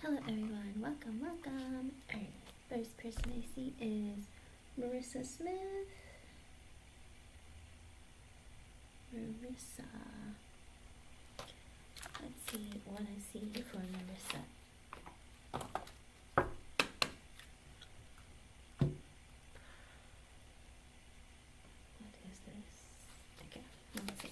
Hello everyone, welcome, welcome. Alright, first person I see is Marissa Smith. Marissa. Let's see what I see for Marissa. What is this? Okay, let's see.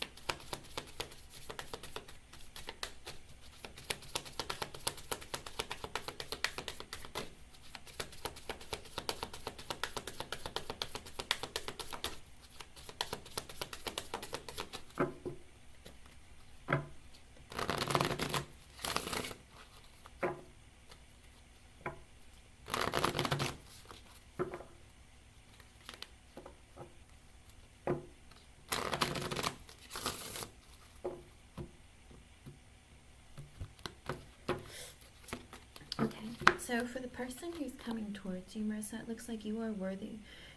Okay, so for the person who's coming towards you, Marissa, it looks like you are worthy.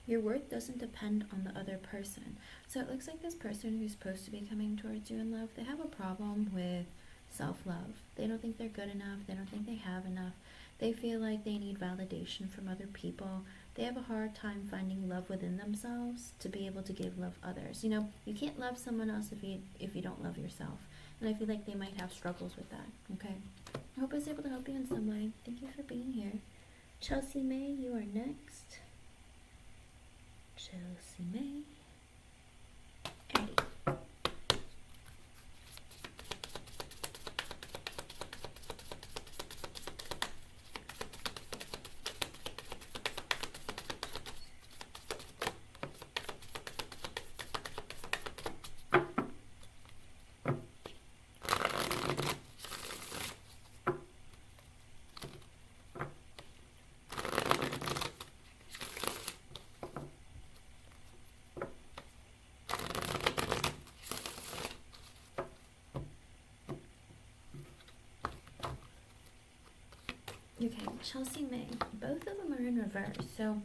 Your worth doesn't depend on the other person. So it looks like this person who's supposed to be coming towards you in love, they have a problem with self-love. They don't think they're good enough. They don't think they have enough. They feel like they need validation from other people. They have a hard time finding love within themselves to be able to give love others. You know, you can't love someone else if you don't love yourself. And I feel like they might have struggles with that, okay? I hope I was able to help you in some way. Thank you for being here. Chelsea May, you are next. Chelsea May. Eddie. Okay, Chelsea May. Both of them are in reverse. So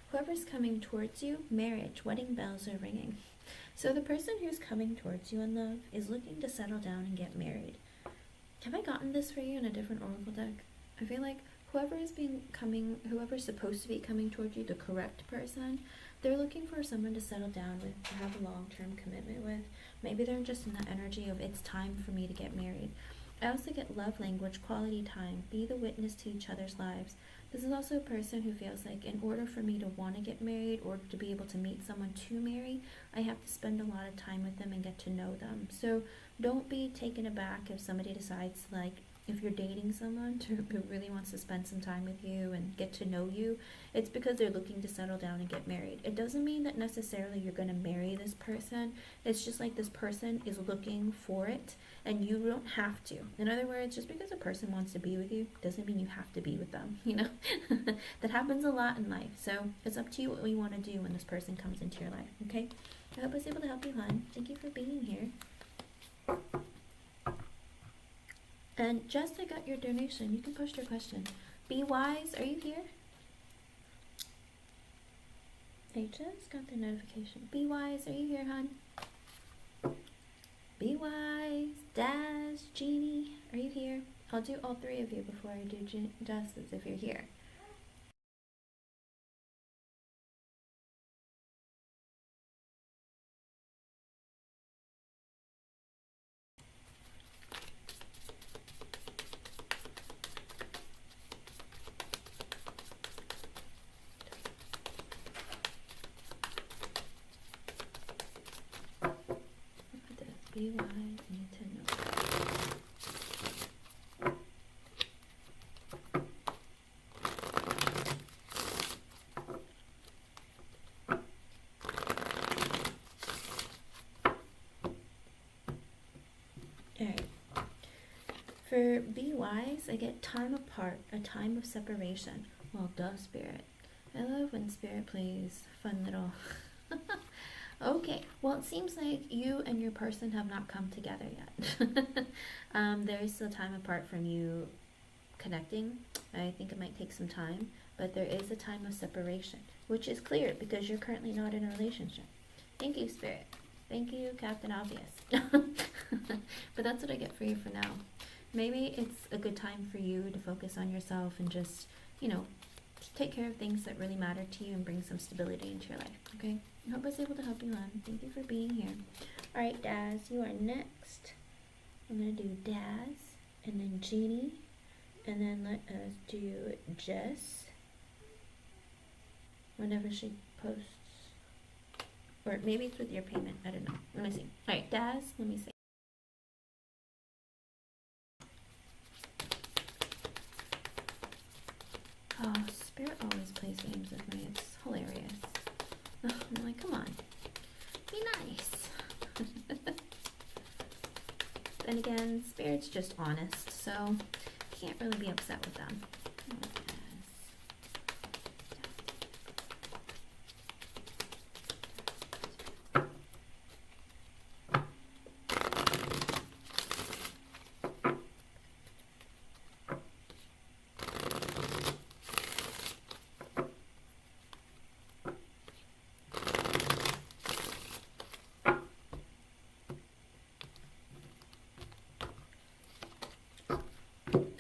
whoever's coming towards you, marriage, wedding bells are ringing. So the person who's coming towards you in love is looking to settle down and get married. Have I gotten this for you in a different oracle deck? I feel like whoever's supposed to be coming towards you, the correct person, they're looking for someone to settle down with, to have a long-term commitment with. Maybe they're just in the energy of it's time for me to get married. I also get love language, quality time, be the witness to each other's lives. This is also a person who feels like in order for me to want to get married or to be able to meet someone to marry, I have to spend a lot of time with them and get to know them. So don't be taken aback if somebody decides, like, if you're dating someone who really wants to spend some time with you and get to know you, it's because they're looking to settle down and get married. It doesn't mean that necessarily you're going to marry this person. It's just like this person is looking for it and you don't have to. In other words, just because a person wants to be with you doesn't mean you have to be with them, you know? That happens a lot in life. So it's up to you what you want to do when this person comes into your life, okay? I hope I was able to help you, hon. Thank you for being here. And just I got your donation. You can post your question. Be Wise, are you here? I just got the notification. Be Wise, are you here, hon? Be Wise, Daz, Jeannie, are you here? I'll do all three of you before I do justice if you're here. Be Wise, need to know. Alright. For Be Wise, I get time apart, a time of separation. Well, duh, Spirit. I love when Spirit plays fun little... Okay, well, it seems like you and your person have not come together yet. There is still time apart from you connecting. I think it might take some time, but there is a time of separation, which is clear because you're currently not in a relationship. Thank you, Spirit. Thank you, Captain Obvious. But that's what I get for you for now. maybe it's a good time for you to focus on yourself and just, you know, take care of things that really matter to you and bring some stability into your life, okay? I hope I was able to help you, hon. Thank you for being here. All right, Daz, you are next. I'm going to do Daz, and then Jeannie, and then let us do Jess whenever she posts. Or maybe it's with your payment. I don't know. Let me see. All right, Daz, let me see. Oh, Spirit always plays games with me. It's hilarious. I'm like, come on. Be nice. Then again, Spirit's just honest, so can't really be upset with them.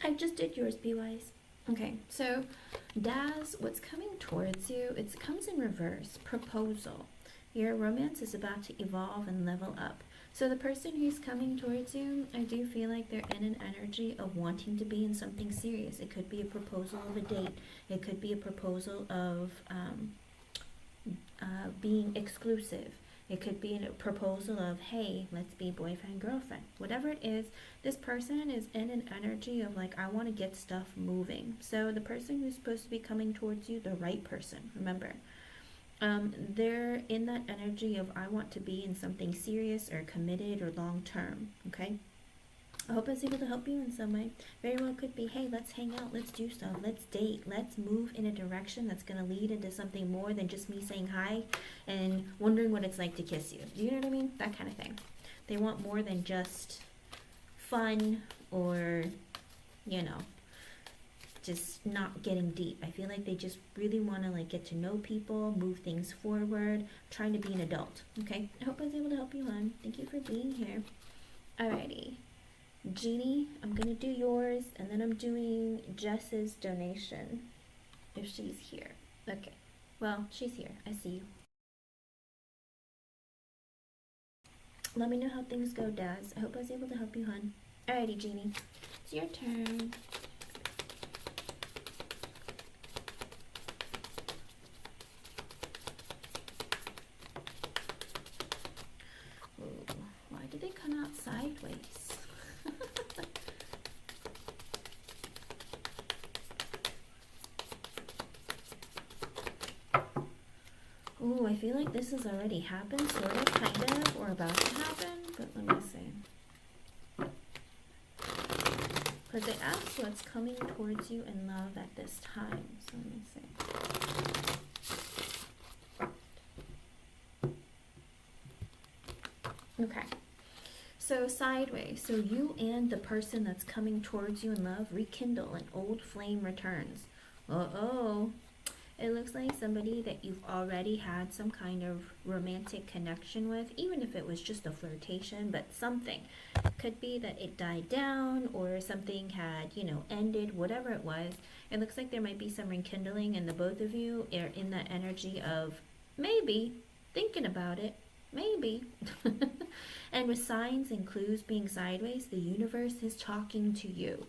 I just did yours, Be Wise. Okay, so Daz, what's coming towards you, it comes in reverse. Proposal. Your romance is about to evolve and level up. So the person who's coming towards you, I do feel like they're in an energy of wanting to be in something serious. It could be a proposal of a date. It could be a proposal of being exclusive. It could be a proposal of, hey, let's be boyfriend, girlfriend. Whatever it is, this person is in an energy of like, I want to get stuff moving. So the person who's supposed to be coming towards you, the right person, remember, they're in that energy of, I want to be in something serious or committed or long term, okay? I hope I was able to help you in some way. Very well could be, hey, let's hang out, let's do stuff, let's date, let's move in a direction that's going to lead into something more than just me saying hi and wondering what it's like to kiss you. Do you know what I mean? That kind of thing. They want more than just fun or, you know, just not getting deep. I feel like they just really want to like get to know people, move things forward, trying to be an adult. Okay? I hope I was able to help you, hon. Thank you for being here. Alrighty. Jeannie, I'm going to do yours, and then I'm doing Jess's donation, if she's here. Okay, well, she's here. I see you. Let me know how things go, Daz. I hope I was able to help you, hon. Alrighty, Jeannie, it's your turn. Ooh, why did they come out sideways? Ooh, I feel like this has already happened, sort of, kind of, or about to happen, but let me see. Because it asks what's coming towards you in love at this time, so let me see. Okay, so sideways, so you and the person that's coming towards you in love rekindle, an old flame returns. Uh-oh. It looks like somebody that you've already had some kind of romantic connection with, even if it was just a flirtation, but something. Could be that it died down or something had, you know, ended, whatever it was. It looks like there might be some rekindling, and the both of you are in that energy of maybe thinking about it, maybe. And with signs and clues being sideways, the universe is talking to you.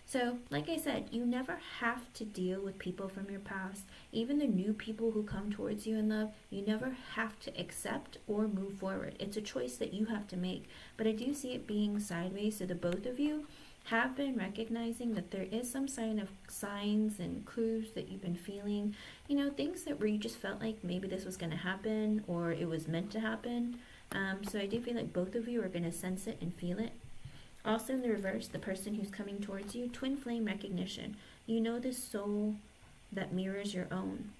So, like I said, you never have to deal with people from your past. Even the new people who come towards you in love, you never have to accept or move forward. It's a choice that you have to make. But I do see it being sideways, so the both of you have been recognizing that there is some sign of signs and clues that you've been feeling. You know, things that where you just felt like maybe this was going to happen or it was meant to happen. So I do feel like both of you are going to sense it and feel it. Also in the reverse, the person who's coming towards you, twin flame recognition. You know this soul that mirrors your own.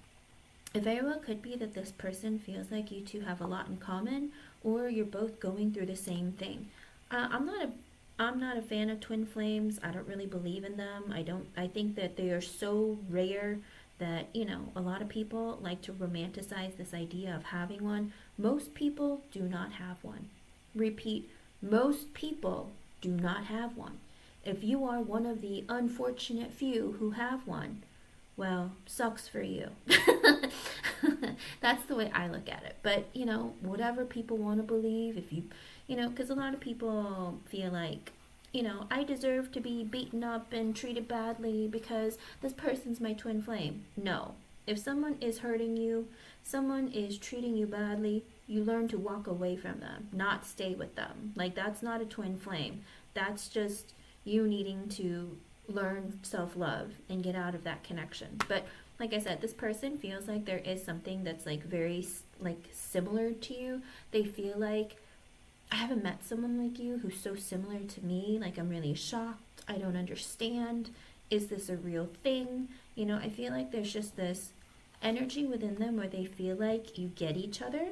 It very well could be that this person feels like you two have a lot in common, or you're both going through the same thing. I'm not a fan of twin flames. I don't really believe in them. I think that they are so rare that, you know, a lot of people like to romanticize this idea of having one. Most people do not have one. Repeat, most people do not have one. If you are one of the unfortunate few who have one, well, sucks for you. That's the way I look at it. But, you know, whatever people want to believe, if you, you know, because a lot of people feel like, you know, I deserve to be beaten up and treated badly because this person's my twin flame. No. If someone is hurting you, someone is treating you badly, you learn to walk away from them, not stay with them. Like, that's not a twin flame. That's just you needing to learn self-love and get out of that connection. But like I said, this person feels like there is something that's like very like similar to you. They feel like, I haven't met someone like you who's so similar to me. Like, I'm really shocked. I don't understand. Is this a real thing? You know, I feel like there's just this energy within them where they feel like you get each other.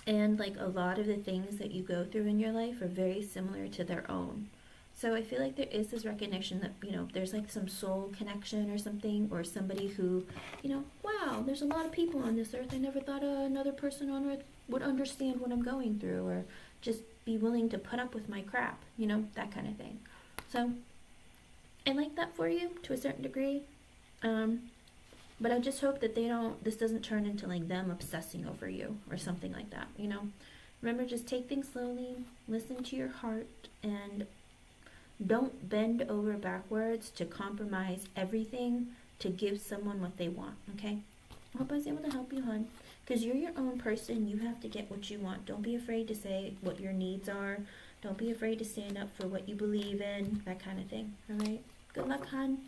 And like a lot of the things that you go through in your life are very similar to their own. So I feel like there is this recognition that, you know, there's like some soul connection or something, or somebody who, you know, wow, there's a lot of people on this earth. I never thought another person on earth would understand what I'm going through, or just be willing to put up with my crap, you know, that kind of thing. So I like that for you to a certain degree. But I just hope that this doesn't turn into like them obsessing over you or something like that, you know. Remember, just take things slowly, listen to your heart, and don't bend over backwards to compromise everything to give someone what they want, okay? I hope I was able to help you, hon. Because you're your own person. You have to get what you want. Don't be afraid to say what your needs are. Don't be afraid to stand up for what you believe in, that kind of thing, all right? Good luck, hon.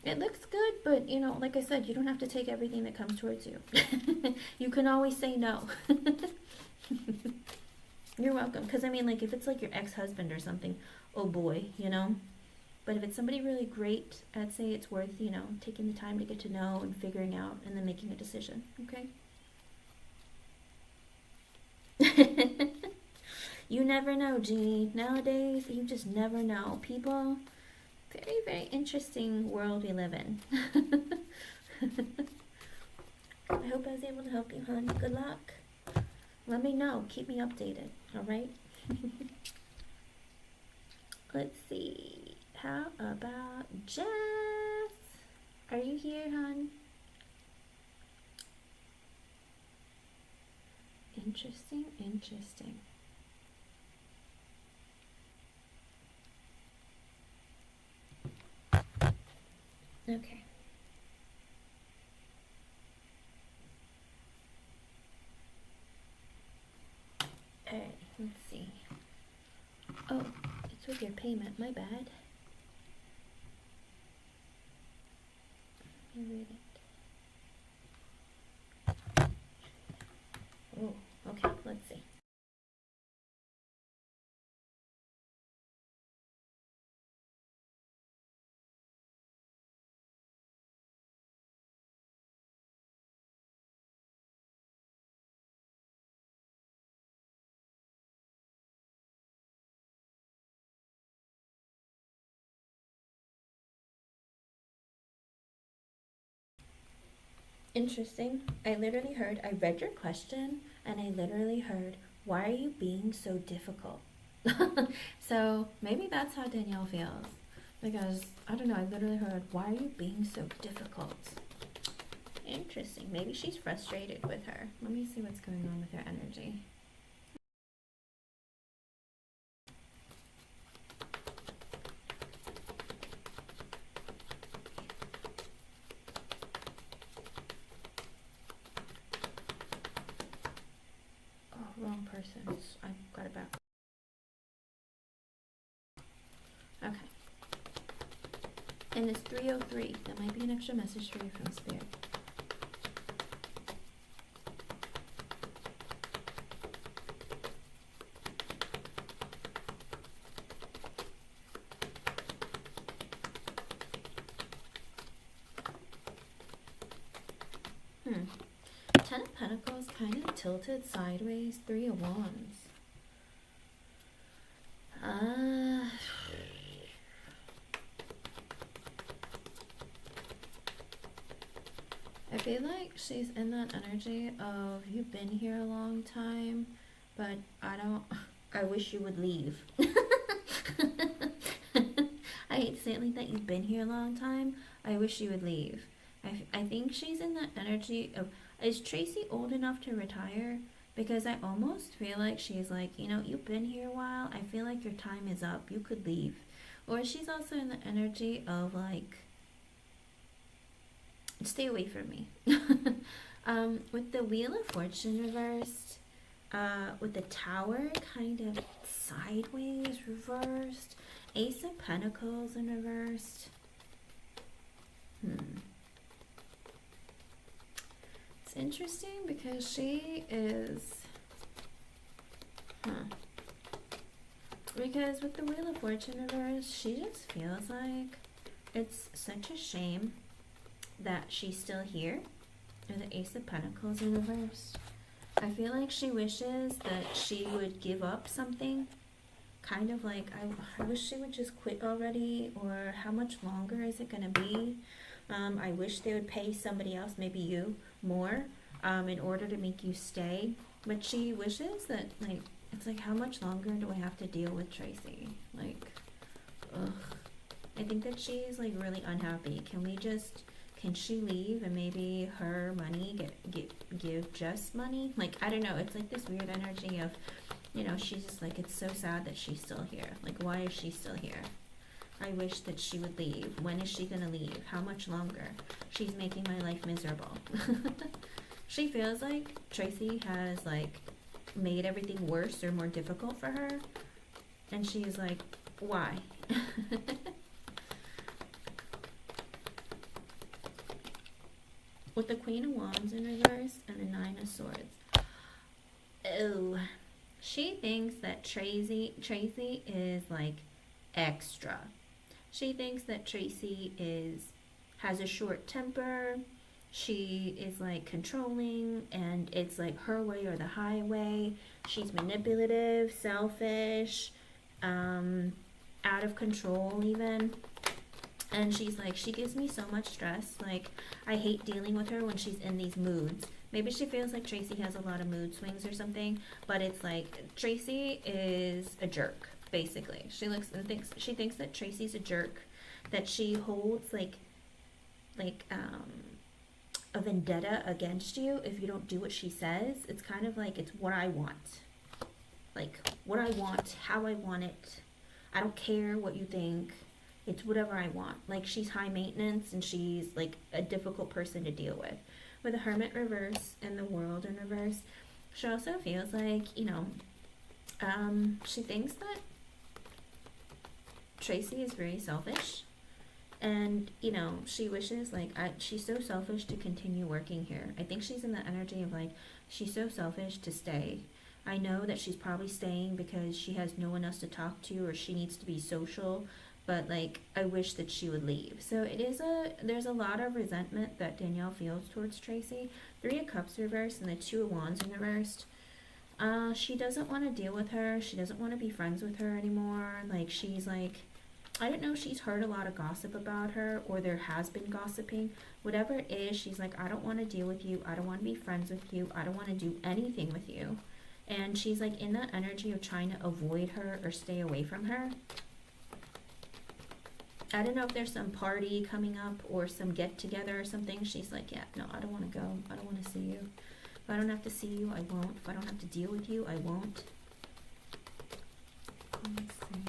It looks good, but, you know, like I said, you don't have to take everything that comes towards you. You can always say no. You're welcome. Because, I mean, like, if it's like your ex-husband or something, oh boy, you know. But if it's somebody really great, I'd say it's worth, you know, taking the time to get to know and figuring out and then making a decision, okay? You never know, Jeannie. Nowadays, you just never know. People, very, very interesting world we live in. I hope I was able to help you, hon. Good luck. Let me know. Keep me updated, all right? Let's see. How about Jess? Are you here, hon? Interesting, interesting. Okay. Alright, let's see. Oh, it's with your payment, my bad. Let me read it. Oh, okay, let's see. Interesting. I read your question, and I literally heard, why are you being so difficult? So maybe that's how Danielle feels. Because, I don't know, I literally heard, why are you being so difficult? Interesting. Maybe she's frustrated with her. Let me see what's going on with her energy. Wrong person. I've got it back. Okay. And it's 303. That might be an extra message for you from Spirit. Ten of Pentacles kind of tilted sideways. 3 of Wands. I feel like she's in that energy of, you've been here a long time, but I wish you would leave. saying that you've been here a long time. I wish you would leave. I think she's in the energy of, is Tracy old enough to retire? Because I almost feel like she's like, you know, you've been here a while. I feel like your time is up. You could leave. Or she's also in the energy of like, stay away from me. With the Wheel of Fortune reversed, with the Tower kind of sideways reversed, Ace of Pentacles in reversed. It's interesting because she is, because with the Wheel of Fortune reversed, she just feels like it's such a shame that she's still here. And the Ace of Pentacles in reverse. I feel like she wishes that she would give up something. Kind of like, I wish she would just quit already, or how much longer is it going to be? I wish they would pay somebody else, maybe you, more, in order to make you stay. But she wishes that, like, it's like, how much longer do I have to deal with Tracy? Like, ugh. I think that she's, like, really unhappy. Can she leave and maybe her money give Jess money? Like, I don't know. It's like this weird energy of, you know, she's just like, it's so sad that she's still here. Like, why is she still here? I wish that she would leave. When is she going to leave? How much longer? She's making my life miserable. She feels like Tracy has, like, made everything worse or more difficult for her. And she's like, why? With the Queen of Wands in reverse and the Nine of Swords. Oh, she thinks that Tracy is like extra. She thinks that Tracy has a short temper. She is like controlling, and it's like her way or the highway. She's manipulative, selfish, out of control even. And she's like, she gives me so much stress. Like, I hate dealing with her when she's in these moods. Maybe she feels like Tracy has a lot of mood swings or something. But it's like, Tracy is a jerk, basically. She thinks that Tracy's a jerk. That she holds, like a vendetta against you if you don't do what she says. It's kind of like, it's what I want. Like, what I want, how I want it. I don't care what you think. It's whatever I want. Like, she's high maintenance and she's like a difficult person to deal with. With the Hermit reverse and the World in reverse, she also feels like, you know, she thinks that Tracy is very selfish. And, you know, she wishes, like, she's so selfish to continue working here. I think she's in the energy of, like, she's so selfish to stay. I know that she's probably staying because she has no one else to talk to, or she needs to be social. But, like, I wish that she would leave. So there's a lot of resentment that Danielle feels towards Tracy. 3 of Cups reversed and the 2 of Wands in reversed. She doesn't want to deal with her. She doesn't want to be friends with her anymore. Like, she's like, I don't know, she's heard a lot of gossip about her, or there has been gossiping. Whatever it is, she's like, I don't want to deal with you. I don't want to be friends with you. I don't want to do anything with you. And she's like in that energy of trying to avoid her or stay away from her. I don't know if there's some party coming up or some get-together or something. She's like, yeah, no, I don't want to go. I don't want to see you. If I don't have to see you, I won't. If I don't have to deal with you, I won't. Let's see.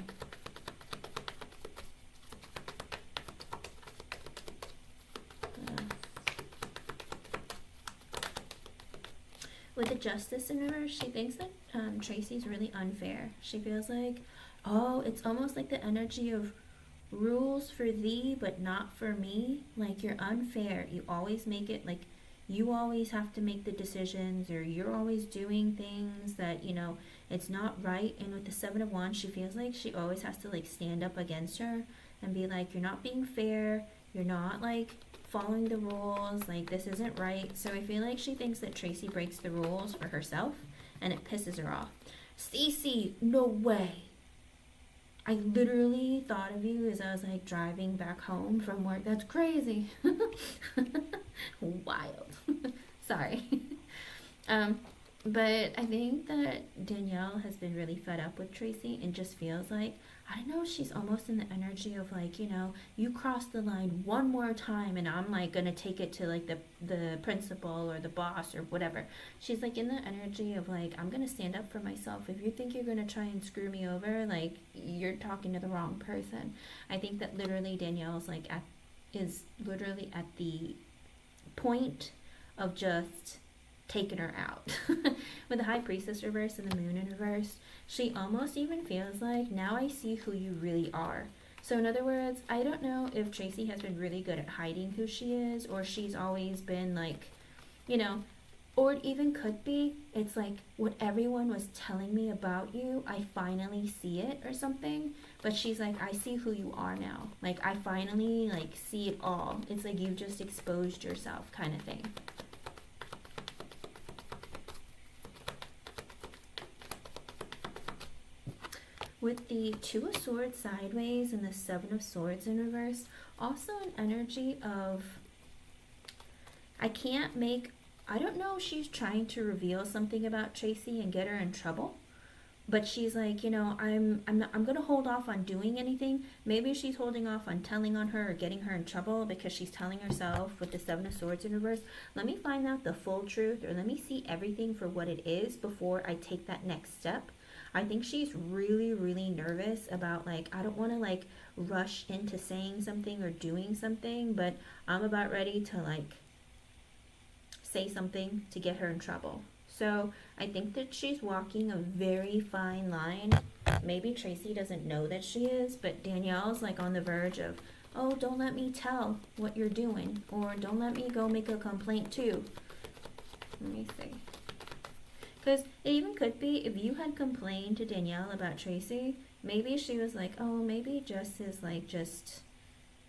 With the Justice in reverse, she thinks that Tracy's really unfair. She feels like, oh, it's almost like the energy of rules for thee but not for me. Like, you're unfair. You always make it like you always have to make the decisions, or you're always doing things that, you know, it's not right. And with the 7 of Wands, she feels like she always has to like stand up against her and be like, you're not being fair, you're not like following the rules, like this isn't right. So I feel like she thinks that Tracy breaks the rules for herself, and it pisses her off. Stacey, no way. I literally thought of you as I was like driving back home from work. That's crazy. Wild. Sorry. But I think that Danielle has been really fed up with Tracy and just feels like, I don't know, she's almost in the energy of like, you know, you cross the line one more time and I'm like gonna take it to like the principal or the boss or whatever. She's like in the energy of like, I'm gonna stand up for myself. If you think you're gonna try and screw me over, like you're talking to the wrong person. I think that literally Danielle's like is literally at the point of just taking her out. With the High Priestess reverse and the Moon in reverse, she almost even feels like, now I see who you really are. So in other words, I don't know if Tracy has been really good at hiding who she is, or she's always been like, you know, or it even could be, it's like what everyone was telling me about you, I finally see it or something. But she's like, I see who you are now. Like I finally like see it all. It's like you've just exposed yourself kind of thing. With the Two of Swords sideways and the Seven of Swords in reverse, also an energy of, I don't know if she's trying to reveal something about Tracy and get her in trouble. But she's like, you know, I'm gonna hold off on doing anything. Maybe she's holding off on telling on her or getting her in trouble because she's telling herself with the Seven of Swords in reverse, let me find out the full truth, or let me see everything for what it is before I take that next step. I think she's really, really nervous about like, I don't want to like rush into saying something or doing something, but I'm about ready to like say something to get her in trouble. So I think that she's walking a very fine line. Maybe Tracy doesn't know that she is, but Danielle's like on the verge of, oh, don't let me tell what you're doing, or don't let me go make a complaint too. Let me see. Because it even could be, if you had complained to Danielle about Tracy, maybe she was like, oh, maybe Jess is like just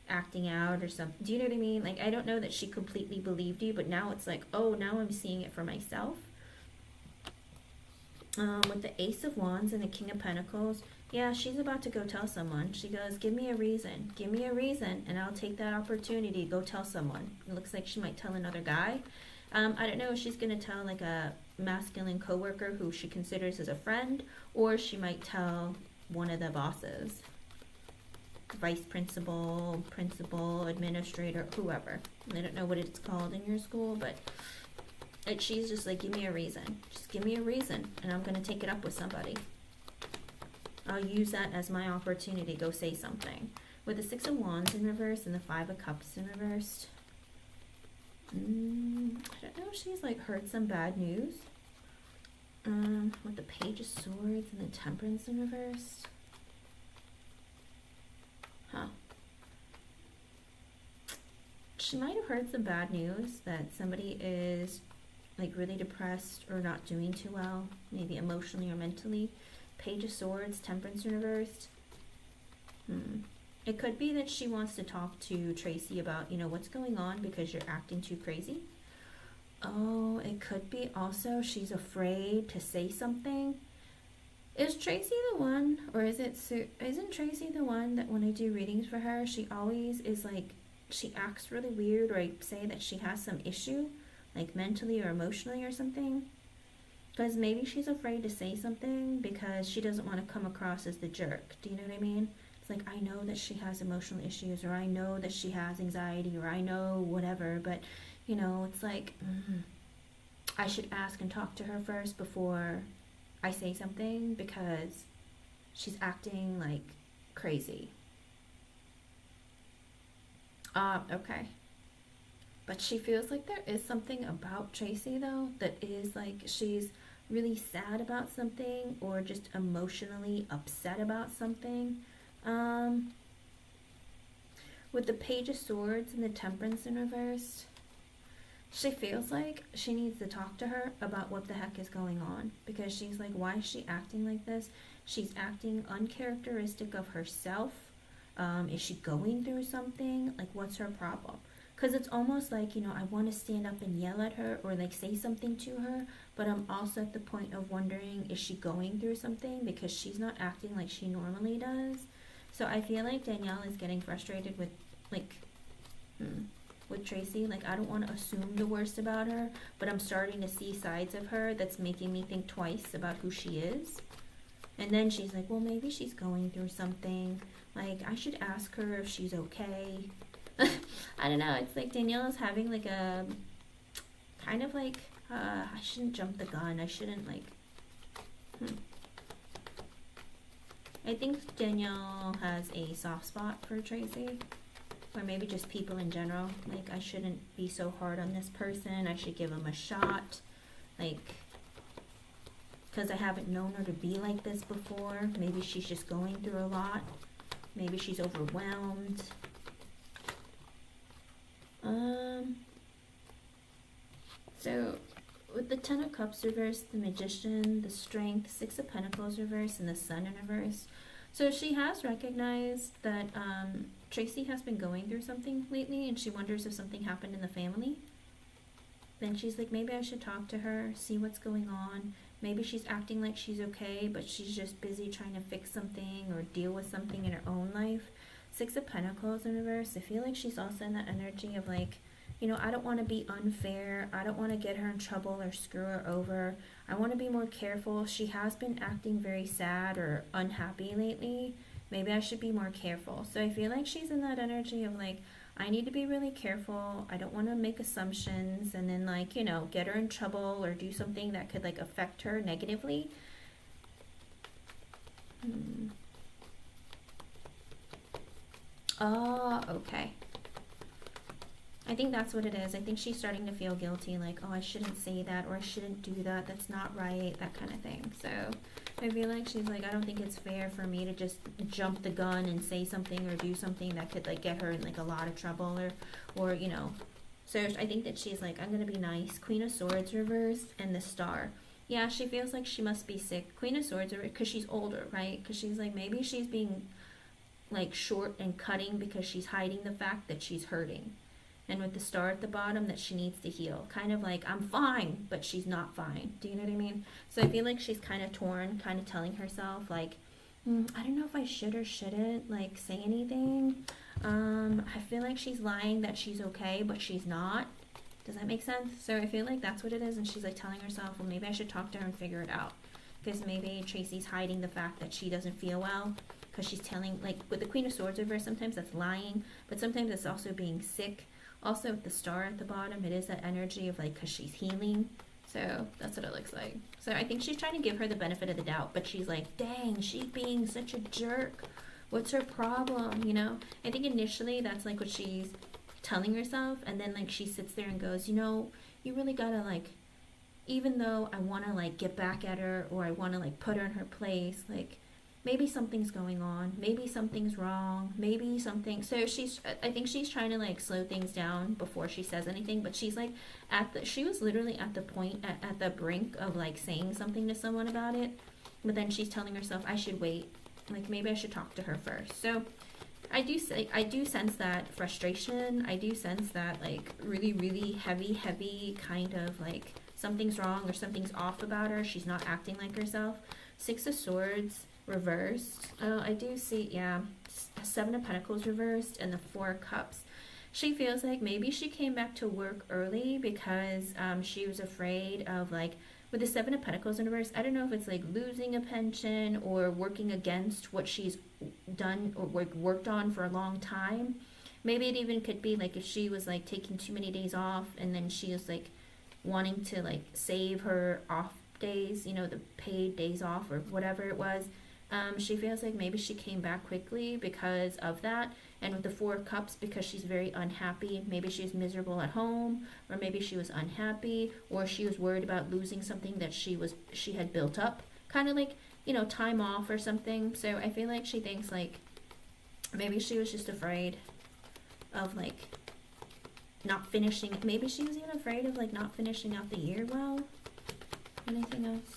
acting out or something. Do you know what I mean? Like, I don't know that she completely believed you, but now it's like, oh, now I'm seeing it for myself. With the Ace of Wands and the King of Pentacles, yeah, she's about to go tell someone. She goes, give me a reason, and I'll take that opportunity to go tell someone. It looks like she might tell another guy. I don't know if she's going to tell like a masculine coworker who she considers as a friend, or she might tell one of the bosses, vice principal, principal, administrator, whoever. I don't know what it's called in your school, but she's just like, give me a reason. Just give me a reason, and I'm going to take it up with somebody. I'll use that as my opportunity to go say something. With the Six of Wands in reverse and the Five of Cups in reverse, I don't know if she's like heard some bad news. With the Page of Swords and the Temperance in reverse. Huh. She might have heard some bad news that somebody is like really depressed or not doing too well, maybe emotionally or mentally. Page of Swords, Temperance in reverse. It could be that she wants to talk to Tracy about, you know, what's going on because you're acting too crazy. Oh, it could be also she's afraid to say something. Is Tracy the one, or isn't Tracy the one that when I do readings for her, she always is like, she acts really weird, or I say that she has some issue, like mentally or emotionally or something? Because maybe she's afraid to say something because she doesn't want to come across as the jerk. Do you know what I mean? It's like, I know that she has emotional issues, or I know that she has anxiety, or I know whatever, but, you know, it's like, I should ask and talk to her first before I say something because she's acting like crazy. Okay. But she feels like there is something about Tracy, though, that is like she's really sad about something or just emotionally upset about something. With the Page of Swords and the Temperance in reverse, she feels like she needs to talk to her about what the heck is going on, because she's like, why is she acting like this? She's acting uncharacteristic of herself. Is she going through something? Like, what's her problem? Because it's almost like, you know, I want to stand up and yell at her or like say something to her, but I'm also at the point of wondering, is she going through something because she's not acting like she normally does? So I feel like Danielle is getting frustrated with like with Tracy. Like, I don't want to assume the worst about her, but I'm starting to see sides of her that's making me think twice about who she is. And then she's like, well, maybe she's going through something. Like, I should ask her if she's okay. I don't know. It's like Danielle is having like a kind of like, I shouldn't jump the gun. I shouldn't like, I think Danielle has a soft spot for Tracy, or maybe just people in general. Like, I shouldn't be so hard on this person. I should give him a shot. Like, because I haven't known her to be like this before. Maybe she's just going through a lot. Maybe she's overwhelmed. So with the Ten of Cups reversed, the Magician, the Strength, Six of Pentacles reversed, and the Sun in reverse. So she has recognized that Tracy has been going through something lately, and she wonders if something happened in the family. Then she's like, maybe I should talk to her, see what's going on. Maybe she's acting like she's okay, but she's just busy trying to fix something or deal with something in her own life. Six of Pentacles in reverse. I feel like she's also in that energy of like, you know, I don't want to be unfair. I don't want to get her in trouble or screw her over. I want to be more careful. She has been acting very sad or unhappy lately. Maybe I should be more careful. So I feel like she's in that energy of like, I need to be really careful. I don't want to make assumptions and then like, you know, get her in trouble or do something that could like affect her negatively. Oh, okay. I think that's what it is. I think she's starting to feel guilty, like, oh, I shouldn't say that, or I shouldn't do that. That's not right, that kind of thing. So I feel like she's like, I don't think it's fair for me to just jump the gun and say something or do something that could like get her in like a lot of trouble or you know. So I think that she's like, I'm gonna be nice. Queen of Swords reversed and the Star. Yeah, she feels like she must be sick. Queen of Swords, because she's older, right? Because she's like, maybe she's being like short and cutting because she's hiding the fact that she's hurting. And with the Star at the bottom, that she needs to heal. Kind of like, I'm fine, but she's not fine. Do you know what I mean? So I feel like she's kind of torn, kind of telling herself, like, I don't know if I should or shouldn't, like, say anything. I feel like she's lying that she's okay, but she's not. Does that make sense? So I feel like that's what it is. And she's, like, telling herself, well, maybe I should talk to her and figure it out. Because maybe Tracy's hiding the fact that she doesn't feel well. Because she's telling, like, with the Queen of Swords reverse, sometimes that's lying. But sometimes it's also being sick. Also, with the Star at the bottom, it is that energy of, like, because she's healing. So, that's what it looks like. So, I think she's trying to give her the benefit of the doubt. But she's like, dang, she's being such a jerk. What's her problem, you know? I think initially, that's, like, what she's telling herself. And then, like, she sits there and goes, you know, you really gotta, like, even though I want to, like, get back at her. Or I want to, like, put her in her place, like, maybe something's going on. Maybe something's wrong. Maybe something. So I think she's trying to like slow things down before she says anything. But she's like she was literally at the point, at the brink of like saying something to someone about it. But then she's telling herself, I should wait. Like maybe I should talk to her first. So I do sense that frustration. I do sense that like really, really heavy kind of like something's wrong or something's off about her. She's not acting like herself. Six of Swords reversed. I do see, yeah, Seven of Pentacles reversed and the Four of Cups. She feels like maybe she came back to work early because she was afraid of like, with the Seven of Pentacles in reverse, I don't know if it's like losing a pension or working against what she's done or worked on for a long time. Maybe it even could be like if she was like taking too many days off and then she was like wanting to like save her off days, you know, the paid days off or whatever it was. She feels like maybe she came back quickly because of that. And with the Four of Cups, because she's very unhappy. Maybe she's miserable at home, or maybe she was unhappy, or she was worried about losing something that she had built up. Kind of like, you know, time off or something. So I feel like she thinks like maybe she was just afraid of like not finishing. Maybe she was even afraid of like not finishing out the year well. Anything else?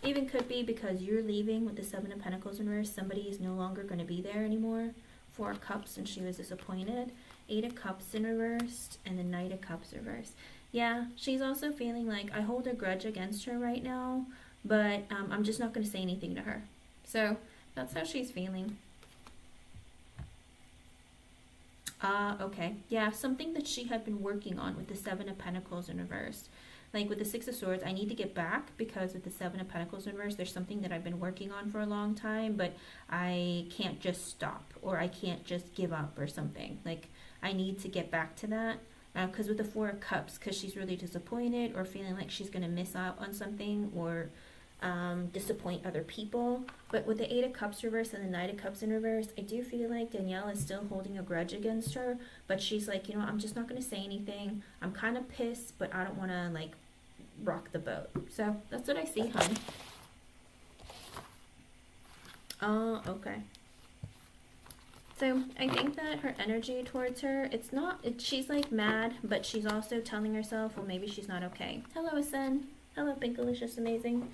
Even could be because you're leaving with the Seven of Pentacles in reverse. Somebody is no longer going to be there anymore. Four of Cups and she was disappointed. Eight of Cups in reverse and the Knight of Cups reversed. Yeah, she's also feeling like I hold a grudge against her right now, but I'm just not going to say anything to her. So that's how she's feeling. Okay. Yeah, something that she had been working on with the Seven of Pentacles in reverse. Like with the Six of Swords, I need to get back because with the Seven of Pentacles in reverse, there's something that I've been working on for a long time, but I can't just stop or I can't just give up or something. Like I need to get back to that. Because with the Four of Cups, because she's really disappointed or feeling like she's going to miss out on something or disappoint other people. But with the Eight of Cups reverse and the Knight of Cups in reverse, I do feel like Danielle is still holding a grudge against her, but she's like, you know, I'm just not going to say anything. I'm kind of pissed, but I don't want to like rock the boat. So that's what I see, hon. Oh, okay. So I think that her energy towards her, she's like mad, but she's also telling herself, well, maybe she's not okay. Hello, Asen. Hello, Pinkalicious Amazing.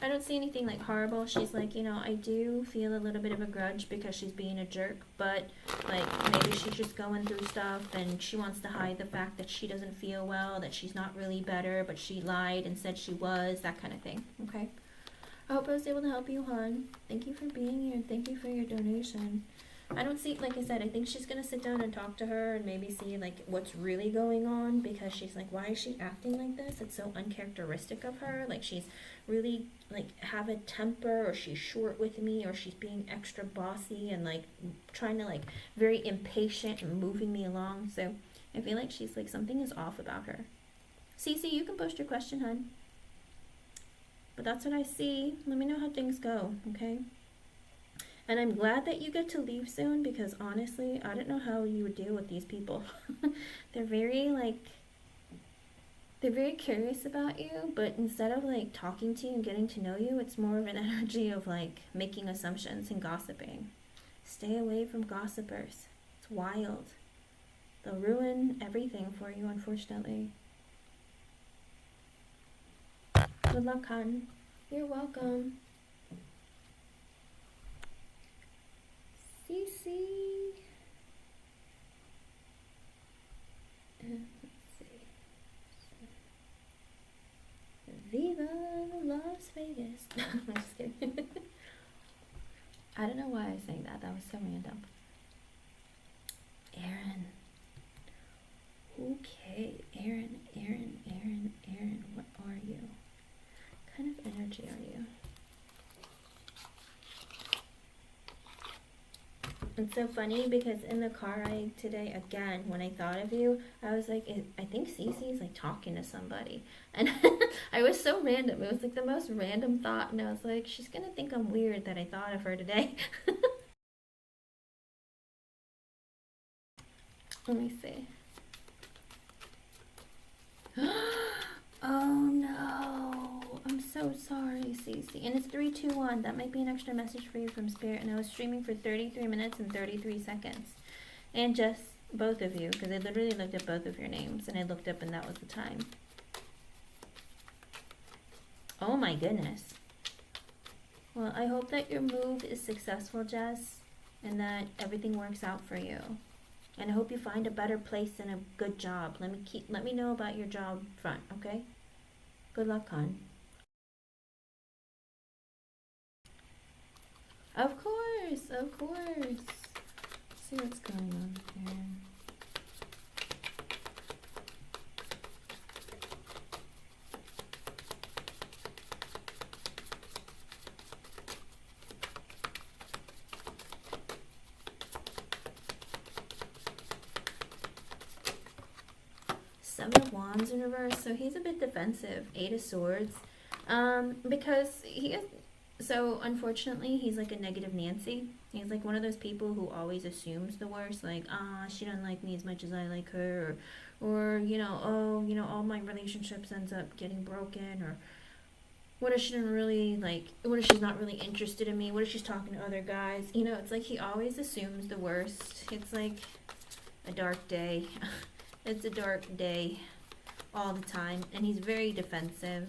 I don't see anything like horrible. She's like, you know, I do feel a little bit of a grudge because she's being a jerk, but like maybe she's just going through stuff and she wants to hide the fact that she doesn't feel well, that she's not really better, but she lied and said she was, that kind of thing. Okay. I hope I was able to help you, hon. Thank you for being here and thank you for your donation. I don't see, like I said, I think she's going to sit down and talk to her and maybe see, like, what's really going on, because she's like, why is she acting like this? It's so uncharacteristic of her. Like, she's really, like, have a temper, or she's short with me, or she's being extra bossy and, like, trying to, like, very impatient and moving me along. So I feel like she's, like, something is off about her. Cece, you can post your question, hon. But that's what I see. Let me know how things go, okay? And I'm glad that you get to leave soon, because honestly, I don't know how you would deal with these people. They're very, like, they're very curious about you, but instead of, like, talking to you and getting to know you, it's more of an energy of, like, making assumptions and gossiping. Stay away from gossipers. It's wild. They'll ruin everything for you, unfortunately. Good luck, hon. You're welcome. Cece. Let's see. Viva Las Vegas. I'm just kidding. I don't know why I sang that. That was so random. Aaron. Okay. Aaron. What are you? What kind of energy are you? It's so funny because in the car ride today, again, when I thought of you, I was like, I think Cece's like talking to somebody. And I was so random. It was like the most random thought. And I was like, she's going to think I'm weird that I thought of her today. Let me see. Oh no. I'm so sorry, Cece. And it's 321. That might be an extra message for you from Spirit. And I was streaming for 33 minutes and 33 seconds. And just both of you, because I literally looked at both of your names. And I looked up and that was the time. Oh my goodness. Well, I hope that your move is successful, Jess. And that everything works out for you. And I hope you find a better place and a good job. Let me know about your job front, okay? Good luck, hon. Of course, of course. Let's see what's going on here. Seven of Wands in reverse, so he's a bit defensive. Eight of Swords, because so unfortunately he's like a negative Nancy. He's like one of those people who always assumes the worst, like, she doesn't like me as much as I like her, or you know, oh, you know, all my relationships ends up getting broken, or what if she didn't really like, what if she's not really interested in me, what if she's talking to other guys, you know, it's like he always assumes the worst. It's like a dark day. It's a dark day all the time, and he's very defensive.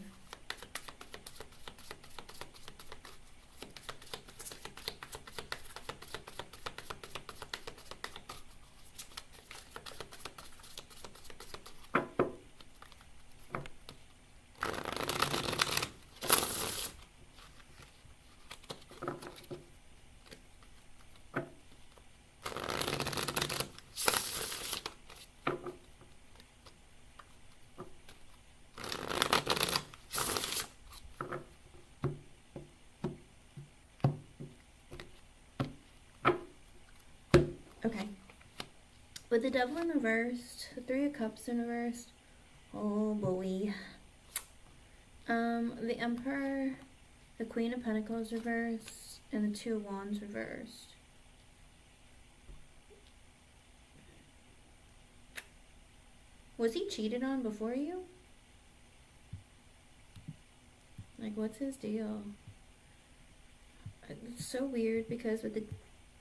With the Devil in reversed, the Three of Cups in reversed, oh boy. The Emperor, the Queen of Pentacles reversed, and the Two of Wands reversed. Was he cheated on before you? Like, what's his deal? It's so weird because with the...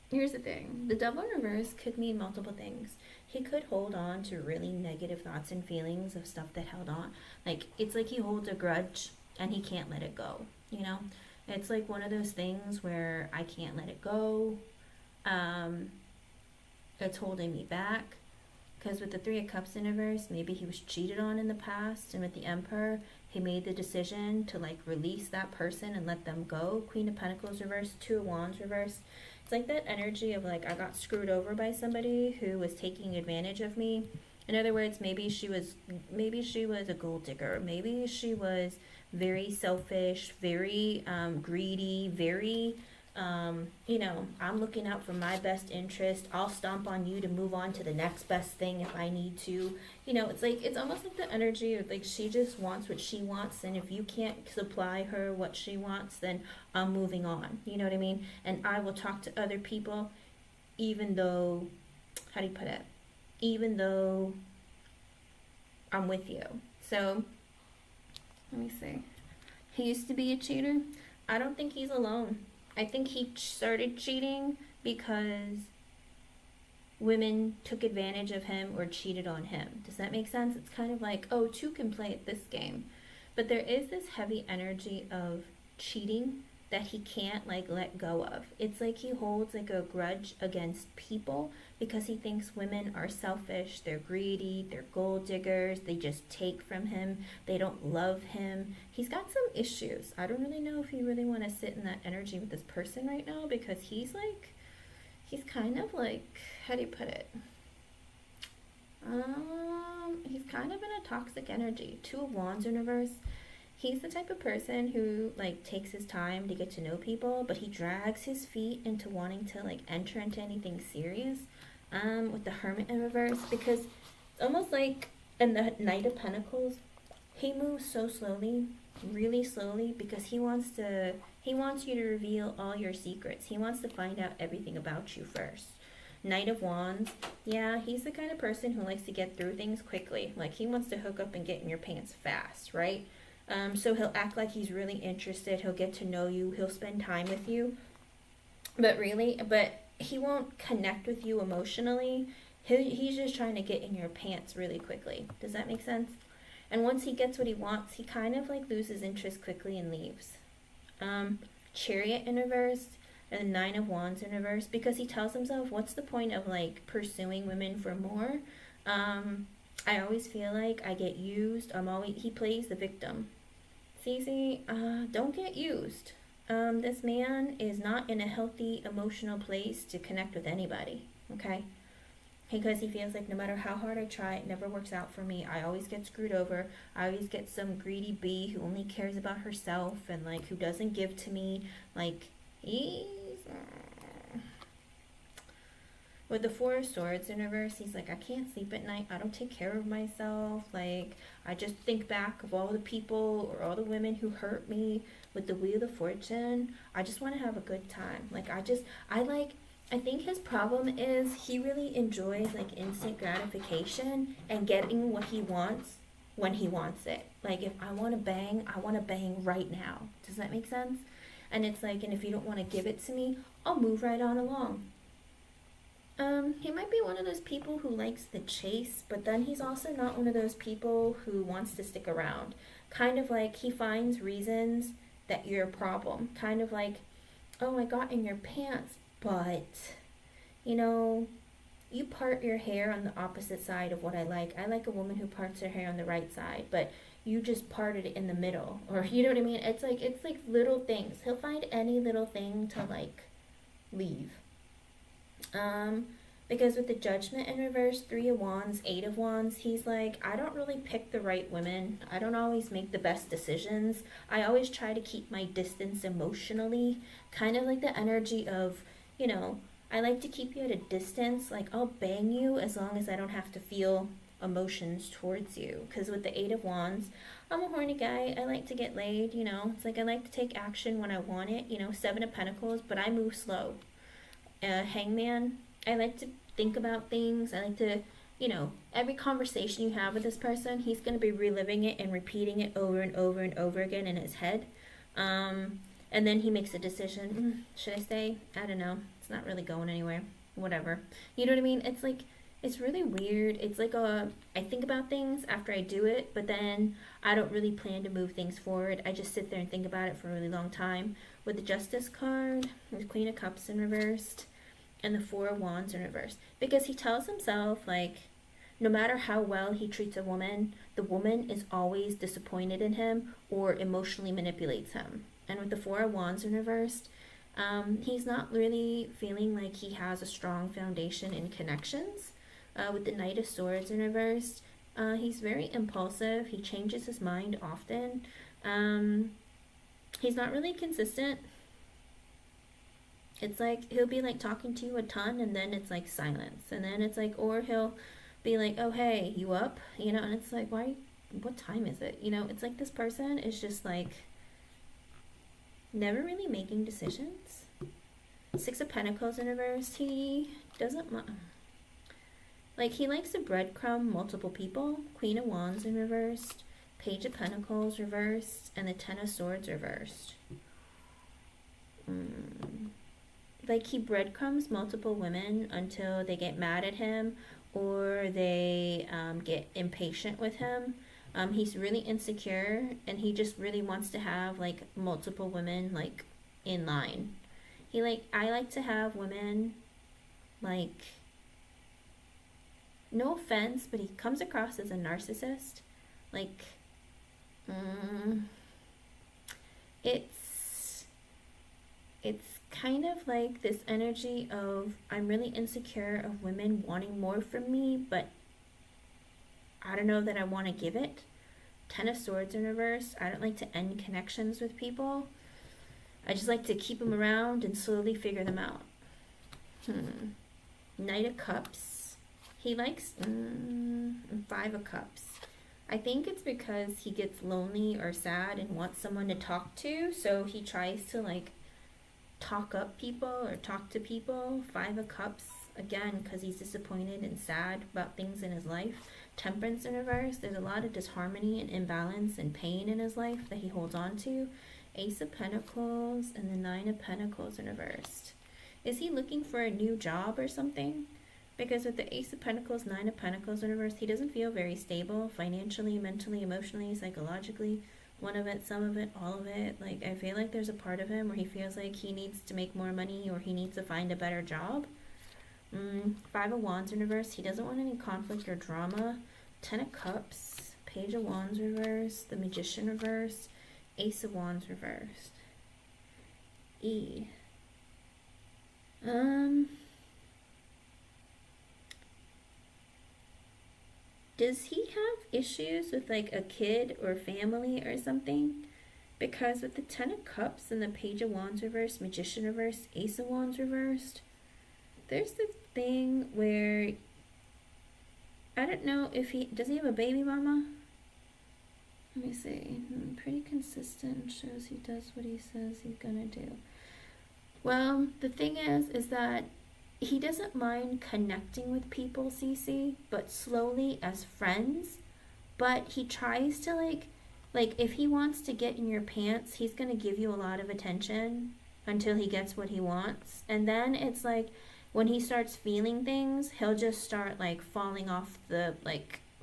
Here's the thing. The Devil in reverse could mean multiple things. He could hold on to really negative thoughts and feelings of stuff that held on. Like, it's like he holds a grudge and he can't let it go, you know? It's like one of those things where I can't let it go. It's holding me back. Because with the Three of Cups in reverse, maybe he was cheated on in the past. And with the Emperor, he made the decision to, like, release that person and let them go. Queen of Pentacles reversed, Two of Wands reversed. It's like that energy of, like, I got screwed over by somebody who was taking advantage of me. In other words, maybe she was a gold digger. Maybe she was very selfish, very greedy, very... you know, I'm looking out for my best interest. I'll stomp on you to move on to the next best thing if I need to. You know, it's like, it's almost like the energy of, like, she just wants what she wants, and if you can't supply her what she wants, then I'm moving on. You know what I mean? And I will talk to other people, even though, how do you put it? Even though I'm with you. So, let me see. He used to be a cheater. I don't think he's alone. I think he started cheating because women took advantage of him or cheated on him. Does that make sense? It's kind of like, oh, two can play at this game. But there is this heavy energy of cheating that he can't, like, let go of. It's like he holds, like, a grudge against people because he thinks women are selfish, they're greedy, they're gold diggers, they just take from him, they don't love him. He's got some issues. I don't really know if you really want to sit in that energy with this person right now because he's kind of like, how do you put it? He's kind of in a toxic energy. Two of Wands in reverse. He's the type of person who, like, takes his time to get to know people, but he drags his feet into wanting to, like, enter into anything serious. With the Hermit in reverse, because it's almost like in the Knight of Pentacles, he moves so slowly, really slowly, because he wants you to reveal all your secrets. He wants to find out everything about you first. Knight of Wands, yeah, he's the kind of person who likes to get through things quickly. Like, he wants to hook up and get in your pants fast, right? So he'll act like he's really interested. He'll get to know you. He'll spend time with you. But he won't connect with you emotionally. He's just trying to get in your pants really quickly. Does that make sense? And once he gets what he wants, he kind of, like, loses interest quickly and leaves. Chariot in reverse and the Nine of Wands in reverse, because he tells himself, what's the point of, like, pursuing women for more? I always feel like I get used. He plays the victim. See, don't get used. This man is not in a healthy emotional place to connect with anybody, okay? Because he feels like no matter how hard I try, it never works out for me. I always get screwed over. I always get some greedy bee who only cares about herself and, like, who doesn't give to me. Like, with the Four of Swords in reverse, he's like, I can't sleep at night. I don't take care of myself. Like, I just think back of all the people or all the women who hurt me. With the Wheel of Fortune, I just want to have a good time. Like, I think his problem is he really enjoys, like, instant gratification and getting what he wants when he wants it. Like, if I want to bang right now. Does that make sense? And it's like, and if you don't want to give it to me, I'll move right on along. He might be one of those people who likes the chase, but then he's also not one of those people who wants to stick around. Kind of like he finds reasons that you're a problem. Kind of like, oh, I got in your pants, but, you know, you part your hair on the opposite side of what I like. I like a woman who parts her hair on the right side, but you just parted it in the middle. Or, you know what I mean? It's like little things. He'll find any little thing to, like, leave. Because with the Judgment in reverse, Three of Wands, Eight of Wands, he's like, I don't really pick the right women. I don't always make the best decisions. I always try to keep my distance emotionally. Kind of like the energy of, you know, I like to keep you at a distance. Like, I'll bang you as long as I don't have to feel emotions towards you. Because with the Eight of Wands, I'm a horny guy. I like to get laid, you know. It's like I like to take action when I want it, you know. Seven of Pentacles, but I move slow. Hangman, I like to think about things. I like to, you know, every conversation you have with this person, he's going to be reliving it and repeating it over and over and over again in his head. And then he makes a decision. Should I stay? I don't know. It's not really going anywhere. Whatever. You know what I mean? It's like, it's really weird. It's like I think about things after I do it, but then I don't really plan to move things forward. I just sit there and think about it for a really long time. With the Justice card, the Queen of Cups in reversed, and the Four of Wands in reverse. Because he tells himself, like, no matter how well he treats a woman, the woman is always disappointed in him or emotionally manipulates him. And with the Four of Wands in reversed, he's not really feeling like he has a strong foundation in connections. With the Knight of Swords in reversed, he's very impulsive. He changes his mind often. He's not really consistent. It's like he'll be like talking to you a ton and then it's like silence. And then it's like, or he'll be like, oh, hey, you up? You know, and it's like, why, what time is it? You know, it's like this person is just like never really making decisions. Six of Pentacles in reverse, he doesn't like, he likes to breadcrumb multiple people. Queen of Wands in reversed, Page of Pentacles reversed, and the Ten of Swords reversed. Like, he breadcrumbs multiple women until they get mad at him or they get impatient with him. He's really insecure and he just really wants to have like multiple women like in line. I like to have women, like, no offense, but he comes across as a narcissist. Like, it's kind of like this energy of, I'm really insecure of women wanting more from me, but I don't know that I want to give it. Ten of Swords in reverse. I don't like to end connections with people. I just like to keep them around and slowly figure them out. Knight of Cups. He likes Five of Cups. I think it's because he gets lonely or sad and wants someone to talk to, so he tries to like talk up people or talk to people. Five of Cups, again, because he's disappointed and sad about things in his life. Temperance in reverse. There's a lot of disharmony and imbalance and pain in his life that he holds on to. Ace of Pentacles and the Nine of Pentacles in reversed. Is he looking for a new job or something? Because with the Ace of Pentacles, Nine of Pentacles in reverse, he doesn't feel very stable financially, mentally, emotionally, psychologically. One of it, some of it, all of it. Like, I feel like there's a part of him where he feels like he needs to make more money or he needs to find a better job. Five of Wands in reverse. He doesn't want any conflict or drama. Ten of Cups. Page of Wands reversed. The Magician reversed. Ace of Wands reversed. Does he have issues with like a kid or family or something? Because with the Ten of Cups and the Page of Wands reversed, Magician reversed, Ace of Wands reversed, there's this thing where I don't know if does he have a baby mama? Let me see. Pretty consistent. Shows he does what he says he's gonna do. Well, the thing is that he doesn't mind connecting with people, Cece, but slowly as friends. But he tries to like if he wants to get in your pants, he's gonna give you a lot of attention until he gets what he wants. And then it's like when he starts feeling things, he'll just start like falling off the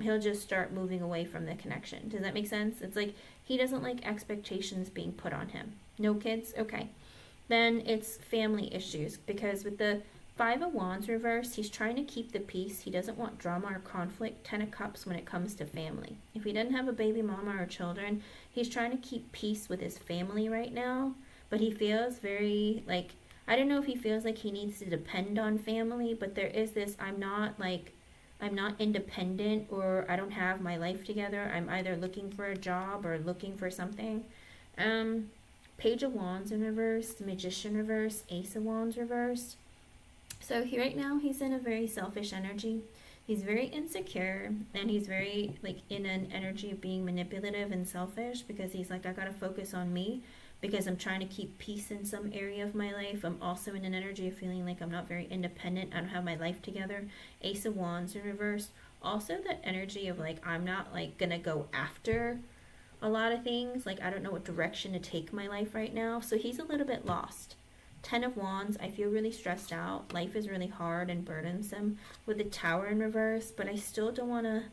he'll just start moving away from the connection. Does that make sense? It's like he doesn't like expectations being put on him. No kids? Okay. Then it's family issues, because with the Five of Wands reversed, he's trying to keep the peace. He doesn't want drama or conflict. Ten of Cups when it comes to family. If he doesn't have a baby mama or children, he's trying to keep peace with his family right now. But he feels very like, I don't know if he feels like he needs to depend on family, but there is this, I'm not independent, or I don't have my life together. I'm either looking for a job or looking for something. Page of Wands in reverse, the Magician reverse, Ace of Wands reversed. So right now he's in a very selfish energy. He's very insecure, and he's very like in an energy of being manipulative and selfish, because he's like, I gotta focus on me because I'm trying to keep peace in some area of my life. I'm also in an energy of feeling like I'm not very independent. I don't have my life together. Ace of Wands in reverse. Also that energy of like, I'm not like gonna go after a lot of things. Like, I don't know what direction to take my life right now. So he's a little bit lost. 10 of Wands, I feel really stressed out. Life is really hard and burdensome with the Tower in reverse, but I still don't want to,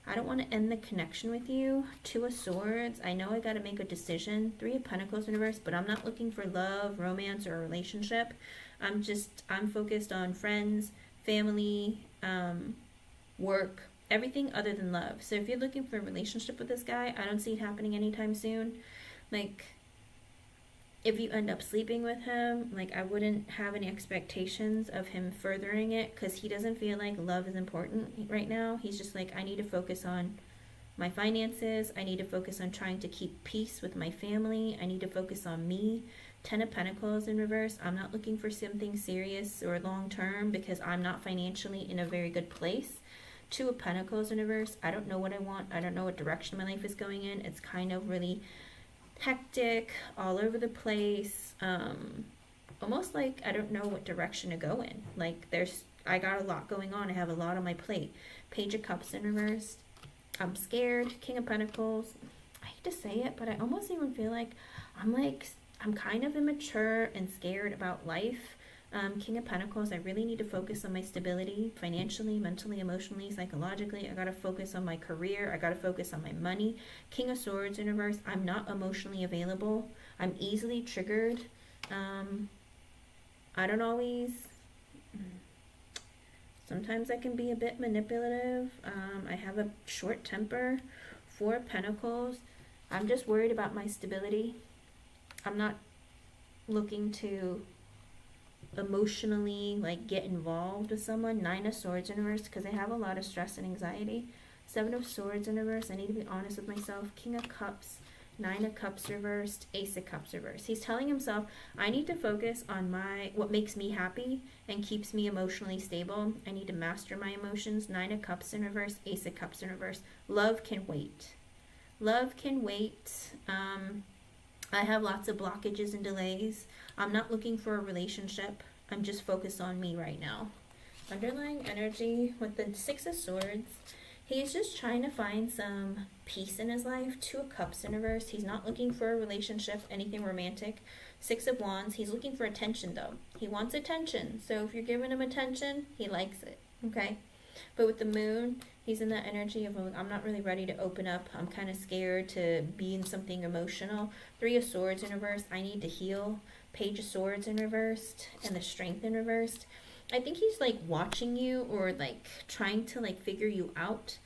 I don't want to end the connection with you. 2 of Swords, I know I got to make a decision. 3 of Pentacles in reverse, but I'm not looking for love, romance, or a relationship. I'm focused on friends, family, work, everything other than love. So if you're looking for a relationship with this guy, I don't see it happening anytime soon. Like, if you end up sleeping with him, like, I wouldn't have any expectations of him furthering it, because he doesn't feel like love is important right now. He's just like, I need to focus on my finances. I need to focus on trying to keep peace with my family. I need to focus on me. 10 of Pentacles in reverse. I'm not looking for something serious or long term because I'm not financially in a very good place. 2 of Pentacles in reverse. I don't know what I want. I don't know what direction my life is going in. It's kind of really hectic, all over the place, almost like I don't know what direction to go in. Like, I got a lot going on. I have a lot on my plate. Page of Cups in reverse. I'm scared. King of Pentacles. I hate to say it, but I almost even feel like I'm kind of immature and scared about life. King of Pentacles, I really need to focus on my stability financially, mentally, emotionally, psychologically. I got to focus on my career. I got to focus on my money. King of Swords in reverse, I'm not emotionally available. I'm easily triggered. I don't always... Sometimes I can be a bit manipulative. I have a short temper. 4 of Pentacles, I'm just worried about my stability. I'm not looking to emotionally like get involved with someone. 9 of Swords in reverse, because I have a lot of stress and anxiety. 7 of Swords in reverse, I need to be honest with myself. King of Cups, 9 of Cups reversed, Ace of Cups reversed. He's telling himself, I need to focus on what makes me happy and keeps me emotionally stable. I need to master my emotions. 9 of Cups in reverse, Ace of Cups in reverse. Love can wait. Love can wait. I have lots of blockages and delays. I'm not looking for a relationship. I'm just focused on me right now. Underlying energy with the 6 of Swords. He's just trying to find some peace in his life. 2 of Cups in reverse. He's not looking for a relationship, anything romantic. 6 of Wands. He's looking for attention, though. He wants attention. So if you're giving him attention, he likes it. Okay? But with the Moon, he's in that energy of, I'm not really ready to open up. I'm kind of scared to be in something emotional. 3 of Swords in reverse. I need to heal. Page of Swords in reversed. And the Strength in reversed. I think he's like watching you, or like trying to like figure you out,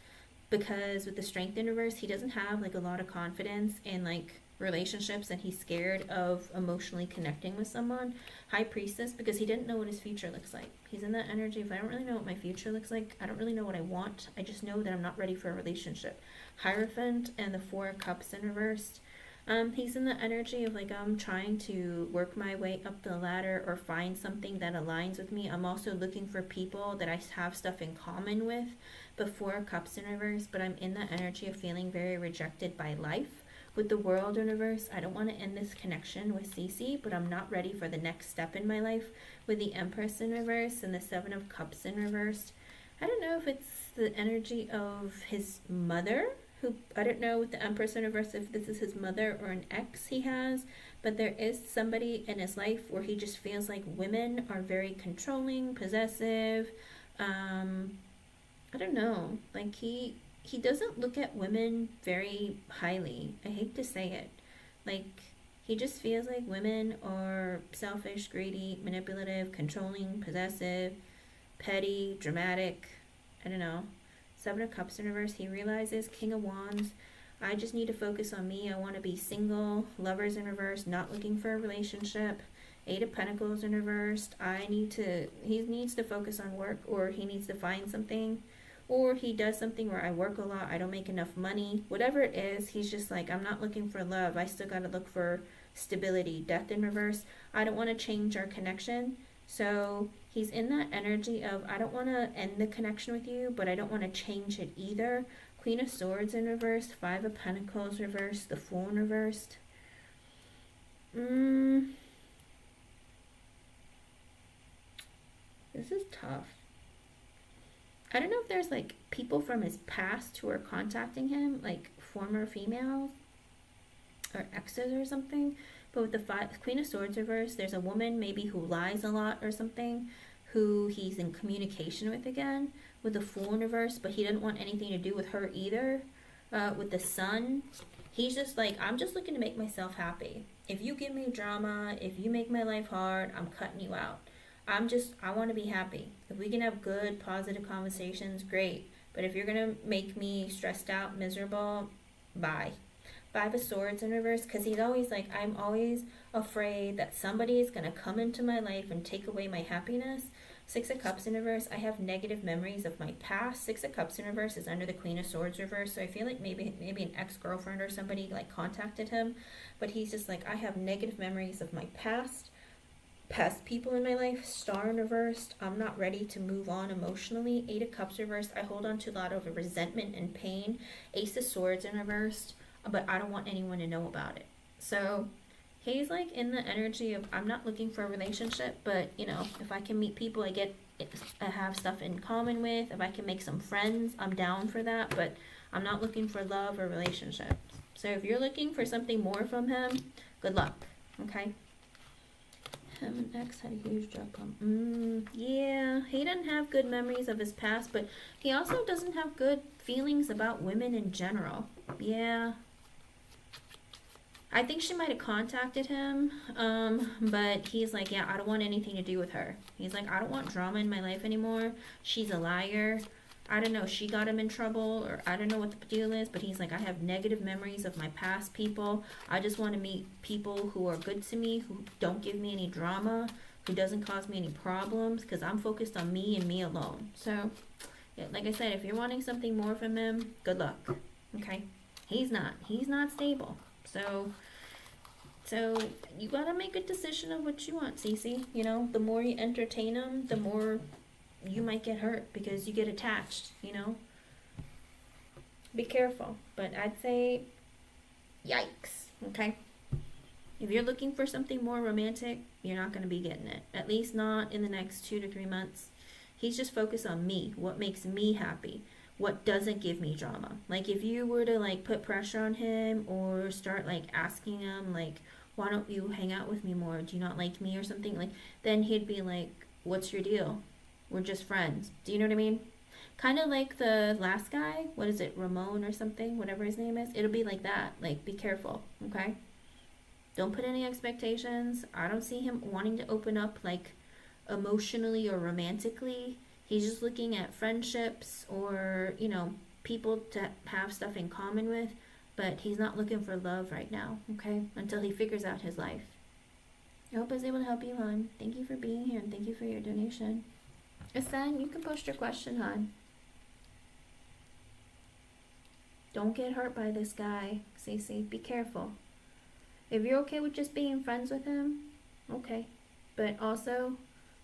because with the Strength in reverse, he doesn't have like a lot of confidence in like relationships, and he's scared of emotionally connecting with someone. High Priestess, because he didn't know what his future looks like. He's in that energy of, I don't really know what my future looks like. I don't really know what I want. I just know that I'm not ready for a relationship. Hierophant and the 4 of Cups in reversed. He's in the energy of like, I'm trying to work my way up the ladder or find something that aligns with me. I'm also looking for people that I have stuff in common with. The 4 of Cups in reverse, but I'm in the energy of feeling very rejected by life. With the World in reverse, I don't want to end this connection with Cece, but I'm not ready for the next step in my life. With the Empress in reverse and the 7 of Cups in reverse, I don't know if it's the energy of his mother, who, I don't know with the Empress in reverse if this is his mother or an ex he has, but there is somebody in his life where he just feels like women are very controlling, possessive. I don't know, like he doesn't look at women very highly. I hate to say it. Like, he just feels like women are selfish, greedy, manipulative, controlling, possessive, petty, dramatic. I don't know. 7 of Cups in reverse, he realizes. King of Wands, I just need to focus on me. I want to be single. Lovers in reverse, not looking for a relationship. 8 of Pentacles in reversed, he needs to focus on work, or he needs to find something, or he does something where I work a lot, I don't make enough money. Whatever it is, he's just like, I'm not looking for love. I still got to look for stability. Death in reverse, I don't want to change our connection. So he's in that energy of, I don't want to end the connection with you, but I don't want to change it either. Queen of Swords in reverse, Five of Pentacles reversed, the Fool in reversed. This is tough. I don't know if there's like people from his past who are contacting him, like former females or exes or something. But with the Queen of Swords reverse, there's a woman maybe who lies a lot or something, who he's in communication with again. With the Fool in reverse, but he didn't want anything to do with her either. With the Sun, he's just like, I'm just looking to make myself happy. If you give me drama, if you make my life hard, I'm cutting you out. I want to be happy. If we can have good, positive conversations, great. But if you're going to make me stressed out, miserable, bye. Five of Swords in reverse, because he's always like, I'm always afraid that somebody is going to come into my life and take away my happiness. Six of Cups in reverse, I have negative memories of my past. Six of Cups in reverse is under the Queen of Swords reverse, so I feel like maybe an ex-girlfriend or somebody like contacted him, but he's just like, I have negative memories of my past people in my life. Star in reversed, I'm not ready to move on emotionally. Eight of Cups reversed, I hold on to a lot of resentment and pain. Ace of Swords in reversed, but I don't want anyone to know about it. So he's like in the energy of, I'm not looking for a relationship, but you know, if I can meet people I have stuff in common with, if I can make some friends, I'm down for that, but I'm not looking for love or relationships. So if you're looking for something more from him, good luck, okay? Him and X had a huge job on. Yeah, he didn't have good memories of his past, but he also doesn't have good feelings about women in general. Yeah. I think she might have contacted him, but he's like, yeah, I don't want anything to do with her. He's like, I don't want drama in my life anymore. She's a liar. I don't know, she got him in trouble, or I don't know what the deal is, but he's like, I have negative memories of my past people. I just want to meet people who are good to me, who don't give me any drama, who doesn't cause me any problems, because I'm focused on me and me alone. So, yeah, like I said, if you're wanting something more from him, good luck, okay? He's not stable. So you gotta make a decision of what you want, Cece. You know, the more you entertain him, the more you might get hurt because you get attached, you know? Be careful. But I'd say, yikes, okay? If you're looking for something more romantic, you're not gonna be getting it. At least not in the next 2 to 3 months. He's just focused on me, what makes me happy, what doesn't give me drama. Like if you were to like put pressure on him or start like asking him like, why don't you hang out with me more? Do you not like me or something? Like then he'd be like, what's your deal? We're just friends. Do you know what I mean? Kind of like the last guy. What is it? Ramon or something? Whatever his name is. It'll be like that. Like be careful. Okay? Don't put any expectations. I don't see him wanting to open up like emotionally or romantically. He's just looking at friendships or, you know, people to have stuff in common with, but he's not looking for love right now, okay? Until he figures out his life. I hope I was able to help you, hon. Thank you for being here and thank you for your donation. Asen, you can post your question, hon. Don't get hurt by this guy, Cece. Be careful. If you're okay with just being friends with him, okay. But also,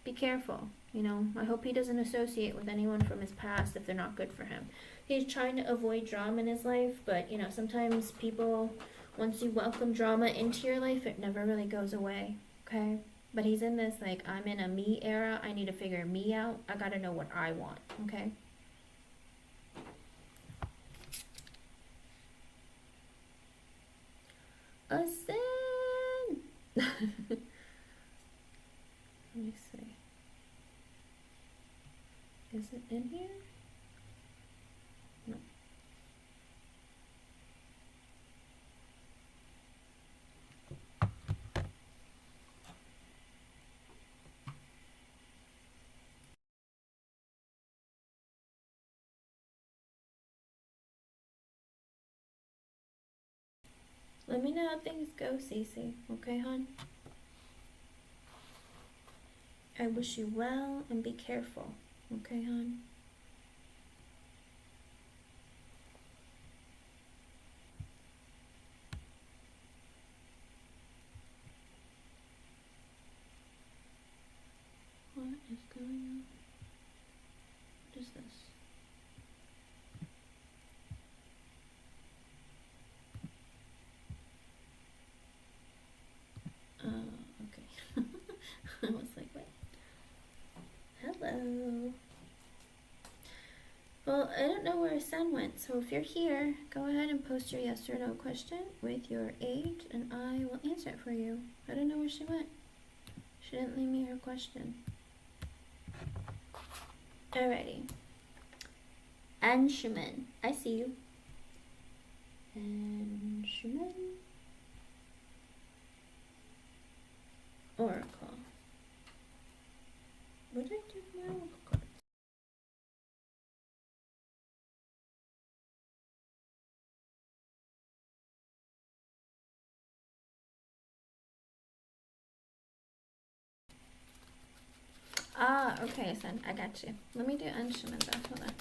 be careful. You know, I hope he doesn't associate with anyone from his past if they're not good for him. He's trying to avoid drama in his life, but, you know, sometimes people, once you welcome drama into your life, it never really goes away, okay? But he's in this, like, I'm in a me era. I need to figure me out. I gotta know what I want, okay? Asen! Let me see. Is it in here? No. Let me know how things go, Cece. Okay, hon? I wish you well and be careful. Okay, hon? I don't know where Sun went, so if you're here, go ahead and post your yes or no question with your age, and I will answer it for you. I don't know where she went. She didn't leave me her question. Alrighty. Anshuman, I see you. Anshuman. Oracle. What did I do with my oracle card? Ah, okay, son. I got you. Let me do Anshuman though. Hold on.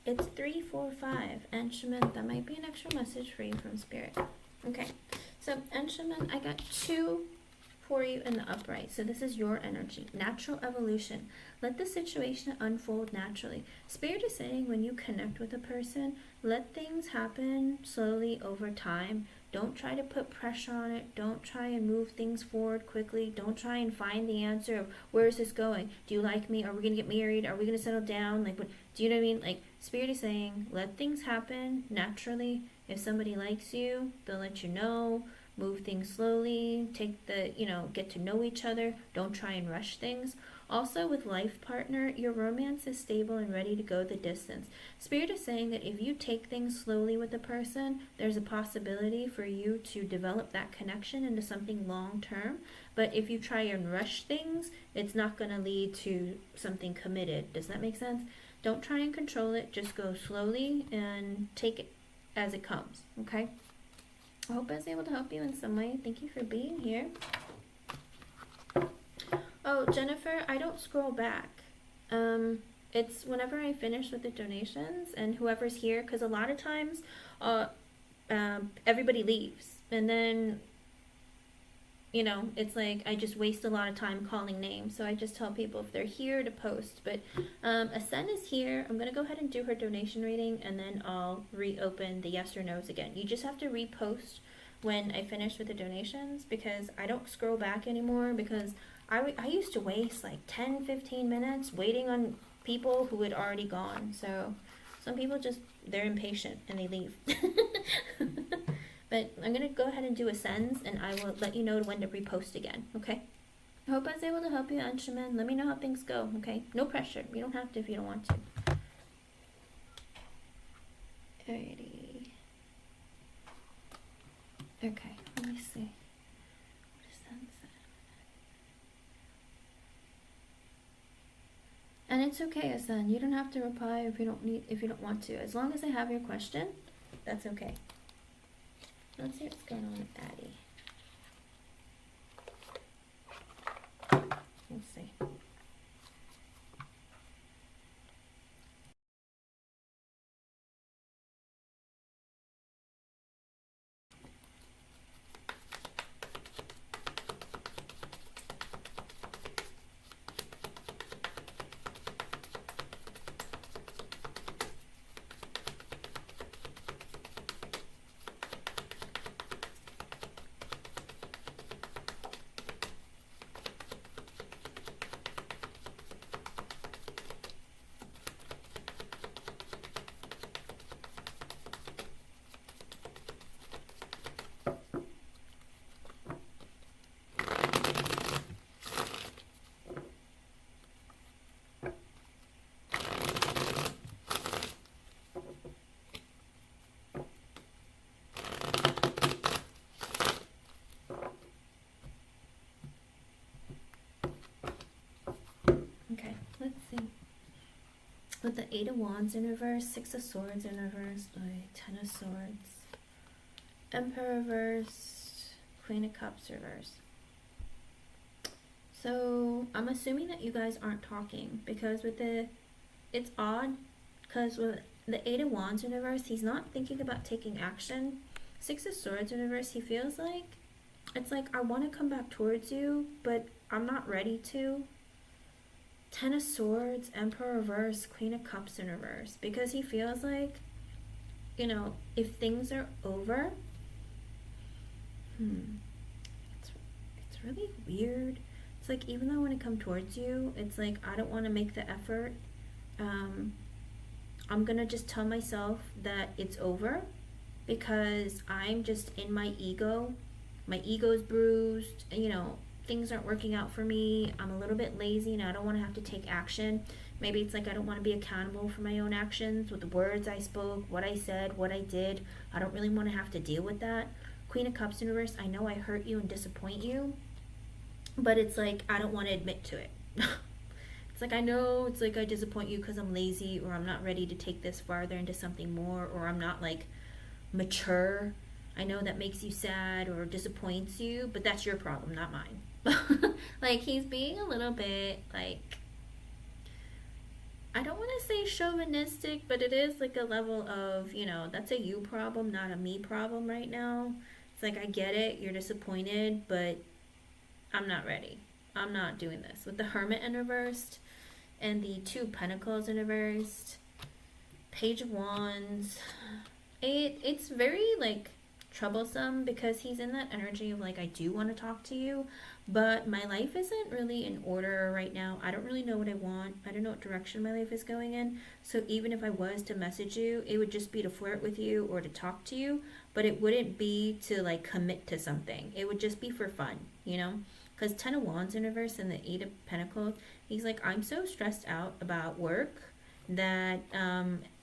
It's 345. Anshuman, that might be an extra message for you from Spirit. Okay, so Anshuman, I got 2 for you in the upright. So this is your energy. Natural evolution. Let the situation unfold naturally. Spirit is saying when you connect with a person, let things happen slowly over time. Don't try to put pressure on it. Don't try and move things forward quickly. Don't try and find the answer of where is this going? Do you like me? Are we going to get married? Are we going to settle down? Like, what, do you know what I mean? Like, Spirit is saying, let things happen naturally. If somebody likes you, they'll let you know. Move things slowly. Take the, get to know each other. Don't try and rush things. Also, with life partner, your romance is stable and ready to go the distance. Spirit is saying that if you take things slowly with a person, there's a possibility for you to develop that connection into something long term. But if you try and rush things, it's not going to lead to something committed. Does that make sense? Don't try and control it. Just go slowly and take it as it comes. Okay? I hope I was able to help you in some way. Thank you for being here. Oh, Jennifer, I don't scroll back. It's whenever I finish with the donations and whoever's here, because a lot of times everybody leaves. And then, it's like I just waste a lot of time calling names. So I just tell people if they're here to post. But Ascend is here. I'm going to go ahead and do her donation reading, and then I'll reopen the yes or no's again. You just have to repost when I finish with the donations, because I don't scroll back anymore, because I used to waste like 10-15 minutes waiting on people who had already gone. So some people they're impatient and they leave. But I'm going to go ahead and do Ascends, and I will let you know when to repost again, okay? I hope I was able to help you, Anshuman. Let me know how things go, okay? No pressure. You don't have to if you don't want to. Alrighty. Okay, let me see. What is that? And it's okay, Asan. You don't have to reply if you don't want to. As long as I have your question, that's okay. Let's see what's going on with Addie. Let's see. Okay, let's see. With the 8 of Wands in reverse, 6 of Swords in reverse, 10 of Swords, Emperor reversed, Queen of Cups reversed. So I'm assuming that you guys aren't talking, because with the, it's odd, because with the Eight of Wands in reverse, he's not thinking about taking action. Six of Swords in reverse, he feels like, it's like, I want to come back towards you, but I'm not ready to. Ten of Swords, Emperor reverse, Queen of Cups in reverse, because he feels like, you know, if things are over, it's really weird. It's like, even though I want to come towards you, it's like, I don't want to make the effort. I'm gonna just tell myself that it's over, because I'm just in my ego. My ego's bruised, and, you know, things aren't working out for me. I'm a little bit lazy and I don't want to have to take action. Maybe it's like, I don't want to be accountable for my own actions, with the words I spoke, what I said, what I did. I don't really want to have to deal with that. Queen of Cups in reverse, I know I hurt you and disappoint you, but it's like, I don't want to admit to it. It's like, I know it's like I disappoint you because I'm lazy, or I'm not ready to take this farther into something more, or I'm not like mature. I know that makes you sad or disappoints you, but that's your problem, not mine. Like, he's being a little bit like, I don't want to say chauvinistic, but it is like a level of, you know, that's a you problem, not a me problem right now. It's like, I get it, you're disappointed, but I'm not ready. I'm not doing this. With the Hermit in reversed and the Two of Pentacles in reversed, Page of Wands, it's very like troublesome, because he's in that energy of like, I do want to talk to you, but my life isn't really in order right now. I don't really know what I want. I don't know what direction my life is going in. So even if I was to message you, it would just be to flirt with you or to talk to you, but it wouldn't be to like commit to something. It would just be for fun, you know? Because Ten of Wands in reverse and the Eight of Pentacles, he's like, I'm so stressed out about work that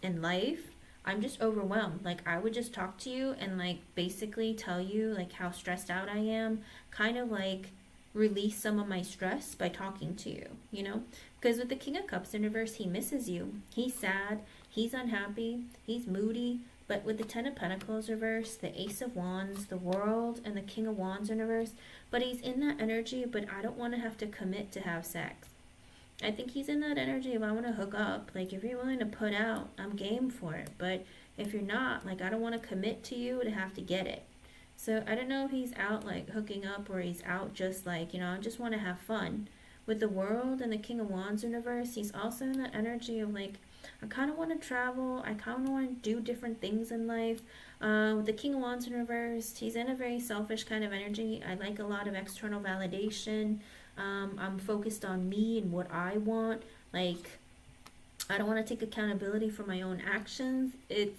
in life, I'm just overwhelmed. Like, I would just talk to you and like basically tell you like how stressed out I am, kind of like release some of my stress by talking to you, you know? Because with the King of Cups in reverse, he misses you. He's sad, he's unhappy, he's moody. But with the Ten of Pentacles reverse, the Ace of Wands, the World, and the King of Wands in reverse, but he's in that energy, but I don't want to have to commit to have sex. I think he's in that energy of, I want to hook up. Like, if you're willing to put out, I'm game for it. But if you're not, like, I don't want to commit to you to have to get it. So I don't know if he's out like hooking up, or he's out just like, you know, I just want to have fun. With the World and the King of Wands in reverse, he's also in that energy of like, I kind of want to travel. I kind of want to do different things in life. With the King of Wands in reverse, he's in a very selfish kind of energy. I like a lot of external validation. I'm focused on me and what I want. Like, I don't want to take accountability for my own actions. I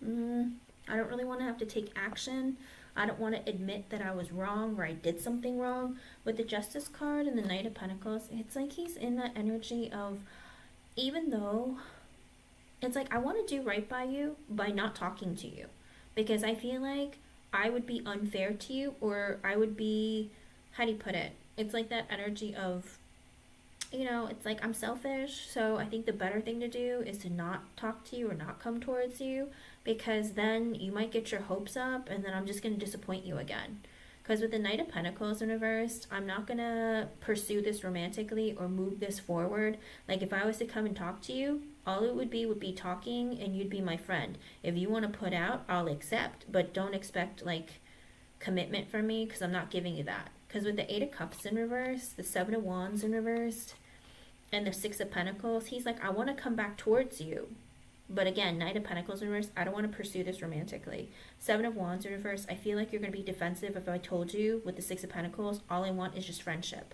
don't really want to have to take action. I don't want to admit that I was wrong or I did something wrong. With the Justice card and the Knight of Pentacles, it's like he's in that energy of, even though it's like, I want to do right by you by not talking to you, because I feel like I would be unfair to you, or I would be, how do you put it? It's like that energy of, you know, it's like, I'm selfish, so I think the better thing to do is to not talk to you or not come towards you, because then you might get your hopes up and then I'm just going to disappoint you again. Because with the Knight of Pentacles in reversed, I'm not going to pursue this romantically or move this forward. Like, if I was to come and talk to you, all it would be talking, and you'd be my friend. If you want to put out, I'll accept, but don't expect like commitment from me, because I'm not giving you that. Because with the Eight of Cups in reverse, the Seven of Wands in reversed, and the Six of Pentacles, he's like, I want to come back towards you. But again, Knight of Pentacles in reverse, I don't want to pursue this romantically. Seven of Wands in reverse, I feel like you're going to be defensive if I told you. With the Six of Pentacles, all I want is just friendship.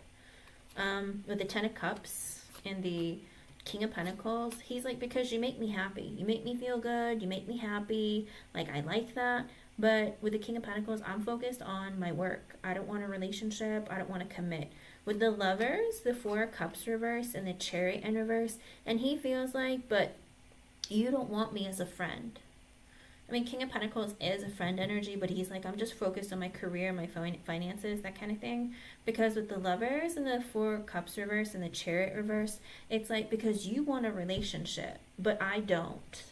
With the Ten of Cups and the King of Pentacles, he's like, because you make me happy. You make me feel good. You make me happy. Like, I like that. But with the King of Pentacles, I'm focused on my work. I don't want a relationship. I don't want to commit. With the Lovers, the Four of Cups reverse and the Chariot in reverse, and he feels like, but you don't want me as a friend. I mean, King of Pentacles is a friend energy, but he's like, I'm just focused on my career, my finances, that kind of thing. Because with the Lovers and the Four of Cups reverse and the Chariot reverse, it's like, because you want a relationship, but I don't.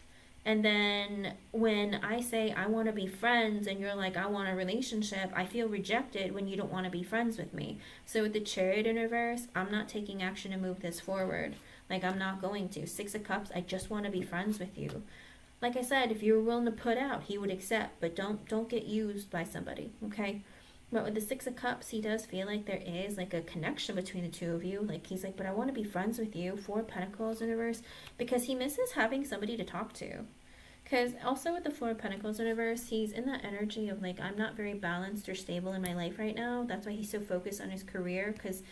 And then when I say I want to be friends and you're like, I want a relationship, I feel rejected when you don't want to be friends with me. So with the Chariot in reverse, I'm not taking action to move this forward. Like, I'm not going to. Six of Cups, I just want to be friends with you. Like I said, if you were willing to put out, he would accept, but don't get used by somebody, okay? But with the Six of Cups, he does feel like there is like a connection between the two of you. Like, he's like, but I want to be friends with you. Four of Pentacles in reverse, because he misses having somebody to talk to. Because also with the Four of Pentacles in reverse, he's in that energy of like, I'm not very balanced or stable in my life right now. That's why he's so focused on his career. Because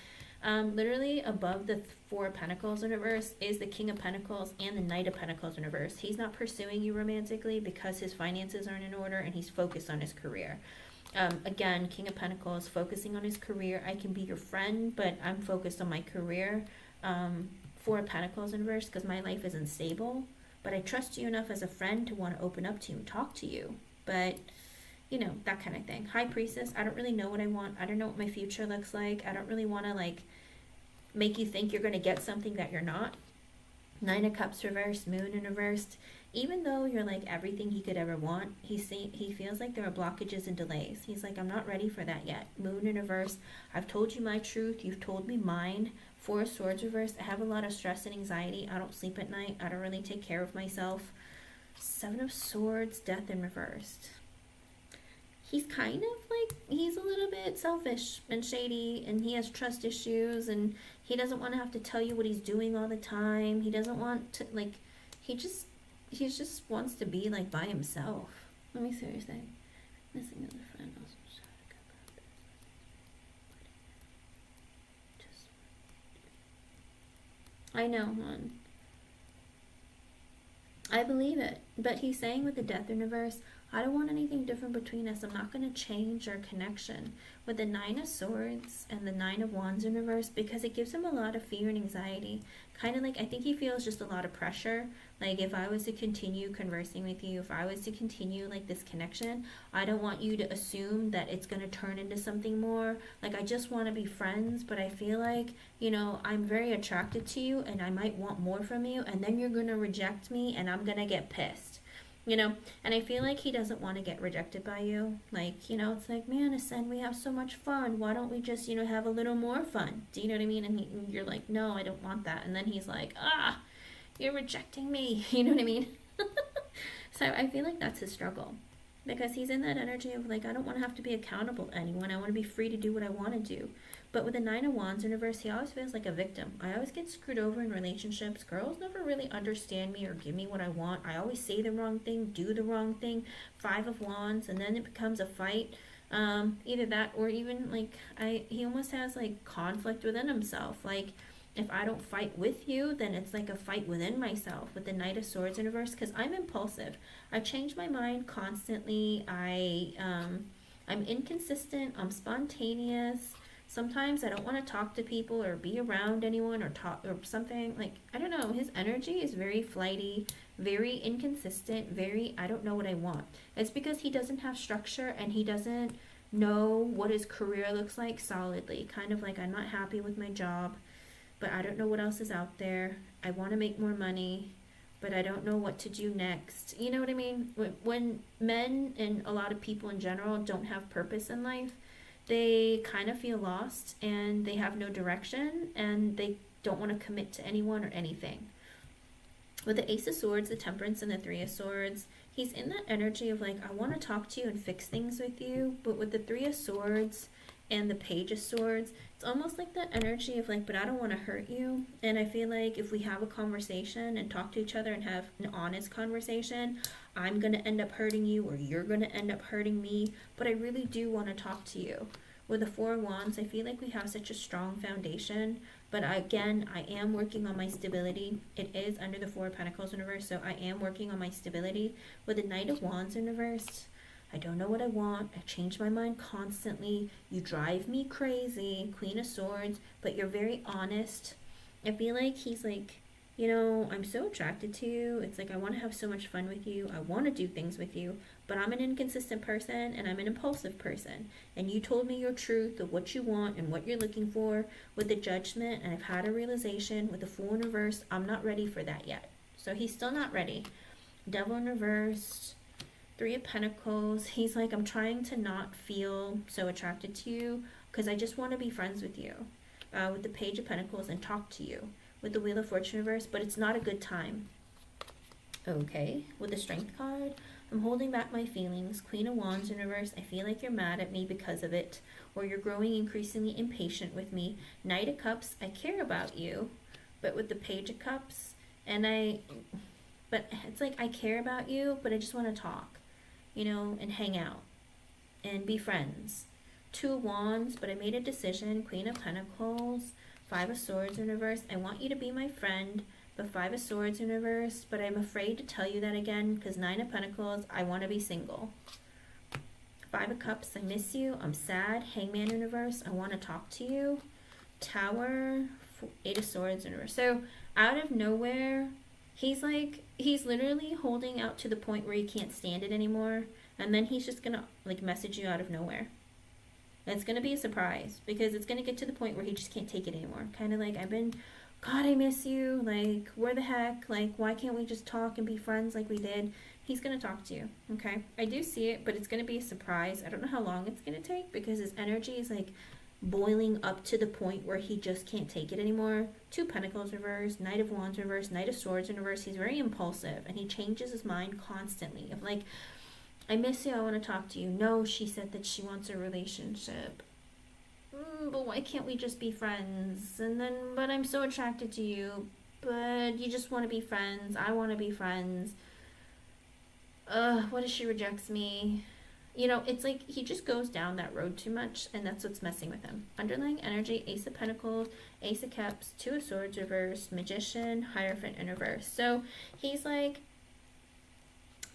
literally above the Four of Pentacles in reverse is the King of Pentacles and the Knight of Pentacles in reverse. He's not pursuing you romantically because his finances aren't in order and he's focused on his career. Again, King of Pentacles, focusing on his career. I can be your friend, but I'm focused on my career. Four of Pentacles in reverse, because my life isn't stable. But I trust you enough as a friend to want to open up to you and talk to you. But, you know, that kind of thing. High Priestess, I don't really know what I want. I don't know what my future looks like. I don't really want to, like, make you think you're going to get something that you're not. Nine of Cups reversed, Moon in reversed. Even though you're like everything he could ever want, he feels like there are blockages and delays. He's like, I'm not ready for that yet. Moon in reverse. I've told you my truth. You've told me mine. Four of Swords reversed. I have a lot of stress and anxiety. I don't sleep at night. I don't really take care of myself. Seven of Swords, Death in reversed. He's kind of like, he's a little bit selfish and shady, and he has trust issues, and he doesn't want to have to tell you what he's doing all the time. He doesn't want to, like, he just wants to be like by himself. Let me see what you're saying. Missing another friend. I know, hon. I believe it. But he's saying with the Death in reverse, I don't want anything different between us. I'm not going to change our connection. With the Nine of Swords and the Nine of Wands in reverse, because it gives him a lot of fear and anxiety. Kind of like, I think he feels just a lot of pressure. Like, if I was to continue conversing with you, if I was to continue like this connection, I don't want you to assume that it's going to turn into something more. Like, I just want to be friends, but I feel like, you know, I'm very attracted to you and I might want more from you, and then you're going to reject me and I'm going to get pissed. You know, and I feel like he doesn't want to get rejected by you. Like, you know, it's like, man, Ascend, we have so much fun. Why don't we just, you know, have a little more fun? Do you know what I mean? And you're like, no, I don't want that. And then he's like, you're rejecting me. You know what I mean? So I feel like that's his struggle. Because he's in that energy of like, I don't want to have to be accountable to anyone. I want to be free to do what I want to do. But with the Nine of Wands in reverse, he always feels like a victim. I always get screwed over in relationships. Girls never really understand me or give me what I want. I always say the wrong thing, do the wrong thing. Five of Wands, and then it becomes a fight. Either that or even like, he almost has like conflict within himself. Like, if I don't fight with you, then it's like a fight within myself with the Knight of Swords in reverse, because I'm impulsive. I change my mind constantly. I'm inconsistent. I'm spontaneous. Sometimes I don't want to talk to people or be around anyone or talk or something. Like, I don't know. His energy is very flighty, very inconsistent, very, I don't know what I want. It's because he doesn't have structure and he doesn't know what his career looks like solidly. Kind of like, I'm not happy with my job, but I don't know what else is out there. I want to make more money, but I don't know what to do next. You know what I mean? When men and a lot of people in general don't have purpose in life, they kind of feel lost and they have no direction and they don't want to commit to anyone or anything. With the Ace of Swords, the Temperance, and the Three of Swords, he's in that energy of like, I want to talk to you and fix things with you. But with the Three of Swords and the Page of Swords, it's almost like that energy of like, but I don't want to hurt you. And I feel like if we have a conversation and talk to each other and have an honest conversation, I'm going to end up hurting you or you're going to end up hurting me. But I really do want to talk to you. With the Four of Wands, I feel like we have such a strong foundation. But again, I am working on my stability. It is under the Four of Pentacles in reverse, so I am working on my stability. With the Knight of Wands in reverse, I don't know what I want. I change my mind constantly. You drive me crazy. Queen of Swords, but you're very honest. I feel like he's like, you know, I'm so attracted to you. It's like, I want to have so much fun with you. I want to do things with you, but I'm an inconsistent person and I'm an impulsive person. And you told me your truth of what you want and what you're looking for with the Judgment. And I've had a realization with the Fool in reverse. I'm not ready for that yet. So he's still not ready. Devil in reverse, Three of Pentacles. He's like, I'm trying to not feel so attracted to you because I just want to be friends with you. With the Page of Pentacles and talk to you. With the Wheel of Fortune reverse, but it's not a good time. Okay, with the Strength card, I'm holding back my feelings. Queen of Wands in reverse, I feel like you're mad at me because of it, or you're growing increasingly impatient with me. Knight of Cups, I care about you, but with the Page of Cups, but it's like I care about you, but I just want to talk, you know, and hang out and be friends. Two of Wands, but I made a decision. Queen of Pentacles, Five of Swords in reverse, I want you to be my friend. The Five of Swords in reverse, but I'm afraid to tell you that again because Nine of Pentacles, I want to be single. Five of Cups, I miss you, I'm sad. Hangman in reverse, I want to talk to you. Tower, Eight of Swords in reverse. So out of nowhere, he's literally holding out to the point where he can't stand it anymore, and then he's just gonna like message you out of nowhere. It's gonna be a surprise because it's gonna get to the point where he just can't take it anymore. Kind of like, God, I miss you, like, where the heck, like, why can't we just talk and be friends like we did? He's going to talk to you, okay? I do see it, but it's going to be a surprise. I don't know how long it's going to take because his energy is, like, boiling up to the point where he just can't take it anymore. Two Pentacles reverse, Knight of Wands reverse, Knight of Swords in reverse. He's very impulsive, and he changes his mind constantly of, like, I miss you, I want to talk to you. No, she said that she wants a relationship. But why can't we just be friends? And then, but I'm so attracted to you, but you just want to be friends. I want to be friends. What if she rejects me? You know, it's like he just goes down that road too much, and that's what's messing with him. Underlying energy, Ace of Pentacles, Ace of Cups, Two of Swords reverse, Magician, Hierophant in reverse. So he's like,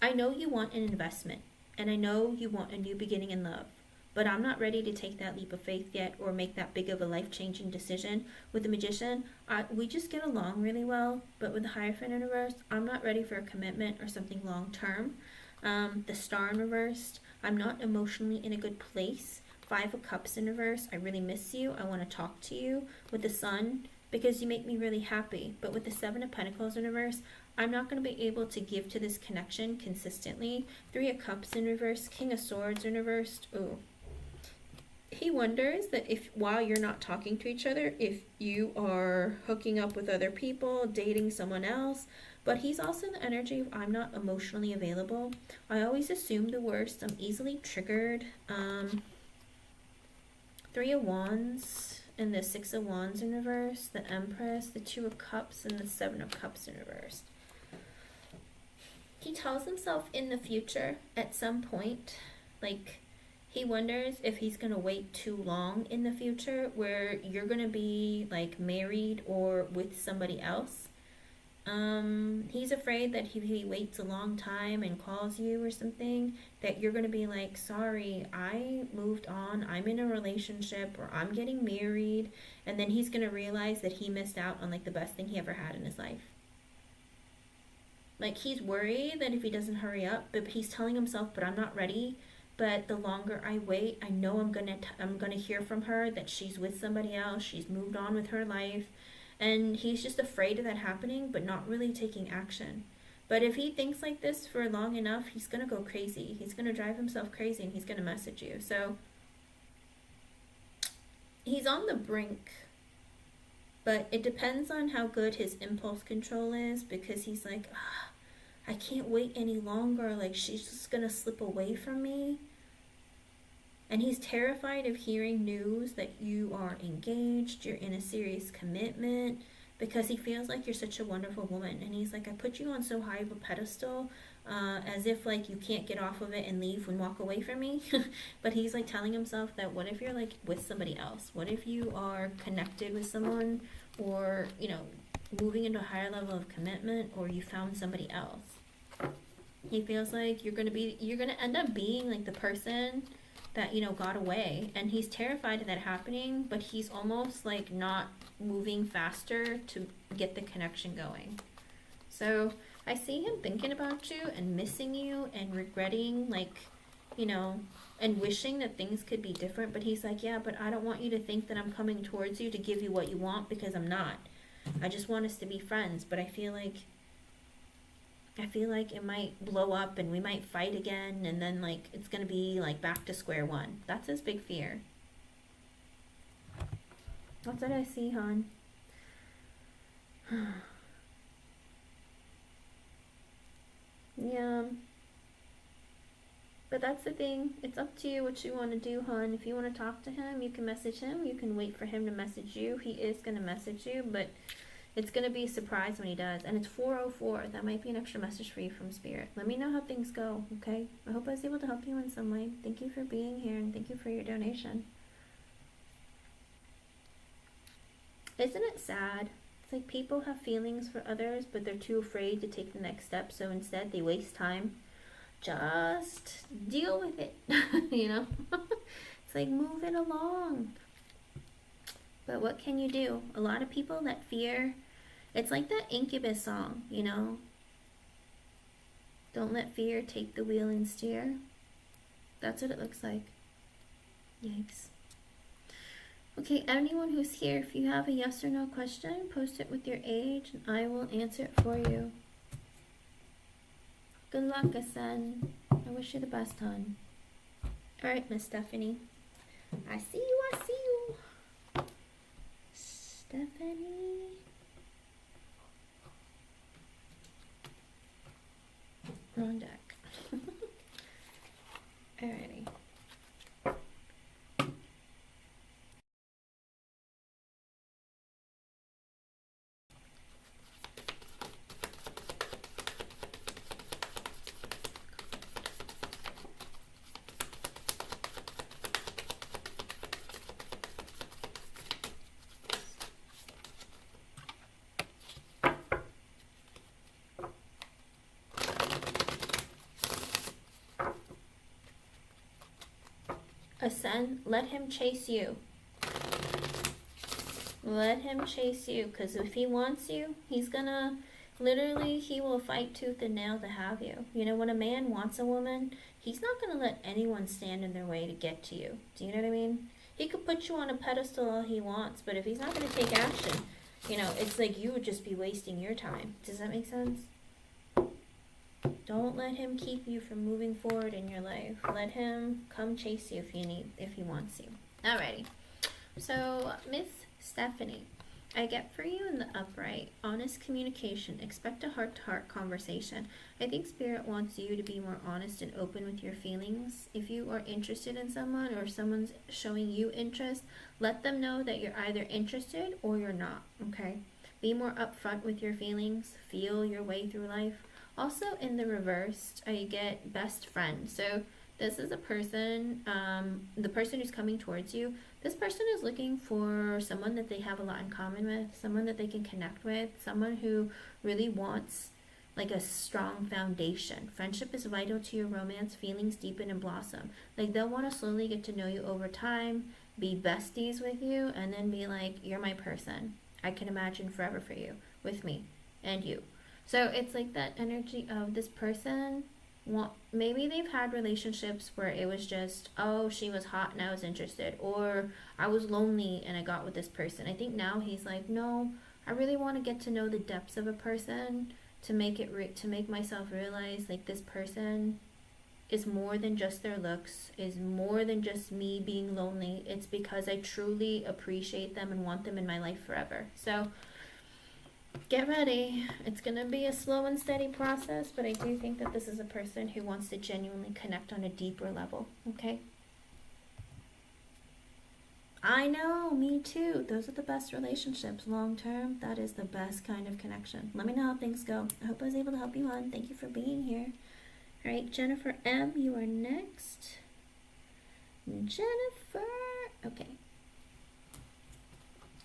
I know you want an investment, and I know you want a new beginning in love. But I'm not ready to take that leap of faith yet or make that big of a life-changing decision. With the Magician, we just get along really well. But with the Hierophant in reverse, I'm not ready for a commitment or something long-term. The Star in reverse, I'm not emotionally in a good place. Five of Cups in reverse, I really miss you. I want to talk to you. With the Sun, because you make me really happy. But with the Seven of Pentacles in reverse, I'm not going to be able to give to this connection consistently. Three of Cups in reverse, King of Swords in reverse. Ooh. He wonders that if while you're not talking to each other, if you are hooking up with other people, dating someone else, but he's also in the energy of I'm not emotionally available. I always assume the worst. I'm easily triggered. Three of Wands and the Six of Wands in reverse, the Empress, the Two of Cups, and the Seven of Cups in reverse. He tells himself in the future at some point, like, he wonders if he's going to wait too long in the future where you're going to be, like, married or with somebody else. He's afraid that if he waits a long time and calls you or something, that you're going to be like, sorry, I moved on, I'm in a relationship, or I'm getting married, and then he's going to realize that he missed out on, like, the best thing he ever had in his life. Like, he's worried that if he doesn't hurry up, but he's telling himself, but I'm not ready. But the longer I wait, I know I'm gonna hear from her that she's with somebody else, she's moved on with her life, and he's just afraid of that happening, but not really taking action. But if he thinks like this for long enough, he's gonna go crazy. He's gonna drive himself crazy, and he's gonna message you. So he's on the brink, but it depends on how good his impulse control is, because he's like, I can't wait any longer, like, she's just gonna slip away from me. And he's terrified of hearing news that you are engaged, you're in a serious commitment, because he feels like you're such a wonderful woman. And he's like, I put you on so high of a pedestal, as if, like, you can't get off of it and leave and walk away from me. But he's, like, telling himself that what if you're, like, with somebody else? What if you are connected with someone, or, you know, moving into a higher level of commitment, or you found somebody else? He feels like you're gonna end up being like the person that, you know, got away, and he's terrified of that happening, but he's almost like not moving faster to get the connection going. So I see him thinking about you and missing you and regretting, like, you know, and wishing that things could be different, but he's like, yeah, but I don't want you to think that I'm coming towards you to give you what you want, because I'm not. I just want us to be friends, but I feel like I feel like it might blow up and we might fight again, and then like it's gonna be like back to square one. That's his big fear. That's what I see, hon. Yeah. But that's the thing. It's up to you what you want to do, hon. If you want to talk to him, you can message him. You can wait for him to message you. He is going to message you, but it's going to be a surprise when he does. And it's 4:04. That might be an extra message for you from Spirit. Let me know how things go, okay? I hope I was able to help you in some way. Thank you for being here, and thank you for your donation. Isn't it sad? It's like people have feelings for others, but they're too afraid to take the next step, so instead they waste time. Just deal with it, you know? It's like, move it along. But what can you do? A lot of people let fear, it's like that Incubus song, you know? Don't let fear take the wheel and steer. That's what it looks like. Yikes. Okay, anyone who's here, if you have a yes or no question, post it with your age and I will answer it for you. Good luck, Asen. I wish you the best, hon. Alright, Miss Stephanie. I see you, I see you. Stephanie. Wrong deck. Alrighty. Ascend, let him chase you. Let him chase you, because if he wants you, he's gonna, literally, he will fight tooth and nail to have you. You know, when a man wants a woman, he's not gonna let anyone stand in their way to get to you. Do you know what I mean? He could put you on a pedestal all he wants, but if he's not gonna take action, you know, it's like you would just be wasting your time. Does that make sense? Don't let him keep you from moving forward in your life. Let him come chase you if he wants you. Alrighty. So, Miss Stephanie, I get for you in the upright, honest communication. Expect a heart-to-heart conversation. I think Spirit wants you to be more honest and open with your feelings. If you are interested in someone or someone's showing you interest, let them know that you're either interested or you're not, okay? Be more upfront with your feelings. Feel your way through life. Also, in the reversed, I get best friend. So this is a person, the person who's coming towards you. This person is looking for someone that they have a lot in common with, someone that they can connect with, someone who really wants like a strong foundation. Friendship is vital to your romance. Feelings deepen and blossom. Like they'll want to slowly get to know you over time, be besties with you, and then be like, you're my person. I can imagine forever for you, with me, and you. So it's like that energy of this person, maybe they've had relationships where it was just, oh, she was hot and I was interested, or I was lonely and I got with this person. I think now he's like, no, I really want to get to know the depths of a person to make it to make myself realize like this person is more than just their looks, is more than just me being lonely. It's because I truly appreciate them and want them in my life forever. So get ready. It's going to be a slow and steady process, but I do think that this is a person who wants to genuinely connect on a deeper level, okay? I know, me too. Those are the best relationships. Long term, that is the best kind of connection. Let me know how things go. I hope I was able to help you on. Thank you for being here. All right, Jennifer M., you are next. Jennifer. Okay.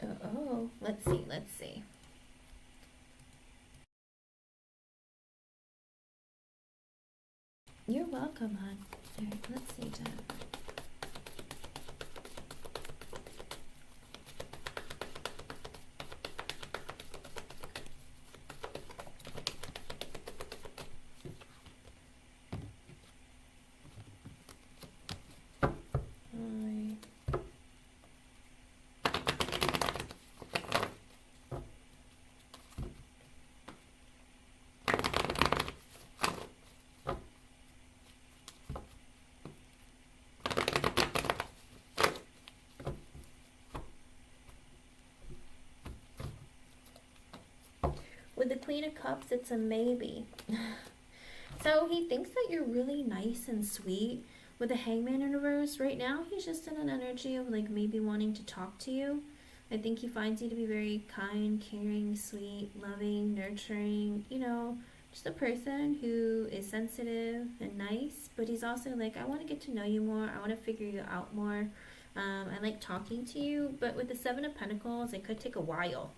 Oh, let's see. You're welcome, hon. All right, let's see, Jennifer. With the Queen of Cups, it's a maybe. So he thinks that you're really nice and sweet. With the Hangman in reverse, right now he's just in an energy of like maybe wanting to talk to you. I think he finds you to be very kind, caring, sweet, loving, nurturing, you know, just a person who is sensitive and nice, but he's also like, I want to get to know you more. I want to figure you out more. I like talking to you, but with the Seven of Pentacles, it could take a while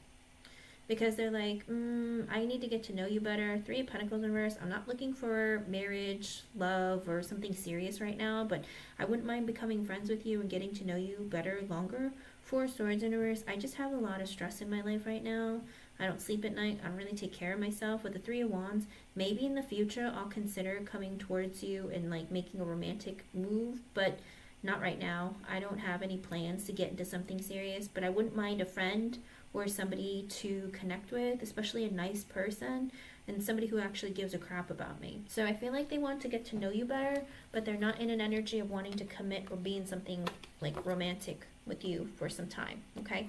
because they're like, I need to get to know you better. Three of Pentacles in reverse. I'm not looking for marriage, love, or something serious right now, but I wouldn't mind becoming friends with you and getting to know you better, longer. Four of Swords in reverse. I just have a lot of stress in my life right now. I don't sleep at night. I don't really take care of myself. With the Three of Wands, maybe in the future I'll consider coming towards you and like making a romantic move, but not right now. I don't have any plans to get into something serious, but I wouldn't mind a friend or somebody to connect with, especially a nice person and somebody who actually gives a crap about me. So I feel like they want to get to know you better, but they're not in an energy of wanting to commit or be in something like romantic with you for some time, okay?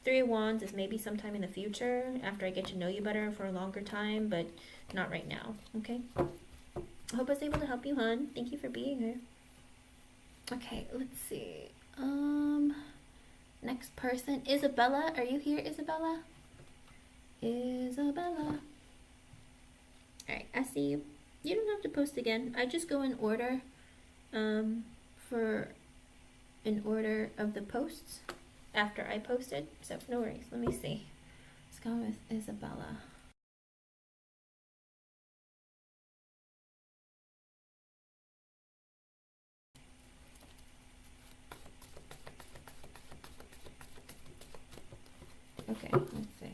Three of Wands is maybe sometime in the future after I get to know you better for a longer time, but not right now, okay? I hope I was able to help you, hon. Thank you for being here. Okay, let's see. Next person, Isabella. Are you here, Isabella? Isabella. Alright, I see you. You don't have to post again. I just go in order for in order of the posts after I posted. So no worries. Let me see. Let's go with Isabella. Okay, let's see.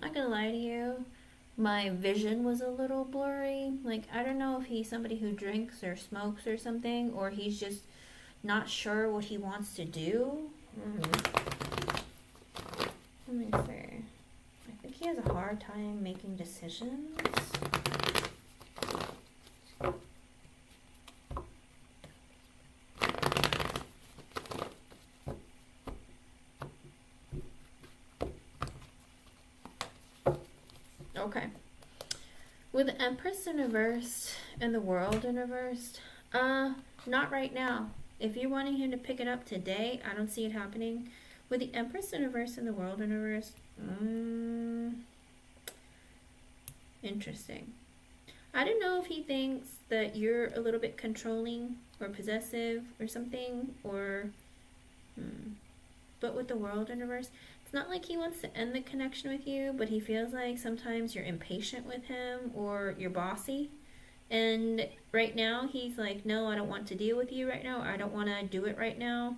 Not gonna lie to you, my vision was a little blurry. Like, I don't know if he's somebody who drinks or smokes or something, or he's just not sure what he wants to do. Let me see. I think he has a hard time making decisions. Okay. With the Empress in reverse and the World in reverse, not right now. If you're wanting him to pick it up today, I don't see it happening. With the Empress in reverse and the World in reverse, interesting. I don't know if he thinks that you're a little bit controlling or possessive or something, or but with the World in reverse, it's not like he wants to end the connection with you, but he feels like sometimes you're impatient with him or you're bossy. And right now he's like, no, I don't want to deal with you right now. I don't want to do it right now.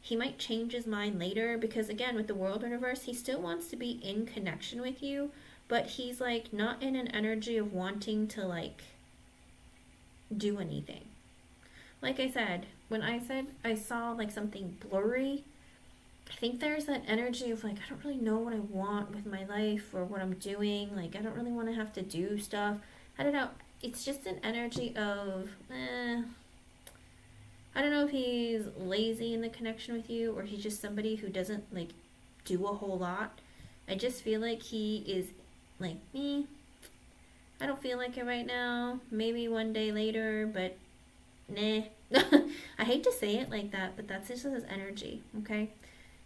He might change his mind later because, again, with the World in reverse, he still wants to be in connection with you, but he's like not in an energy of wanting to like do anything. Like I said, when I said I saw like something blurry, I think there's that energy of like, I don't really know what I want with my life or what I'm doing. Like, I don't really want to have to do stuff. I don't know. It's just an energy of, I don't know if he's lazy in the connection with you or he's just somebody who doesn't like do a whole lot. I just feel like he is like me. I don't feel like it right now. Maybe one day later, but nah. I hate to say it like that, but that's just his energy, okay?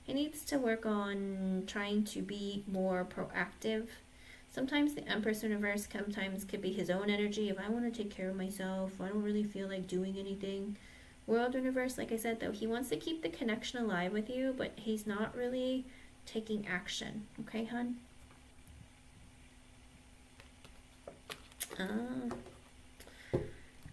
He needs to work on trying to be more proactive. Sometimes the Empress in reverse sometimes could be his own energy. If I want to take care of myself, I don't really feel like doing anything. World in reverse, like I said, though, he wants to keep the connection alive with you, but he's not really taking action. Okay, hun? Uh,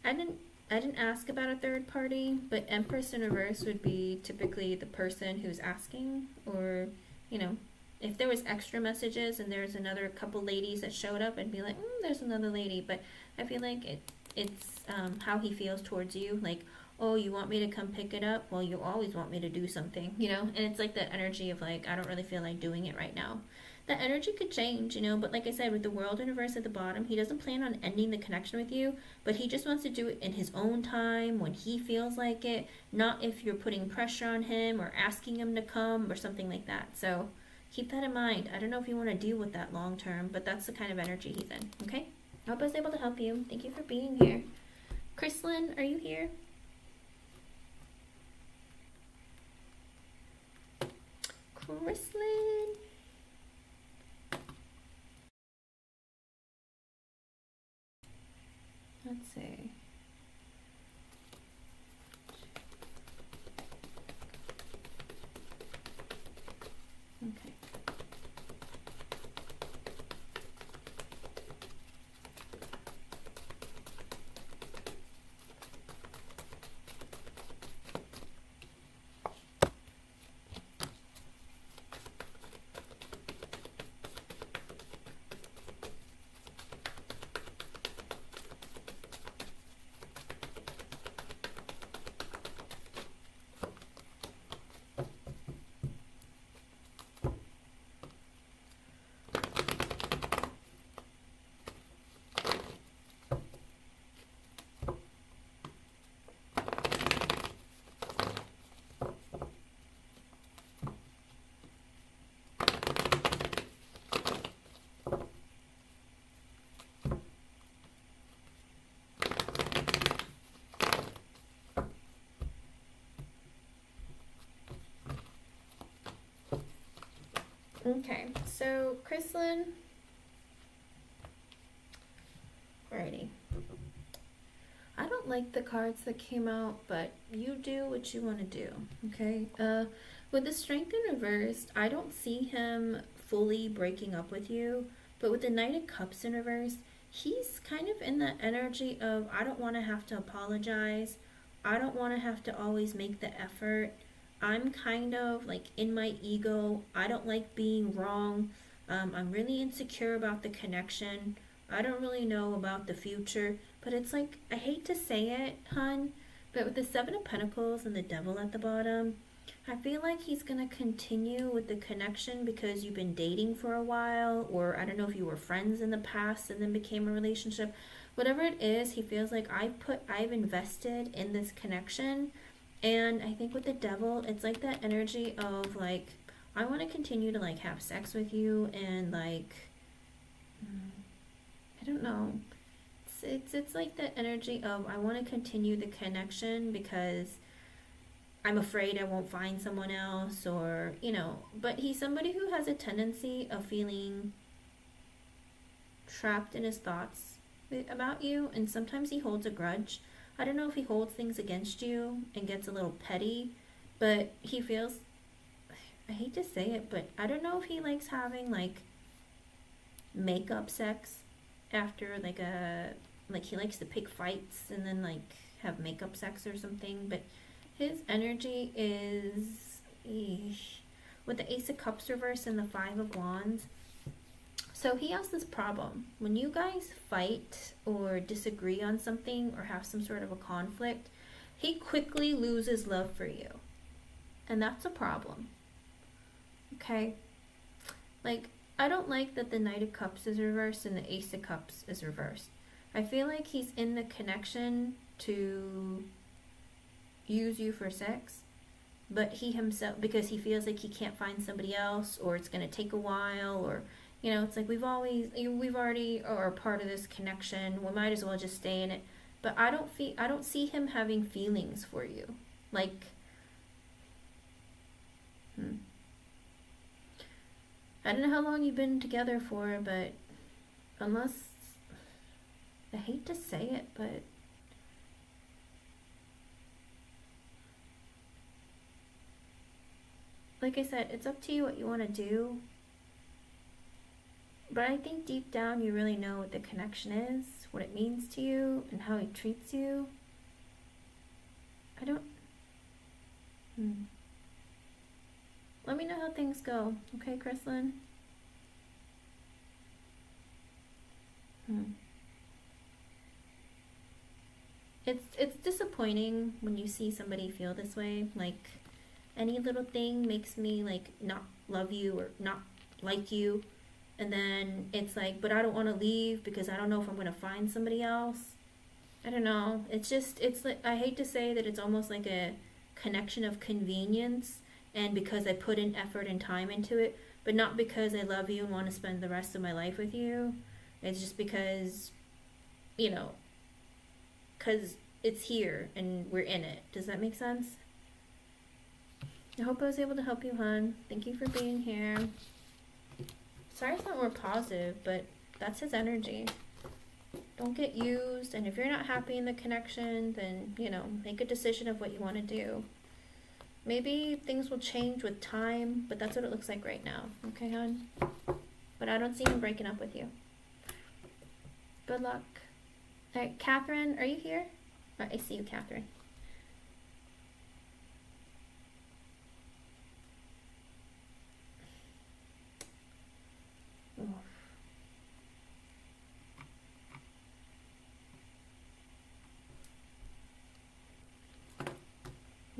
I didn't ask about a third party, but Empress in reverse would be typically the person who's asking, or, you know, if there was extra messages and there's another couple ladies that showed up, I'd be like, there's another lady. But I feel like it's how he feels towards you. Like, oh, you want me to come pick it up? Well, you always want me to do something, you know? And it's like that energy of like, I don't really feel like doing it right now. That energy could change, you know, but like I said, with the world in reverse at the bottom, he doesn't plan on ending the connection with you, but he just wants to do it in his own time, when he feels like it, not if you're putting pressure on him or asking him to come or something like that. So keep that in mind. I don't know if you want to deal with that long term, but that's the kind of energy he's in, okay? I hope I was able to help you. Thank you for being here. Chrislyn, are you here? Chrislyn? Let's see. Okay. Okay, so Chrislyn, alrighty. I don't like the cards that came out, but you do what you want to do, okay? With the Strength in reverse, I don't see him fully breaking up with you, but with the Knight of Cups in reverse, he's kind of in the energy of, I don't want to have to apologize. I don't want to have to always make the effort. I'm kind of like in my ego. I don't like being wrong. I'm really insecure about the connection. I don't really know about the future. But it's like, I hate to say it, hun, but with the Seven of Pentacles and the Devil at the bottom, I feel like he's going to continue with the connection because you've been dating for a while, or I don't know if you were friends in the past and then became a relationship. Whatever it is, he feels like I've invested in this connection. And I think with the Devil, it's like that energy of like, I want to continue to like have sex with you, and like, I don't know. It's like that energy of, I want to continue the connection because I'm afraid I won't find someone else, or, you know, but he's somebody who has a tendency of feeling trapped in his thoughts about you, and sometimes he holds a grudge. I don't know if he holds things against you and gets a little petty, but he feels, I hate to say it, but I don't know if he likes having like makeup sex after like he likes to pick fights and then like have makeup sex or something. But his energy is, with the Ace of Cups reverse and the Five of Wands. So he has this problem. When you guys fight or disagree on something or have some sort of a conflict, he quickly loses love for you. And that's a problem. Okay? Like, I don't like that the Knight of Cups is reversed and the Ace of Cups is reversed. I feel like he's in the connection to use you for sex, but he himself, because he feels like he can't find somebody else, or it's going to take a while, or, you know, it's like we've already are a part of this connection. We might as well just stay in it. But I don't see him having feelings for you. Like, I don't know how long you've been together for, but unless, I hate to say it, but like I said, it's up to you what you want to do. But I think deep down you really know what the connection is, what it means to you, and how he treats you. I don't... Let me know how things go, okay, Chrislyn? It's disappointing when you see somebody feel this way. Like, any little thing makes me, like, not love you or not like you. And then it's like, but I don't want to leave because I don't know if I'm going to find somebody else. I don't know. It's just, it's like, I hate to say that it's almost like a connection of convenience, and because I put in effort and time into it, but not because I love you and want to spend the rest of my life with you. It's just because, you know, because it's here and we're in it. Does that make sense? I hope I was able to help you, hon. Thank you for being here. Sorry it's not more positive, but that's his energy. Don't get used, and if you're not happy in the connection, then, you know, make a decision of what you want to do. Maybe things will change with time, but that's what it looks like right now. Okay, hon? But I don't see him breaking up with you. Good luck. All right, Catherine, are you here? Oh, I see you, Catherine. Oh.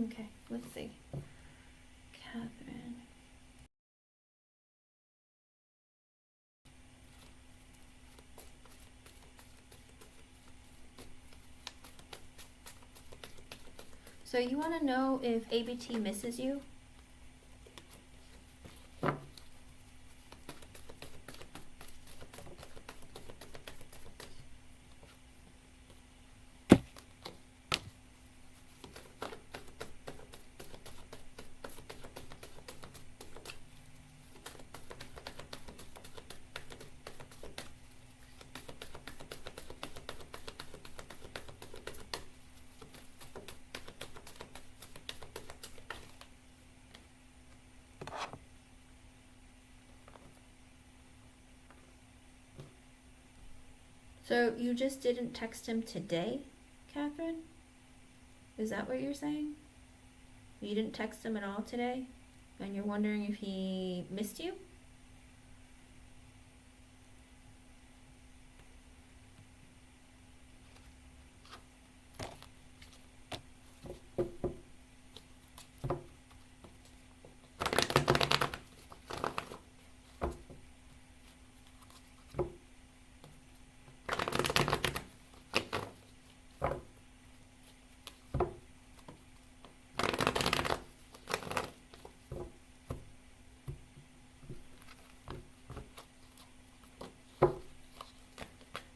Okay, let's see. Catherine. So you want to know if ABT misses you? So you just didn't text him today, Catherine? Is that what you're saying? You didn't text him at all today? And you're wondering if he missed you?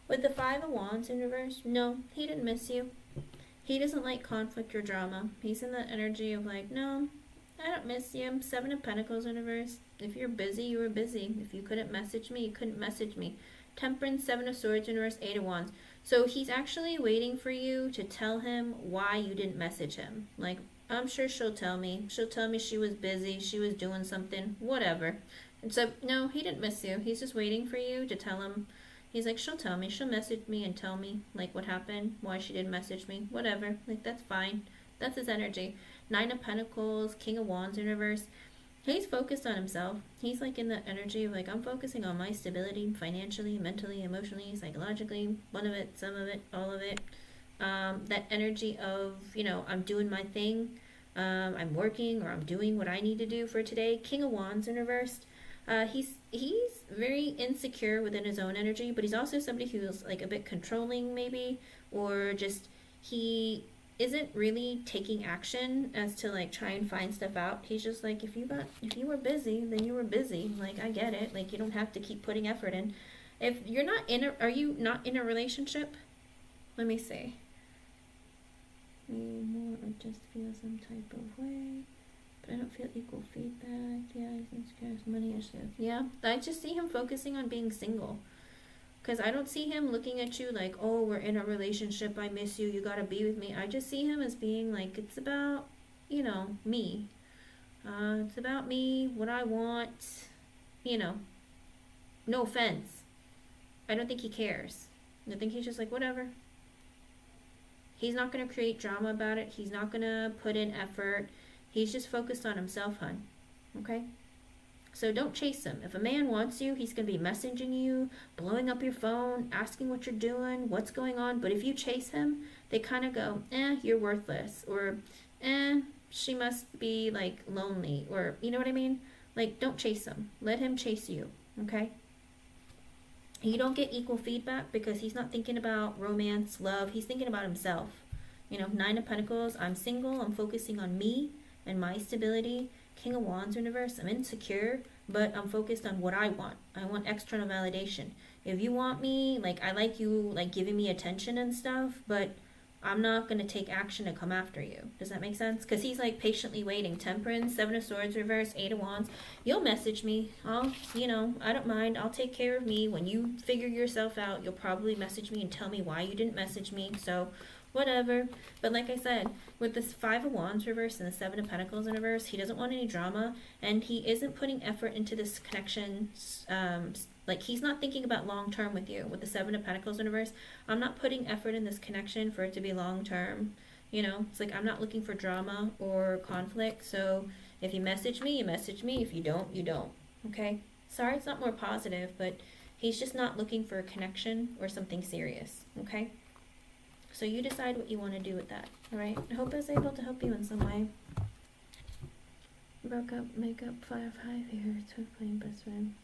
With the Five of Wands in reverse, no, he didn't miss you. He doesn't like conflict or drama. He's in that energy of like, no, I don't miss you. Seven of Pentacles in reverse. If you're busy, you were busy. If you couldn't message me, you couldn't message me. Temperance, Seven of Swords in reverse, Eight of Wands. So he's actually waiting for you to tell him why you didn't message him. Like, I'm sure she'll tell me. She'll tell me she was busy, she was doing something, whatever. And so, no, he didn't miss you. He's just waiting for you to tell him. He's like, she'll tell me. She'll message me and tell me, like, what happened, why she didn't message me, whatever. Like, that's fine. That's his energy. Nine of Pentacles, King of Wands in reverse. He's focused on himself. He's, like, in the energy of, like, I'm focusing on my stability financially, mentally, emotionally, psychologically. One of it, some of it, all of it. That energy of, you know, I'm doing my thing. I'm working, or I'm doing what I need to do for today. King of Wands in reverse. He's very insecure within his own energy, but he's also somebody who's like a bit controlling maybe, or just he isn't really taking action as to like try and find stuff out. He's just like, if you were busy, then you were busy. Like, I get it. Like, you don't have to keep putting effort in. If you're not in a, are you not in a relationship? Let me see. More or just feel some type of way. I don't feel equal feedback. Yeah, he's scarce money issues. Yeah, I just see him focusing on being single. Because I don't see him looking at you like, oh, we're in a relationship, I miss you, you gotta be with me. I just see him as being like, it's about, you know, me. It's about me, what I want, you know, No offense. I don't think he cares. I think he's just like, whatever. He's not going to create drama about it. He's not going to put in effort. He's just focused on himself, hun. Okay? So don't chase him. If a man wants you, he's going to be messaging you, blowing up your phone, asking what you're doing, what's going on. But if you chase him, they kind of go, you're worthless. Or, she must be, like, lonely. Or, you know what I mean? Like, don't chase him. Let him chase you. Okay? You don't get equal feedback because he's not thinking about romance, love. He's thinking about himself. You know, 9 of Pentacles, I'm single. I'm focusing on me and my stability. King of Wands universe, I'm insecure, but I'm focused on what I want. I want external validation. If you want me, like, I like you, like, giving me attention and stuff, but I'm not going to take action to come after you. Does that make sense? Because he's, like, patiently waiting. Temperance, 7 of Swords reverse, 8 of Wands. You'll message me. I'll, you know, I don't mind. I'll take care of me. When you figure yourself out, you'll probably message me and tell me why you didn't message me. So, whatever. But like I said, with this 5 of Wands reverse and the 7 of Pentacles in reverse, he doesn't want any drama, and he isn't putting effort into this connection. Like, he's not thinking about long term with you. With the 7 of Pentacles in reverse, I'm not putting effort in this connection for it to be long term. You know, it's like I'm not looking for drama or conflict. So if you message me, you message me. If you don't, you don't. Okay? Sorry it's not more positive, but he's just not looking for a connection or something serious. Okay? So you decide what you want to do with that, all right? I hope I was able to help you in some way. Broke up, make up, 5 here, twin flame, best friend.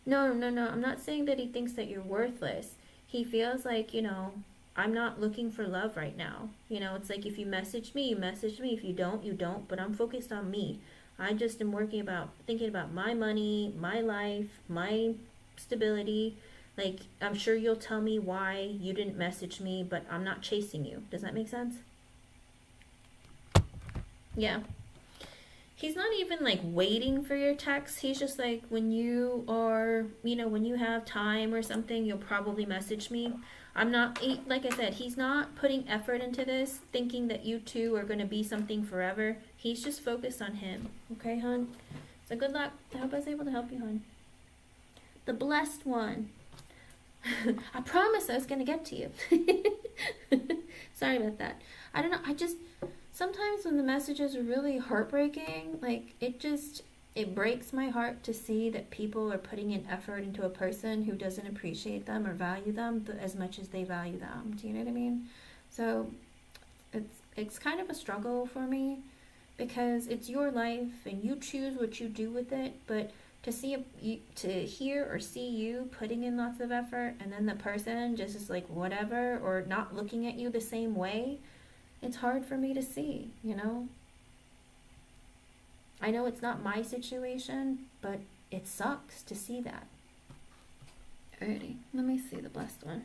No, I'm not saying that he thinks that you're worthless. He feels like, you know, I'm not looking for love right now. You know, it's like if you message me, you message me. If you don't, you don't. But I'm focused on me. I just am thinking about my money, my life, my stability. Like, I'm sure you'll tell me why you didn't message me, but I'm not chasing you. Does that make sense? Yeah. He's not even, like, waiting for your text. He's just like, when you are, you know, when you have time or something, you'll probably message me. I'm not, like I said, he's not putting effort into this, thinking that you two are going to be something forever. He's just focused on him. Okay, hon? So good luck. I hope I was able to help you, hon. The blessed one. I promise I was going to get to you. Sorry about that. I don't know. Sometimes when the messages are really heartbreaking, like, it breaks my heart to see that people are putting in effort into a person who doesn't appreciate them or value them as much as they value them. Do you know what I mean? So it's kind of a struggle for me because it's your life and you choose what you do with it, but to hear or see you putting in lots of effort and then the person just is like whatever or not looking at you the same way, it's hard for me to see, you know? I know it's not my situation, but it sucks to see that. Alrighty, let me see the blessed one.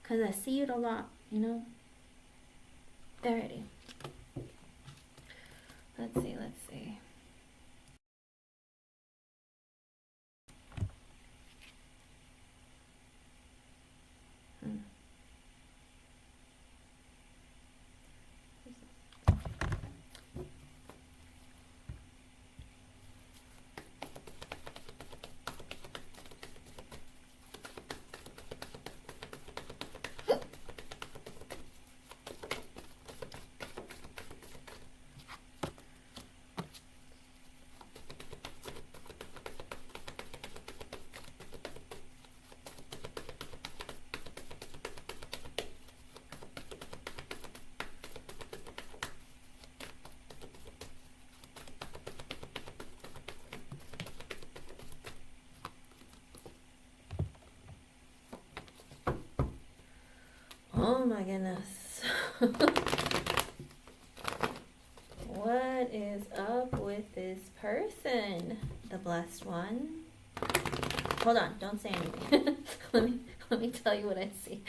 Because I see it a lot, you know? Alrighty. Let's see. Oh my goodness. What is up with this person? The blessed one. Hold on, don't say anything. let me tell you what I see.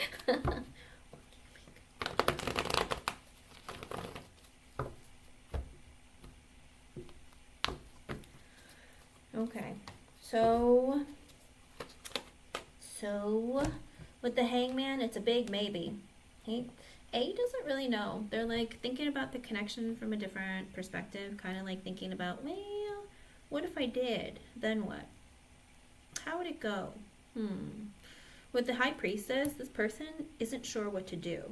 Okay. So with the Hangman, it's a big maybe. A doesn't really know. They're like thinking about the connection from a different perspective, kind of like thinking about, well, What if I did? Then what? How would it go? With the High Priestess, this person isn't sure what to do.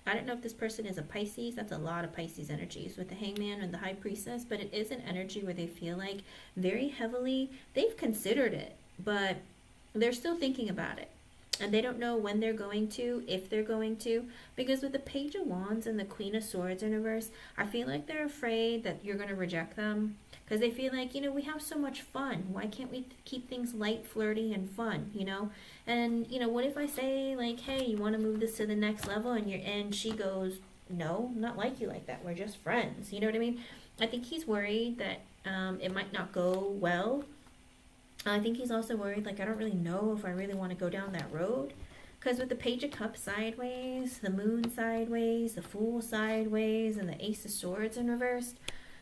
I don't know if this person is a Pisces. That's a lot of Pisces energies with the Hangman and the High Priestess, but it is an energy where they feel like very heavily, they've considered it, but they're still thinking about it. And they don't know when they're going to, if they're going to, because with the Page of Wands and the Queen of Swords in reverse, I feel like they're afraid that you're going to reject them, because they feel like, you know, we have so much fun. Why can't we keep things light, flirty, and fun, you know? And, you know, what if I say, like, hey, you want to move this to the next level, and she goes, no, not like you like that. We're just friends. You know what I mean? I think he's worried that it might not go well. I think he's also worried, like, I don't really know if I really want to go down that road. Because with the Page of Cups sideways, the Moon sideways, the Fool sideways, and the Ace of Swords in reverse.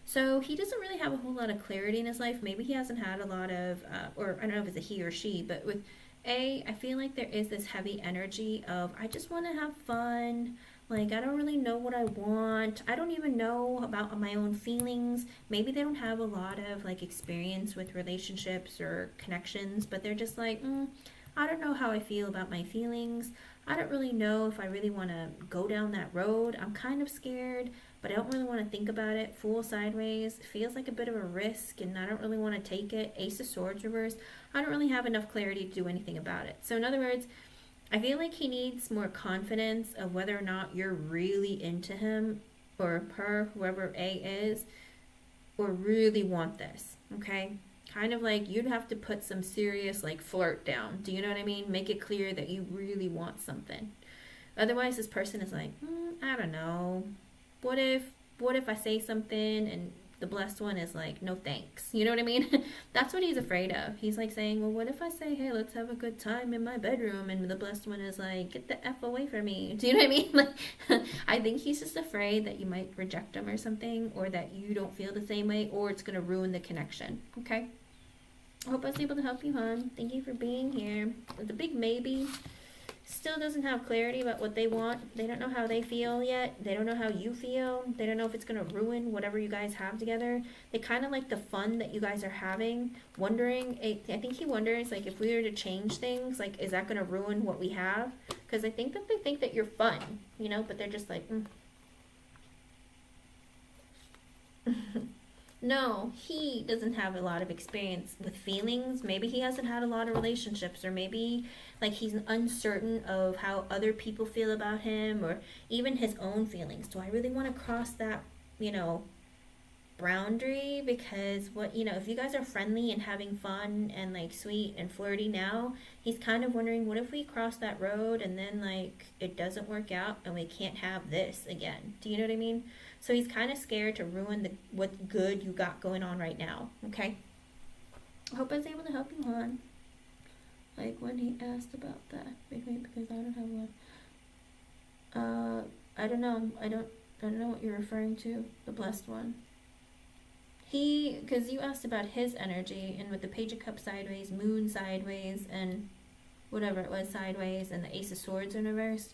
So he doesn't really have a whole lot of clarity in his life. Maybe he hasn't had a lot of, or I don't know if it's a he or she, but with I feel like there is this heavy energy of, I just want to have fun. Like, I don't really know what I want. I don't even know about my own feelings. Maybe they don't have a lot of, like, experience with relationships or connections, but they're just like, I don't know how I feel about my feelings. I don't really know if I really want to go down that road. I'm kind of scared, but I don't really want to think about it. Fool sideways feels like a bit of a risk, and I don't really want to take it. Ace of Swords reverse, I don't really have enough clarity to do anything about it. So in other words, I feel like he needs more confidence of whether or not you're really into him or her, whoever A is, or really want this, okay? Kind of like you'd have to put some serious, like, flirt down. Do you know what I mean? Make it clear that you really want something. Otherwise, this person is like, I don't know. What if I say something and the blessed one is like, no thanks. You know what I mean? That's what he's afraid of. He's like saying, well, what if I say, hey, let's have a good time in my bedroom, and the blessed one is like, get the F away from me. Do you know what I mean? Like, I think he's just afraid that you might reject him or something, or that you don't feel the same way, or it's going to ruin the connection. Okay? I hope I was able to help you, hon. Thank you for being here. The big maybe still doesn't have clarity about what they want. They don't know how they feel yet. They don't know how you feel. They don't know if it's going to ruin whatever you guys have together. They kind of like the fun that you guys are having, wondering, I think he wonders, like, if we were to change things, like, is that going to ruin what we have? Because I think that they think that you're fun, you know, but they're just like, No, he doesn't have a lot of experience with feelings. Maybe he hasn't had a lot of relationships, or maybe, like, he's uncertain of how other people feel about him, or even his own feelings. Do I really want to cross that, you know, boundary? Because if you guys are friendly and having fun and, like, sweet and flirty now, he's kind of wondering, what if we cross that road and then, like, it doesn't work out and we can't have this again? Do you know what I mean? So he's kind of scared to ruin what good you got going on right now, okay? I hope I was able to help you, hon. Like, when he asked about that. Wait, because I don't have one. I don't know. I don't know what you're referring to, the blessed one. Because you asked about his energy, and with the Page of Cups sideways, Moon sideways, and whatever it was sideways, and the Ace of Swords in reverse.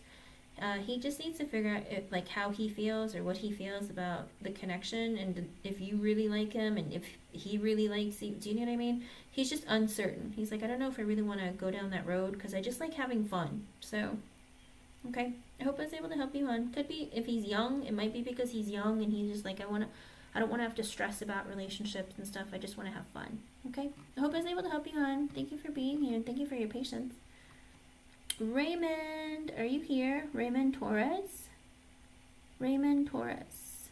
He just needs to figure out like how he feels, or what he feels about the connection, and if you really like him, and if he really likes you. Do you know what I mean? He's just uncertain. He's like, I don't know if I really want to go down that road, because I just like having fun. So, okay. I hope I was able to help you, hon. Could be if he's young. It might be because he's young and he's just like, I don't want to have to stress about relationships and stuff. I just want to have fun. Okay? I hope I was able to help you, hon. Thank you for being here, and thank you for your patience. Raymond, are you here? Raymond Torres? Raymond Torres.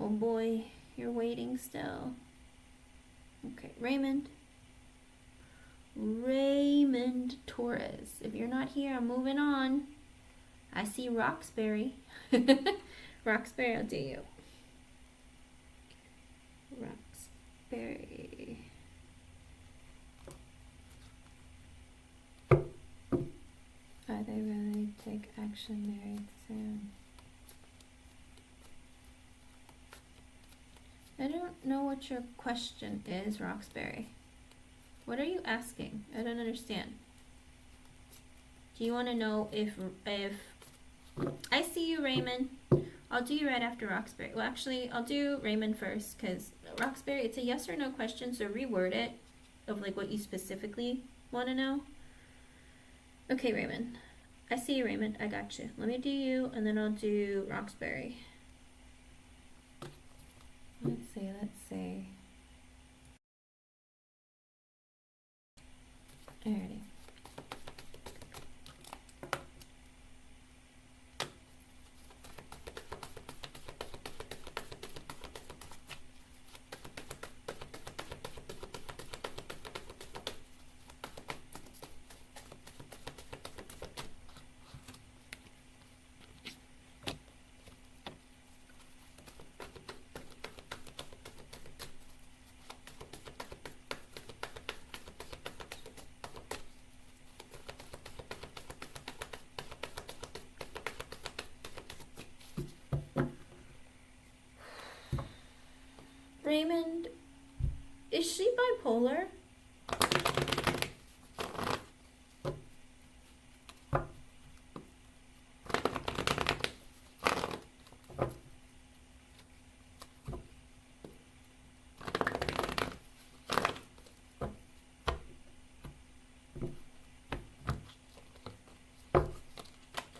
Oh boy, you're waiting still. Okay, Raymond. Raymond Torres. If you're not here, I'm moving on. I see Roxbury. Roxbury, I'll do you. Roxbury. Are they ready to take action married soon? I don't know what your question is, Roxbury. What are you asking? I don't understand. Do you want to know if I see you, Raymond? I'll do you right after Roxbury. Well, actually, I'll do Raymond first, because Roxbury, it's a yes or no question, so reword it of like what you specifically want to know. Okay, Raymond. I see you, Raymond. I got you. Let me do you, and then I'll do Roxbury. Let's see. Alrighty. Raymond, is she bipolar?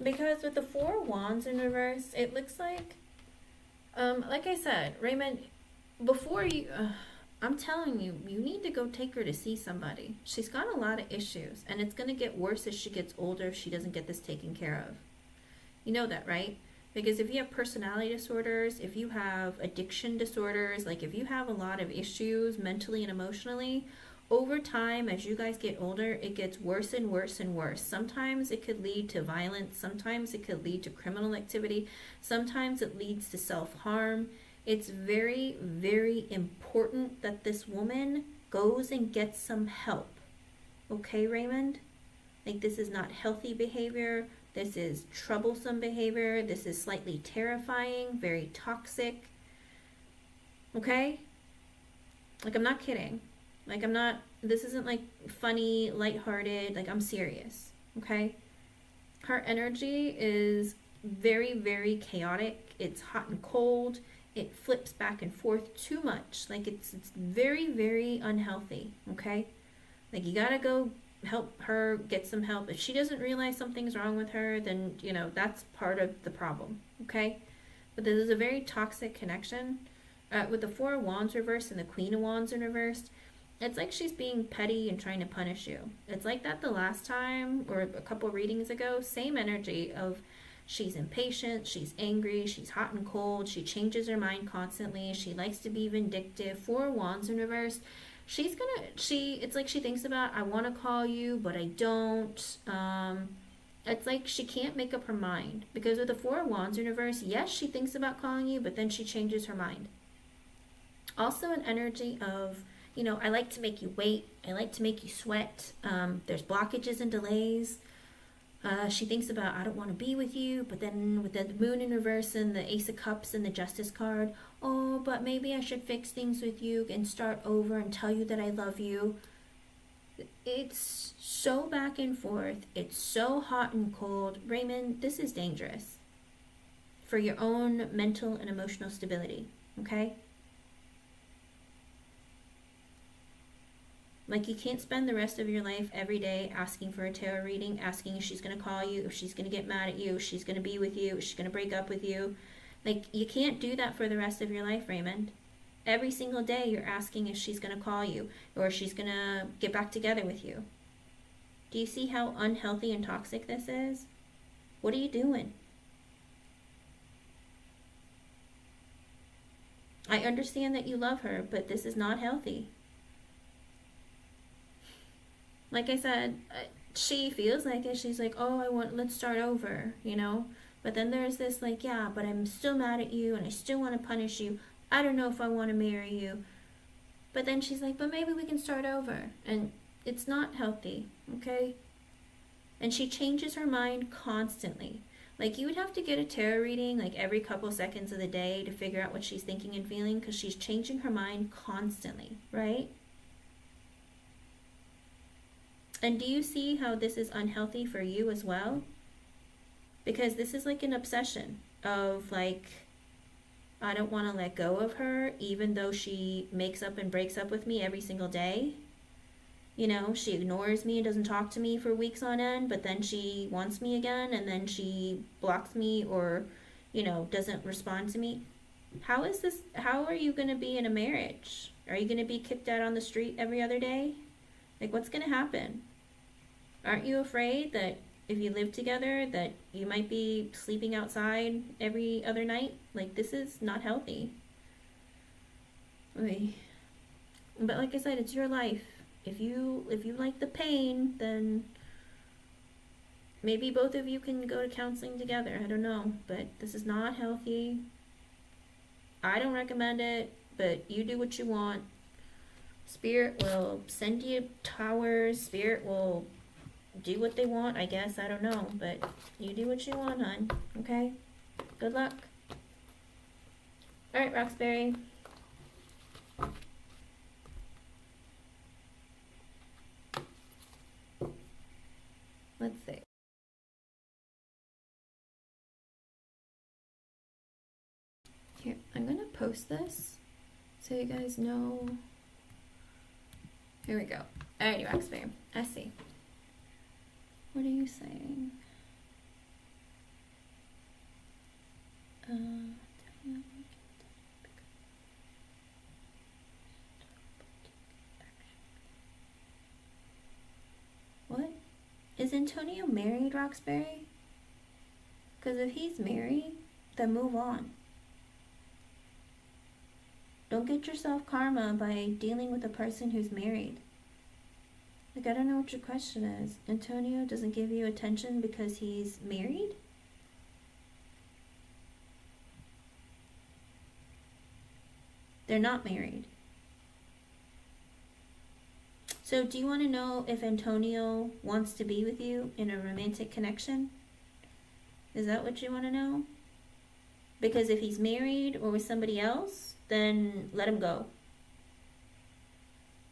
Because with the Four of Wands in reverse, it looks like I said, Raymond, before you, I'm telling you, you need to go take her to see somebody. She's got a lot of issues, and it's going to get worse as she gets older if she doesn't get this taken care of. You know that, right? Because if you have personality disorders, if you have addiction disorders, like if you have a lot of issues mentally and emotionally, over time, as you guys get older, it gets worse and worse and worse. Sometimes it could lead to violence. Sometimes it could lead to criminal activity. Sometimes it leads to self-harm. It's very, very important that this woman goes and gets some help. Okay, Raymond? Like, this is not healthy behavior. This is troublesome behavior. This is slightly terrifying, very toxic. Okay? Like, I'm not kidding. Like, this isn't like funny, lighthearted, like I'm serious, okay? Her energy is very, very chaotic. It's hot and cold. It flips back and forth too much. Like it's very, very unhealthy, okay? Like you gotta go help her get some help. If she doesn't realize something's wrong with her, then, you know, that's part of the problem, okay? But this is a very toxic connection. With the Four of Wands reversed and the Queen of Wands in reversed, it's like she's being petty and trying to punish you. It's like that the last time, or a couple readings ago, same energy of she's impatient, she's angry, she's hot and cold, she changes her mind constantly, she likes to be vindictive. Four of Wands in reverse, it's like she thinks about, I want to call you, but I don't. It's like she can't make up her mind. Because with the Four of Wands in reverse, yes, she thinks about calling you, but then she changes her mind. Also an energy of, you know, I like to make you wait. I like to make you sweat. There's blockages and delays. She thinks about, I don't want to be with you. But then with the Moon in reverse and the Ace of Cups and the Justice card, oh, but maybe I should fix things with you and start over and tell you that I love you. It's so back and forth. It's so hot and cold. Raymond, this is dangerous for your own mental and emotional stability, okay? Like, you can't spend the rest of your life every day asking for a tarot reading, asking if she's going to call you, if she's going to get mad at you, if she's going to be with you, if she's going to break up with you. Like, you can't do that for the rest of your life, Raymond. Every single day you're asking if she's going to call you or if she's going to get back together with you. Do you see how unhealthy and toxic this is? What are you doing? I understand that you love her, but this is not healthy. Like I said, she feels like it. She's like, oh, let's start over, you know? But then there's this like, yeah, but I'm still mad at you and I still want to punish you. I don't know if I want to marry you. But then she's like, but maybe we can start over. And it's not healthy, okay? And she changes her mind constantly. Like, you would have to get a tarot reading like every couple seconds of the day to figure out what she's thinking and feeling, because she's changing her mind constantly, right? And do you see how this is unhealthy for you as well? Because this is like an obsession of like, I don't want to let go of her, even though she makes up and breaks up with me every single day. You know, she ignores me and doesn't talk to me for weeks on end, but then she wants me again, and then she blocks me or, you know, doesn't respond to me. How is this? How are you going to be in a marriage? Are you going to be kicked out on the street every other day? Like, what's going to happen? Aren't you afraid that if you live together that you might be sleeping outside every other night? Like, this is not healthy. Oy. But like I said, it's your life. If you like the pain, then maybe both of you can go to counseling together. I don't know, but this is not healthy. I don't recommend it, but you do what you want. Spirit will send you towers. Spirit will do what they want, I guess. I don't know, but you do what you want, hon. Okay? Good luck. Alright, Roxbury. Let's see. Here, I'm gonna post this so you guys know. Here we go. Alrighty, Roxbury. I see. What are you saying? What? Is Antonio married, Roxbury? Because if he's married, then move on. Don't get yourself karma by dealing with a person who's married. Like, I don't know what your question is. Antonio doesn't give you attention because he's married? They're not married. So do you want to know if Antonio wants to be with you in a romantic connection? Is that what you want to know? Because if he's married or with somebody else, then let him go.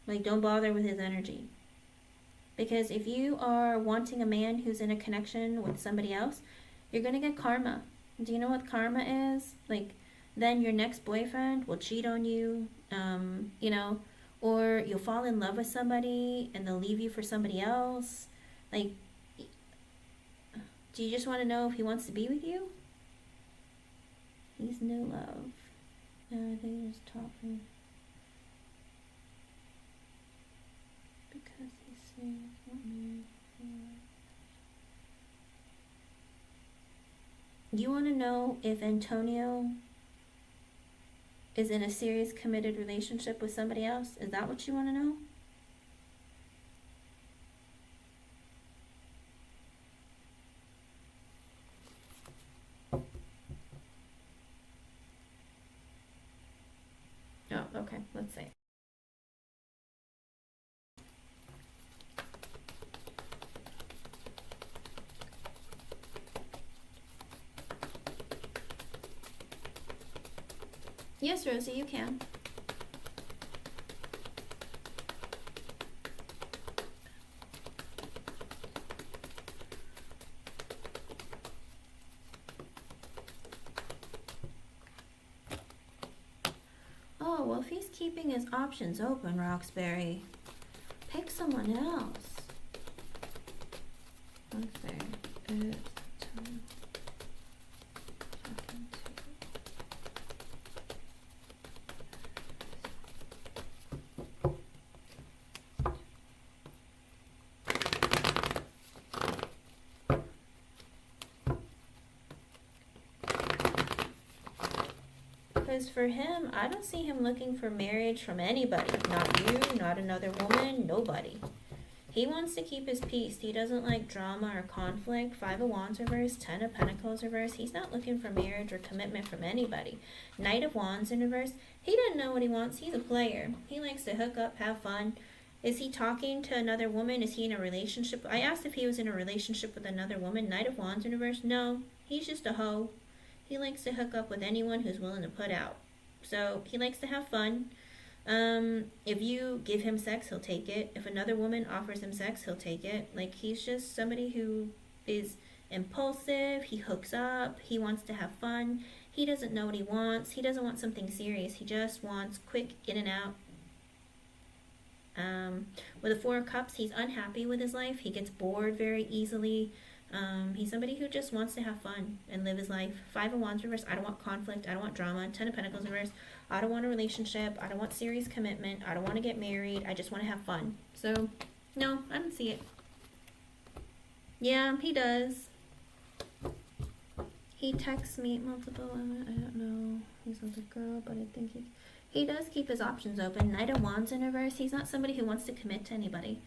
Like, don't bother with his energy. Because if you are wanting a man who's in a connection with somebody else, you're going to get karma. Do you know what karma is? Like, then your next boyfriend will cheat on you, you know, or you'll fall in love with somebody and they'll leave you for somebody else. Like, do you just want to know if he wants to be with you? He's new love. No, they just talking. Because he's saying something. You want to know if Antonio is in a serious committed relationship with somebody else? Is that what you want to know? Oh, okay. Let's see. Yes, Rosie, you can. Oh, well, if he's keeping his options open, Roxbury, pick someone else. Roxbury, because for him, I don't see him looking for marriage from anybody. Not you, not another woman, nobody. He wants to keep his peace. He doesn't like drama or conflict. 5 of Wands reverse, 10 of Pentacles reverse. He's not looking for marriage or commitment from anybody. Knight of Wands in reverse. He doesn't know what he wants. He's a player. He likes to hook up, have fun. Is he talking to another woman? Is he in a relationship? I asked if he was in a relationship with another woman. Knight of Wands in reverse. No, he's just a hoe. He likes to hook up with anyone who's willing to put out. So he likes to have fun. If you give him sex, he'll take it. If another woman offers him sex, he'll take it. Like, he's just somebody who is impulsive. He hooks up. He wants to have fun. He doesn't know what he wants. He doesn't want something serious. He just wants quick in and out. With the Four of Cups, he's unhappy with his life. He gets bored very easily. He's somebody who just wants to have fun and live his life. Five of Wands reverse. I don't want conflict. I don't want drama. Ten of Pentacles reverse. I don't want a relationship. I don't want serious commitment. I don't want to get married. I just want to have fun. So, no, I don't see it. Yeah, he does. He texts me multiple. I don't know. He's with a girl, but I think he does keep his options open. Knight of Wands in reverse. He's not somebody who wants to commit to anybody.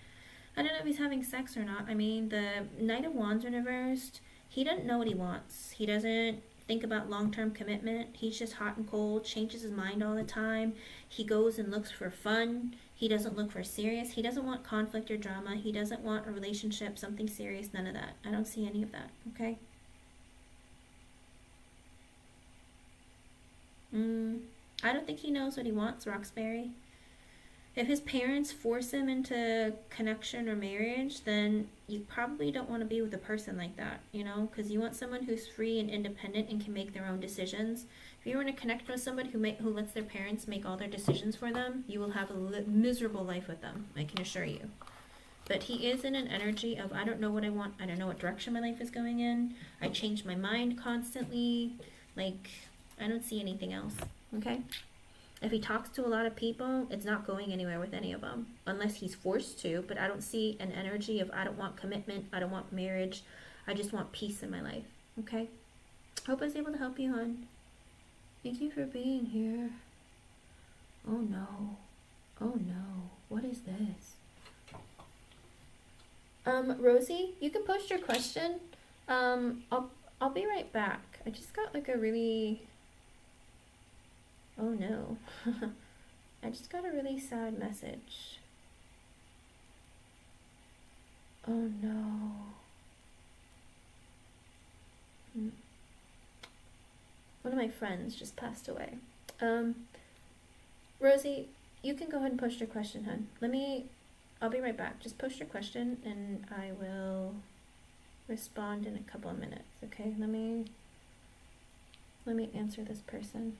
I don't know if he's having sex or not. I mean, the Knight of Wands in reversed, he doesn't know what he wants. He doesn't think about long-term commitment. He's just hot and cold, changes his mind all the time. He goes and looks for fun. He doesn't look for serious. He doesn't want conflict or drama. He doesn't want a relationship, something serious, none of that. I don't see any of that, okay? I don't think he knows what he wants, Roxbury. If his parents force him into connection or marriage, then you probably don't want to be with a person like that, you know, because you want someone who's free and independent and can make their own decisions. If you want to connect with somebody who lets their parents make all their decisions for them, you will have a miserable life with them, I can assure you. But he is in an energy of, I don't know what I want, I don't know what direction my life is going in, I change my mind constantly, like, I don't see anything else, okay? If he talks to a lot of people, it's not going anywhere with any of them, unless he's forced to, but I don't see an energy of, I don't want commitment, I don't want marriage, I just want peace in my life, okay? Hope I was able to help you, hon. Thank you for being here. Oh no. Oh no. What is this? Rosie, you can post your question. I'll be right back. I just got like a really... Oh no. I just got a really sad message. Oh no. One of my friends just passed away. Rosie, you can go ahead and post your question, hon. I'll be right back. Just post your question and I will respond in a couple of minutes, okay? Let me answer this person.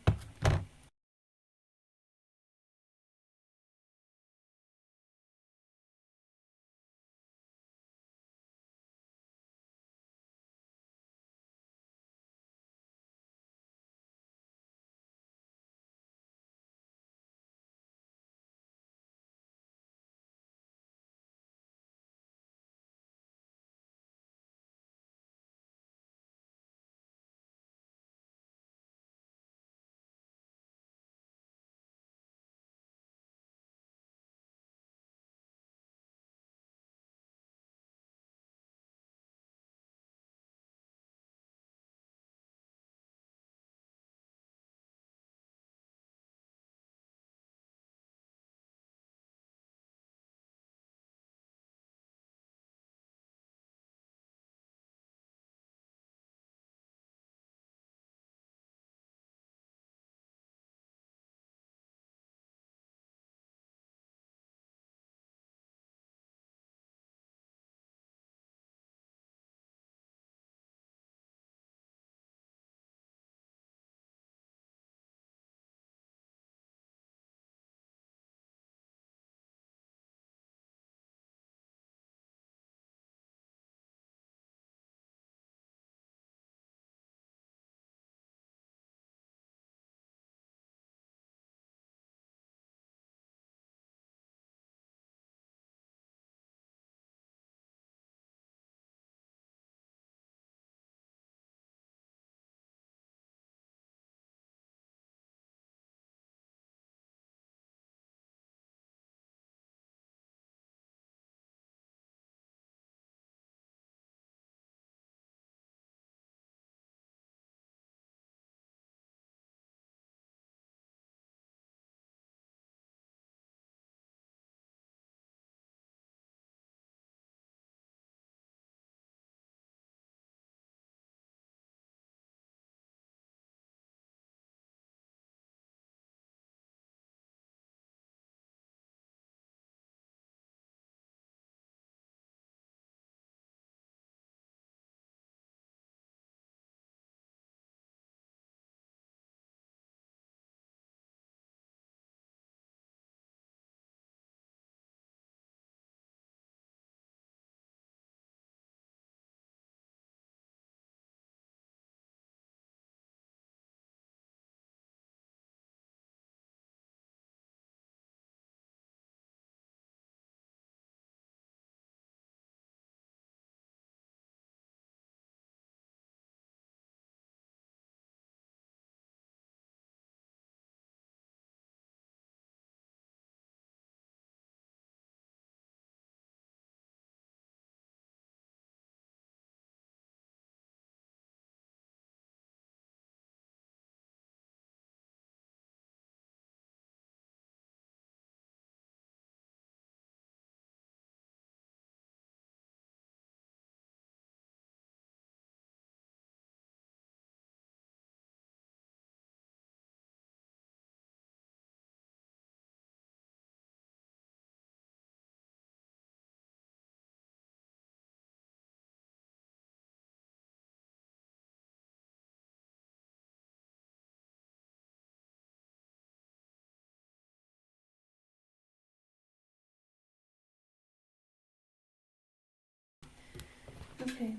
Okay,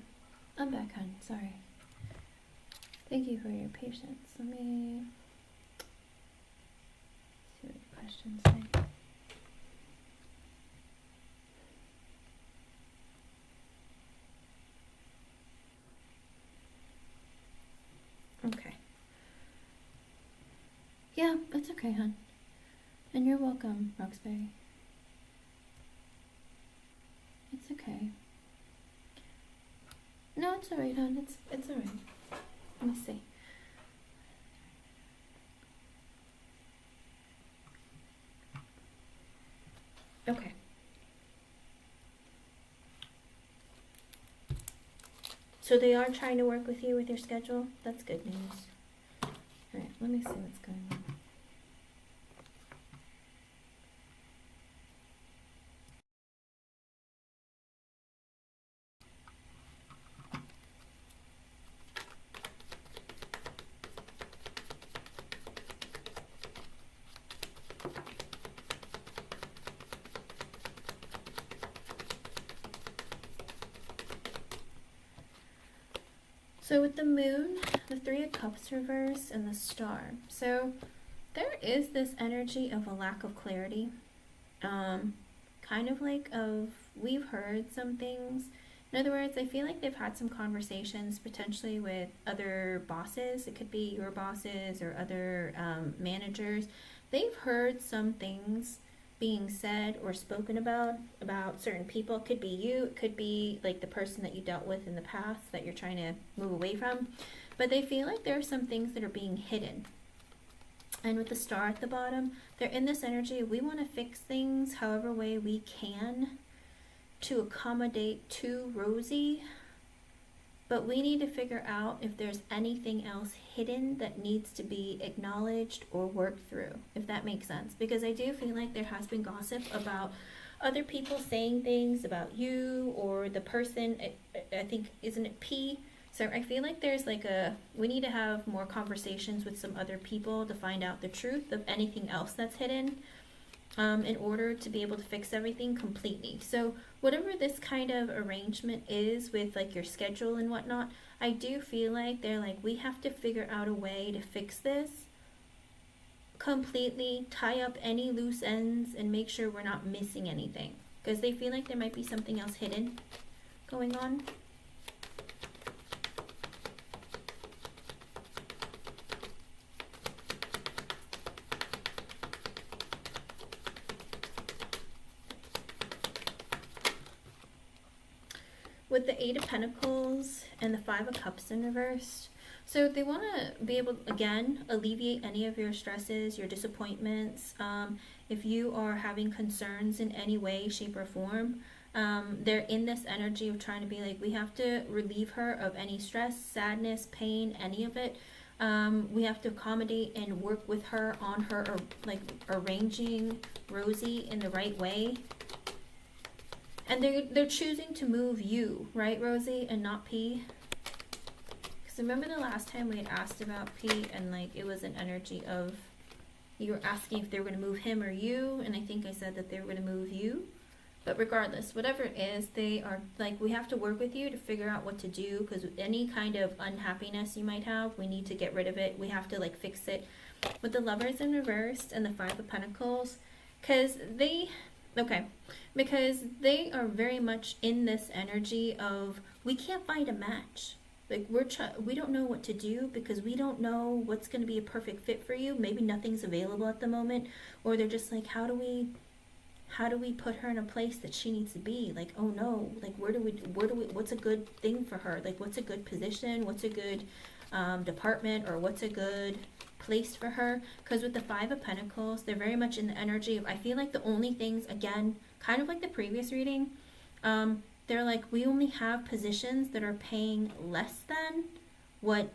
I'm back, hon. Sorry. Thank you for your patience. Let me see what the questions say. Okay. Yeah, it's okay, hon. And you're welcome, Roxbury. It's okay. No, it's alright, hon. It's alright. Let me see. Okay. So they are trying to work with you with your schedule? That's good news. Alright, let me see what's going on. So with the moon, the Three of Cups reverse, and the star. So there is this energy of a lack of clarity. Kind of like we've heard some things. In other words, I feel like they've had some conversations potentially with other bosses. It could be your bosses or other managers. They've heard some things being said or spoken about certain people. It could be you, it could be like the person that you dealt with in the past that you're trying to move away from, but they feel like there are some things that are being hidden. And with the star at the bottom, they're in this energy. We want to fix things however way we can to accommodate to Rosie, but we need to figure out if there's anything else hidden that needs to be acknowledged or worked through, if that makes sense. Because I do feel like there has been gossip about other people saying things about you or the person, I think, isn't it P? So I feel like there's like we need to have more conversations with some other people to find out the truth of anything else that's hidden. In order to be able to fix everything completely. So whatever this kind of arrangement is with like your schedule and whatnot, I do feel like they're like, we have to figure out a way to fix this completely, tie up any loose ends, and make sure we're not missing anything. Because they feel like there might be something else hidden going on. With the Eight of Pentacles and the Five of Cups in reverse. So they want to be able, again, alleviate any of your stresses, your disappointments. If you are having concerns in any way, shape, or form, they're in this energy of trying to be like, we have to relieve her of any stress, sadness, pain, any of it. We have to accommodate and work with her on her, or like arranging Rosie in the right way. And they're choosing to move you, right, Rosie, and not P? Because remember the last time we had asked about P, and like it was an energy of, you were asking if they were going to move him or you, and I think I said that they were going to move you. But regardless, whatever it is, they are like, we have to work with you to figure out what to do, because any kind of unhappiness you might have, we need to get rid of it. We have to like fix it. With the Lovers in reverse and the Five of Pentacles, because they are very much in this energy of, we can't find a match. Like we don't know what to do because we don't know what's going to be a perfect fit for you. Maybe nothing's available at the moment, or they're just like, how do we put her in a place that she needs to be? Like, oh no, like where do we what's a good thing for her? Like what's a good position? What's a good department, or what's a good place for her? Because with the Five of Pentacles, they're very much in the energy of, I feel like the only things, again, kind of like the previous reading, they're like, we only have positions that are paying less than what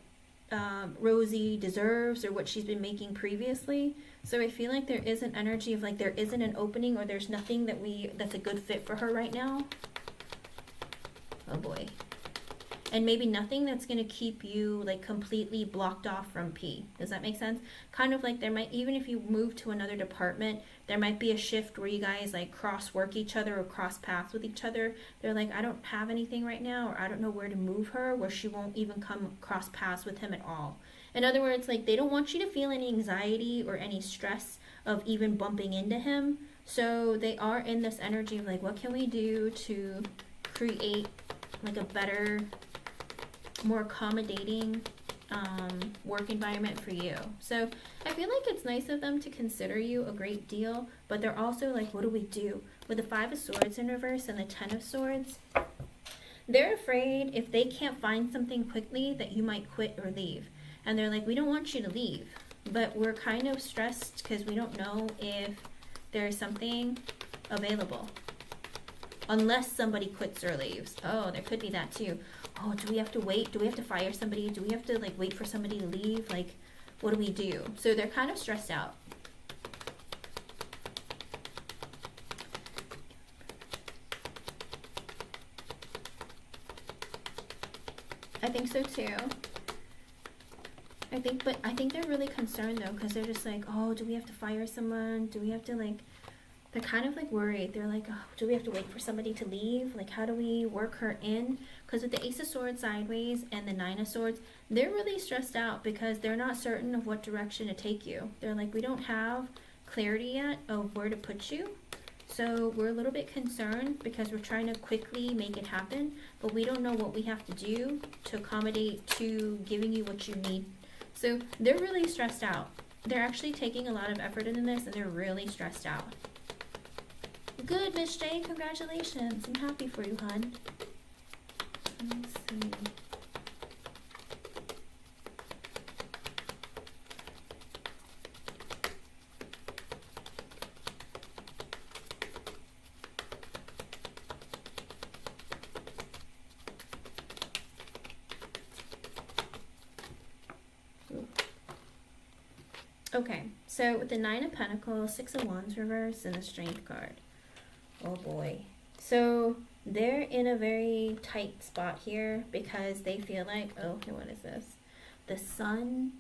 Rosie deserves or what she's been making previously. So I feel like there is an energy of like, there isn't an opening, or there's nothing that's a good fit for her right now. Oh boy. and maybe nothing that's going to keep you like completely blocked off from P. Does that make sense? Kind of like there might, even if you move to another department, there might be a shift where you guys like cross work each other or cross paths with each other. They're like, I don't have anything right now, or I don't know where to move her, where she won't even come cross paths with him at all. In other words, like they don't want you to feel any anxiety or any stress of even bumping into him. So they are in this energy of like, what can we do to create like a better, more accommodating work environment for you. So I feel like it's nice of them to consider you a great deal, but they're also like, what do we do? With the 5 of Swords in reverse and the 10 of Swords, they're afraid if they can't find something quickly that you might quit or leave. And they're like, we don't want you to leave, but we're kind of stressed because we don't know if there's something available. Unless somebody quits or leaves. Oh, there could be that too. Oh, do we have to wait? Do we have to fire somebody? Do we have to like wait for somebody to leave? Like, what do we do? So they're kind of stressed out. I think so too. I think they're really concerned though, because they're just like, oh, do we have to fire someone? Do we have to like, they're kind of like worried. They're like, oh, do we have to wait for somebody to leave? Like, how do we work her in? Because with the Ace of Swords sideways and the 9 of Swords, they're really stressed out because they're not certain of what direction to take you. They're like, we don't have clarity yet of where to put you. So we're a little bit concerned because we're trying to quickly make it happen, but we don't know what we have to do to accommodate to giving you what you need. So they're really stressed out. They're actually taking a lot of effort into this, and they're really stressed out. Good, Miss J. Congratulations. I'm happy for you, hon. Let me see. Okay, so with the 9 of Pentacles, 6 of Wands reverse, and the Strength card. Oh boy. So they're in a very tight spot here because they feel like, oh, what is this? The Sun,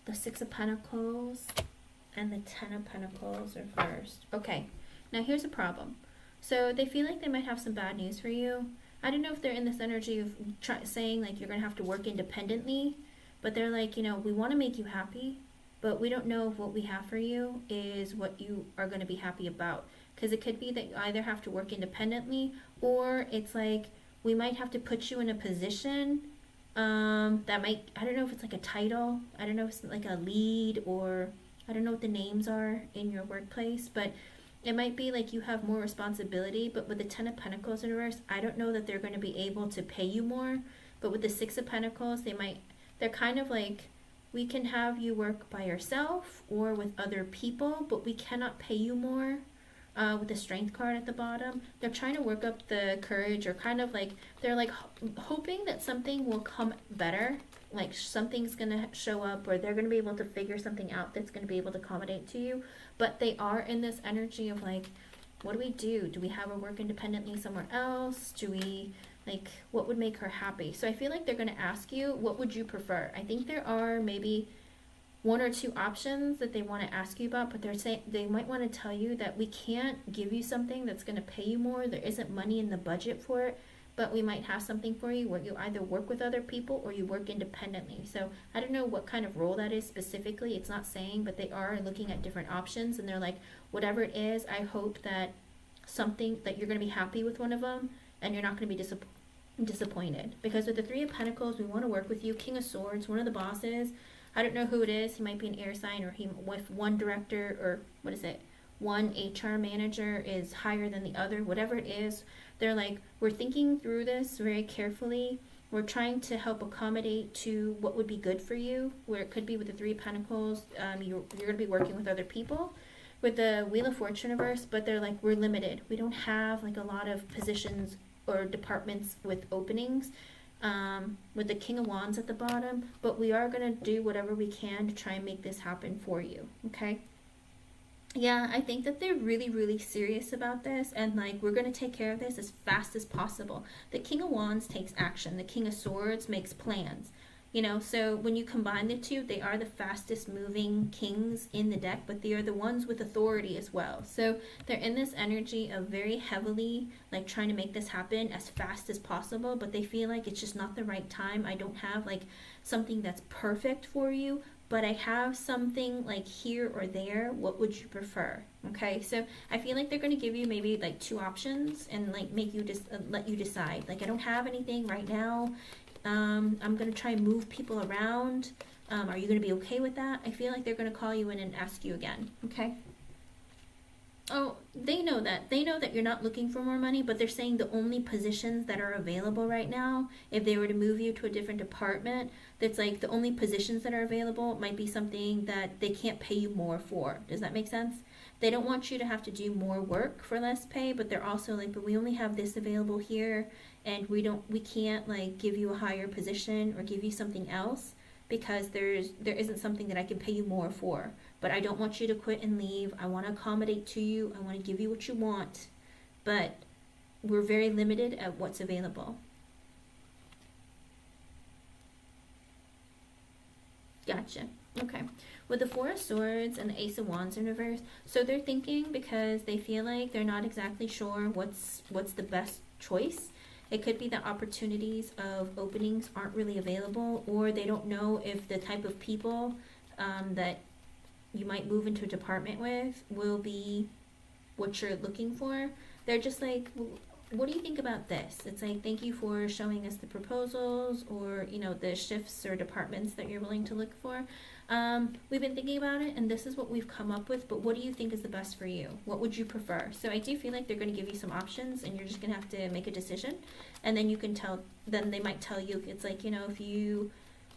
the 6 of Pentacles, and the 10 of Pentacles reversed. Okay, now here's a problem. So they feel like they might have some bad news for you. I don't know if they're in this energy of saying like you're going to have to work independently, but they're like, you know, we want to make you happy, but we don't know if what we have for you is what you are going to be happy about. Because it could be that you either have to work independently, or it's like we might have to put you in a position that might, I don't know if it's like a title, I don't know if it's like a lead, or I don't know what the names are in your workplace, but it might be like you have more responsibility. But with the 10 of Pentacles in reverse, I don't know that they're going to be able to pay you more. But with the 6 of Pentacles, they're kind of like, we can have you work by yourself or with other people, but we cannot pay you more. With the Strength card at the bottom, they're trying to work up the courage, or kind of like they're like hoping that something will come better, like something's gonna show up, or they're gonna be able to figure something out that's gonna be able to accommodate to you. But they are in this energy of like, what do we do? Do we have her work independently somewhere else? Do we like, what would make her happy? So I feel like they're gonna ask you, what would you prefer? I think there are maybe 1 or 2 options that they want to ask you about, but they're saying they might want to tell you that we can't give you something that's going to pay you more. There isn't money in the budget for it, but we might have something for you where you either work with other people or you work independently. So I don't know what kind of role that is specifically. It's not saying, but they are looking at different options, and they're like, whatever it is, I hope that something that you're going to be happy with one of them, and you're not going to be disappointed. Because with the 3 of Pentacles, we want to work with you. King of Swords, one of the bosses, I don't know who it is. He might be an air sign, or he with one director, or what is it? One HR manager is higher than the other. Whatever it is, they're like, we're thinking through this very carefully. We're trying to help accommodate to what would be good for you. Where it could be with the 3 of Pentacles, you're going to be working with other people. With the Wheel of Fortune reverse, but they're like, we're limited. We don't have like a lot of positions or departments with openings. With the King of Wands at the bottom, but we are going to do whatever we can to try and make this happen for you, okay? Yeah, I think that they're really, really serious about this, and like we're gonna take care of this as fast as possible. The King of Wands takes action. The King of Swords makes plans. You know, so when you combine the two, they are the fastest moving kings in the deck, but they are the ones with authority as well. So they're in this energy of very heavily like trying to make this happen as fast as possible, but they feel like it's just not the right time. I don't have like something that's perfect for you, but I have something like here or there. What would you prefer? Okay, so I feel like they're going to give you maybe like two options and like make you just let you decide. Like, I don't have anything right now. I'm going to try and move people around. Are you going to be okay with that? I feel like they're going to call you in and ask you again. Okay. Oh, they know that. They know that you're not looking for more money, but they're saying the only positions that are available right now, if they were to move you to a different department, that's like the only positions that are available might be something that they can't pay you more for. Does that make sense? They don't want you to have to do more work for less pay, but they're also like, but we only have this available here, and we can't like give you a higher position or give you something else because there isn't something that I can pay you more for. But I don't want you to quit and leave. I want to accommodate to you. I want to give you what you want. But we're very limited at what's available. Gotcha. Okay. With the Four of Swords and the Ace of Wands in reverse, so they're thinking because they feel like they're not exactly sure what's the best choice. It could be that opportunities of openings aren't really available, or they don't know if the type of people that you might move into a department with will be what you're looking for. They're just like, what do you think about this? It's like, thank you for showing us the proposals, or you know, the shifts or departments that you're willing to look for. We've been thinking about it, and this is what we've come up with, but what do you think is the best for you? What would you prefer? So I do feel like they're going to give you some options, and you're just going to have to make a decision, and then you can tell, then they might tell you, it's like, you know, if you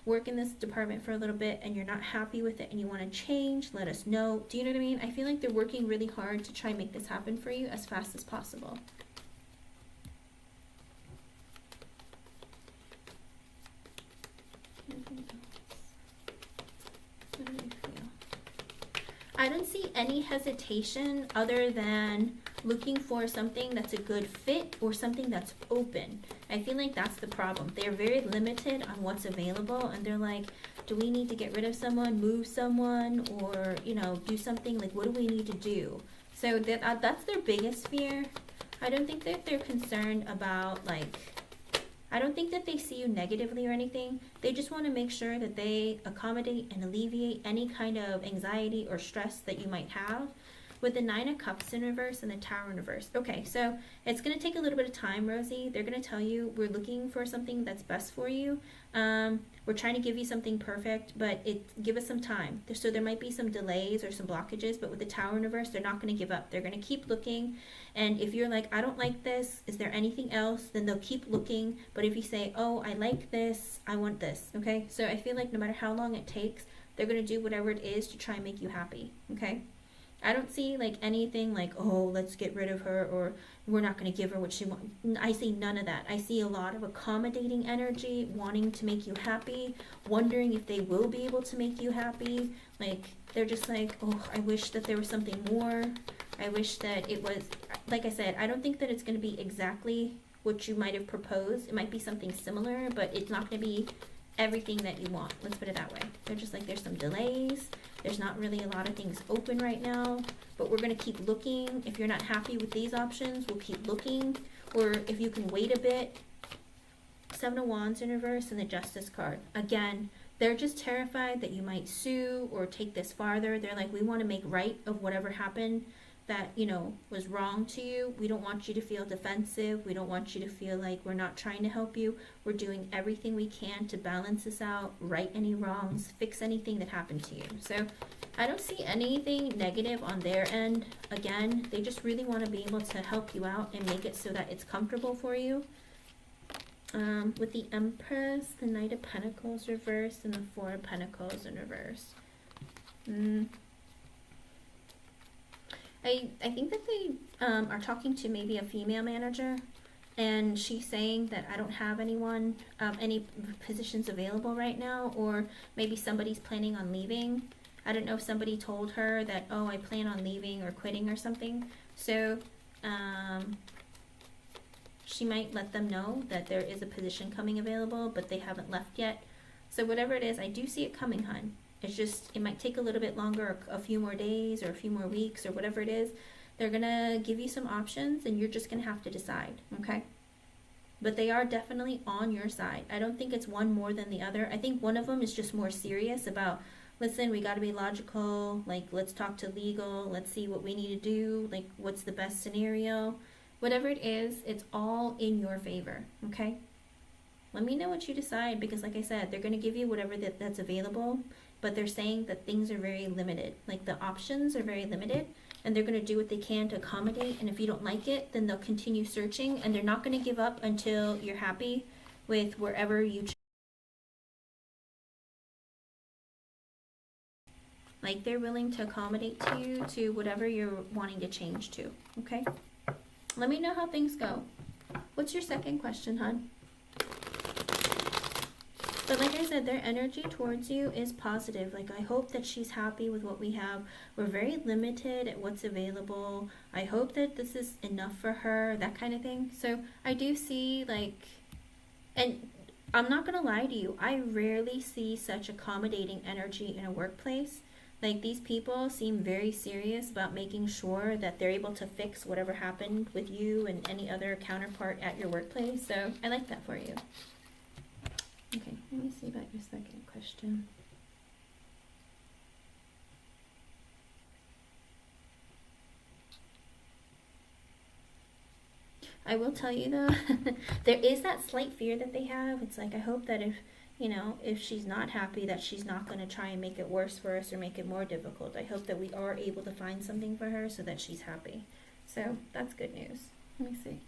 work in this department for a little bit and you're not happy with it and you want to change, let us know. Do you know what I mean? I feel like they're working really hard to try and make this happen for you as fast as possible. What do I feel? I don't see any hesitation other than looking for something that's a good fit or something that's open. I feel like that's the problem. They're very limited on what's available, and they're like, do we need to get rid of someone, move someone, or, you know, do something? Like, what do we need to do? So that's their biggest fear. I don't think that they're concerned about, like, I don't think that they see you negatively or anything. They just want to make sure that they accommodate and alleviate any kind of anxiety or stress that you might have. With the Nine of Cups in reverse and the Tower in reverse. Okay, so it's going to take a little bit of time, Rosie. They're going to tell you, we're looking for something that's best for you. We're trying to give you something perfect, but give us some time. So there might be some delays or some blockages, but with the Tower in reverse, they're not going to give up. They're going to keep looking. And if you're like, I don't like this, is there anything else? Then they'll keep looking. But if you say, oh, I like this, I want this, okay? So I feel like no matter how long it takes, they're going to do whatever it is to try and make you happy, okay? I don't see like anything like, oh, let's get rid of her, or we're not going to give her what she wants. I see none of that. I see a lot of accommodating energy, wanting to make you happy, wondering if they will be able to make you happy. Like, they're just like, oh, I wish that there was something more. I wish that it was, like I said, I don't think that it's going to be exactly what you might have proposed. It might be something similar, but it's not going to be everything that you want. Let's put it that way. They're just like, there's some delays. There's not really a lot of things open right now, but we're going to keep looking. If you're not happy with these options, we'll keep looking. Or if you can wait a bit. Seven of Wands in reverse and the Justice card. Again, they're just terrified that you might sue or take this farther. They're like, we want to make right of whatever happened that, you know, was wrong to you. We don't want you to feel defensive. We don't want you to feel like we're not trying to help you. We're doing everything we can to balance this out, right any wrongs, fix anything that happened to you. So I don't see anything negative on their end. Again, they just really want to be able to help you out and make it so that it's comfortable for you. With the Empress, the Knight of Pentacles reversed, and the Four of Pentacles in reverse. I think that they are talking to maybe a female manager, and she's saying that I don't have anyone, any positions available right now, or maybe somebody's planning on leaving. I don't know if somebody told her that, oh, I plan on leaving or quitting or something. So she might let them know that there is a position coming available, but they haven't left yet. So whatever it is, I do see it coming, hon. It's just, it might take a little bit longer, a few more days or a few more weeks or whatever it is. They're going to give you some options and you're just going to have to decide, okay? But they are definitely on your side. I don't think it's one more than the other. I think one of them is just more serious about, listen, we got to be logical. Like, let's talk to legal. Let's see what we need to do. Like, what's the best scenario? Whatever it is, it's all in your favor, okay? Let me know what you decide, because like I said, they're going to give you whatever that's available, but they're saying that things are very limited. Like, the options are very limited, and they're going to do what they can to accommodate. And if you don't like it, then they'll continue searching, and they're not going to give up until you're happy with wherever you choose. Like, they're willing to accommodate to you to whatever you're wanting to change to, okay? Let me know how things go. What's your second question, hon? But like I said, their energy towards you is positive. Like, I hope that she's happy with what we have. We're very limited at what's available. I hope that this is enough for her, that kind of thing. So I do see, like, and I'm not going to lie to you, I rarely see such accommodating energy in a workplace. Like, these people seem very serious about making sure that they're able to fix whatever happened with you and any other counterpart at your workplace. So I like that for you. Okay, let me see about your second question. I will tell you though, there is that slight fear that they have. It's like, I hope that if, you know, if she's not happy, that she's not going to try and make it worse for us or make it more difficult. I hope that we are able to find something for her so that she's happy. So that's good news. Let me see.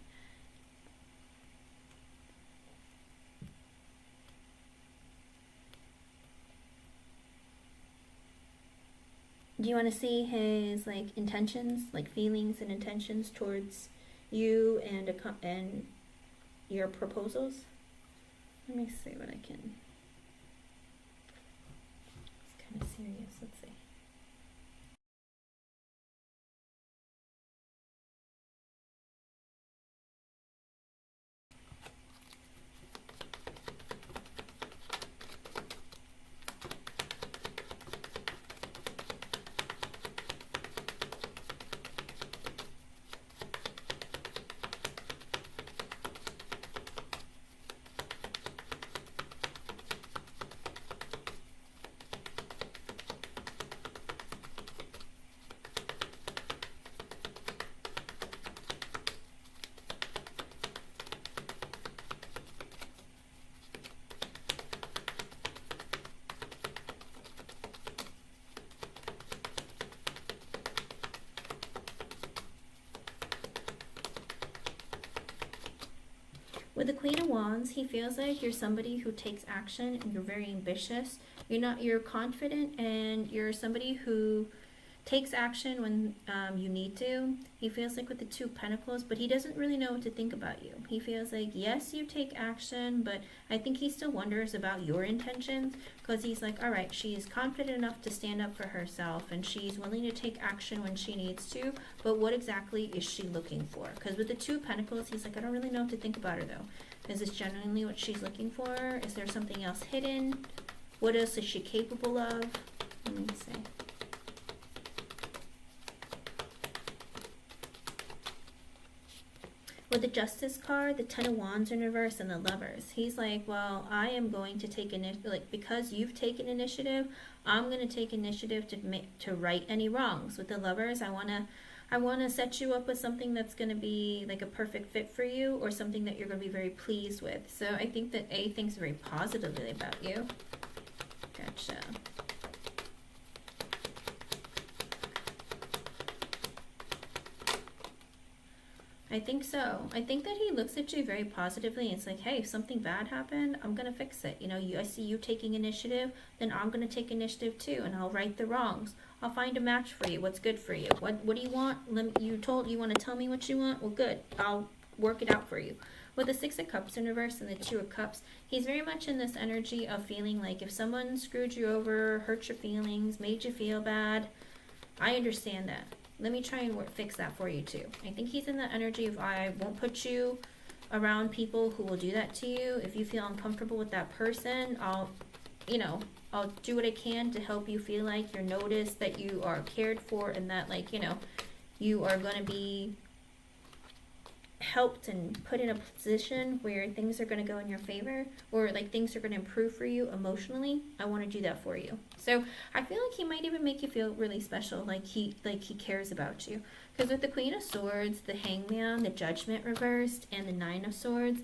Do you want to see his, like, intentions, like feelings and intentions towards you and your proposals? Let me see what I can. It's kind of serious. Let's see. With the Queen of Wands, he feels like you're somebody who takes action and you're very ambitious. You're confident and you're somebody who takes action when you need to. He feels like with the Two of Pentacles, but he doesn't really know what to think about you. He feels like, yes, you take action, but I think he still wonders about your intentions, because he's like, all right, she is confident enough to stand up for herself and she's willing to take action when she needs to, but what exactly is she looking for? Because with the Two of Pentacles, he's like, I don't really know what to think about her though. Is this genuinely what she's looking for? Is there something else hidden? What else is she capable of? Let me see. With the Justice card, the Ten of Wands in reverse, and the Lovers, he's like, well, I am going to take initiative, like, because you've taken initiative, I'm going to take initiative to right any wrongs. With the Lovers, I want to set you up with something that's going to be like a perfect fit for you, or something that you're going to be very pleased with. So I think that A thinks very positively about you. Gotcha. I think so. I think that he looks at you very positively. And it's like, hey, if something bad happened, I'm going to fix it. You know, I see you taking initiative, then I'm going to take initiative too, and I'll right the wrongs. I'll find a match for you. What's good for you? What do you want? You want to tell me what you want? Well, good. I'll work it out for you. with the Six of Cups in reverse and the Two of Cups, he's very much in this energy of feeling like if someone screwed you over, hurt your feelings, made you feel bad, I understand that. Let me try and fix that for you too. I think he's in the energy of I won't put you around people who will do that to you. If you feel uncomfortable with that person, I'll do what I can to help you feel like you're noticed, that you are cared for, and that, like, you are going to be helped and put in a position where things are going to go in your favor, or like things are going to improve for you emotionally. I want to do that for you. So I feel like he might even make you feel really special, like he cares about you. Because with the Queen of Swords, the Hangman, the Judgment reversed, and the Nine of Swords,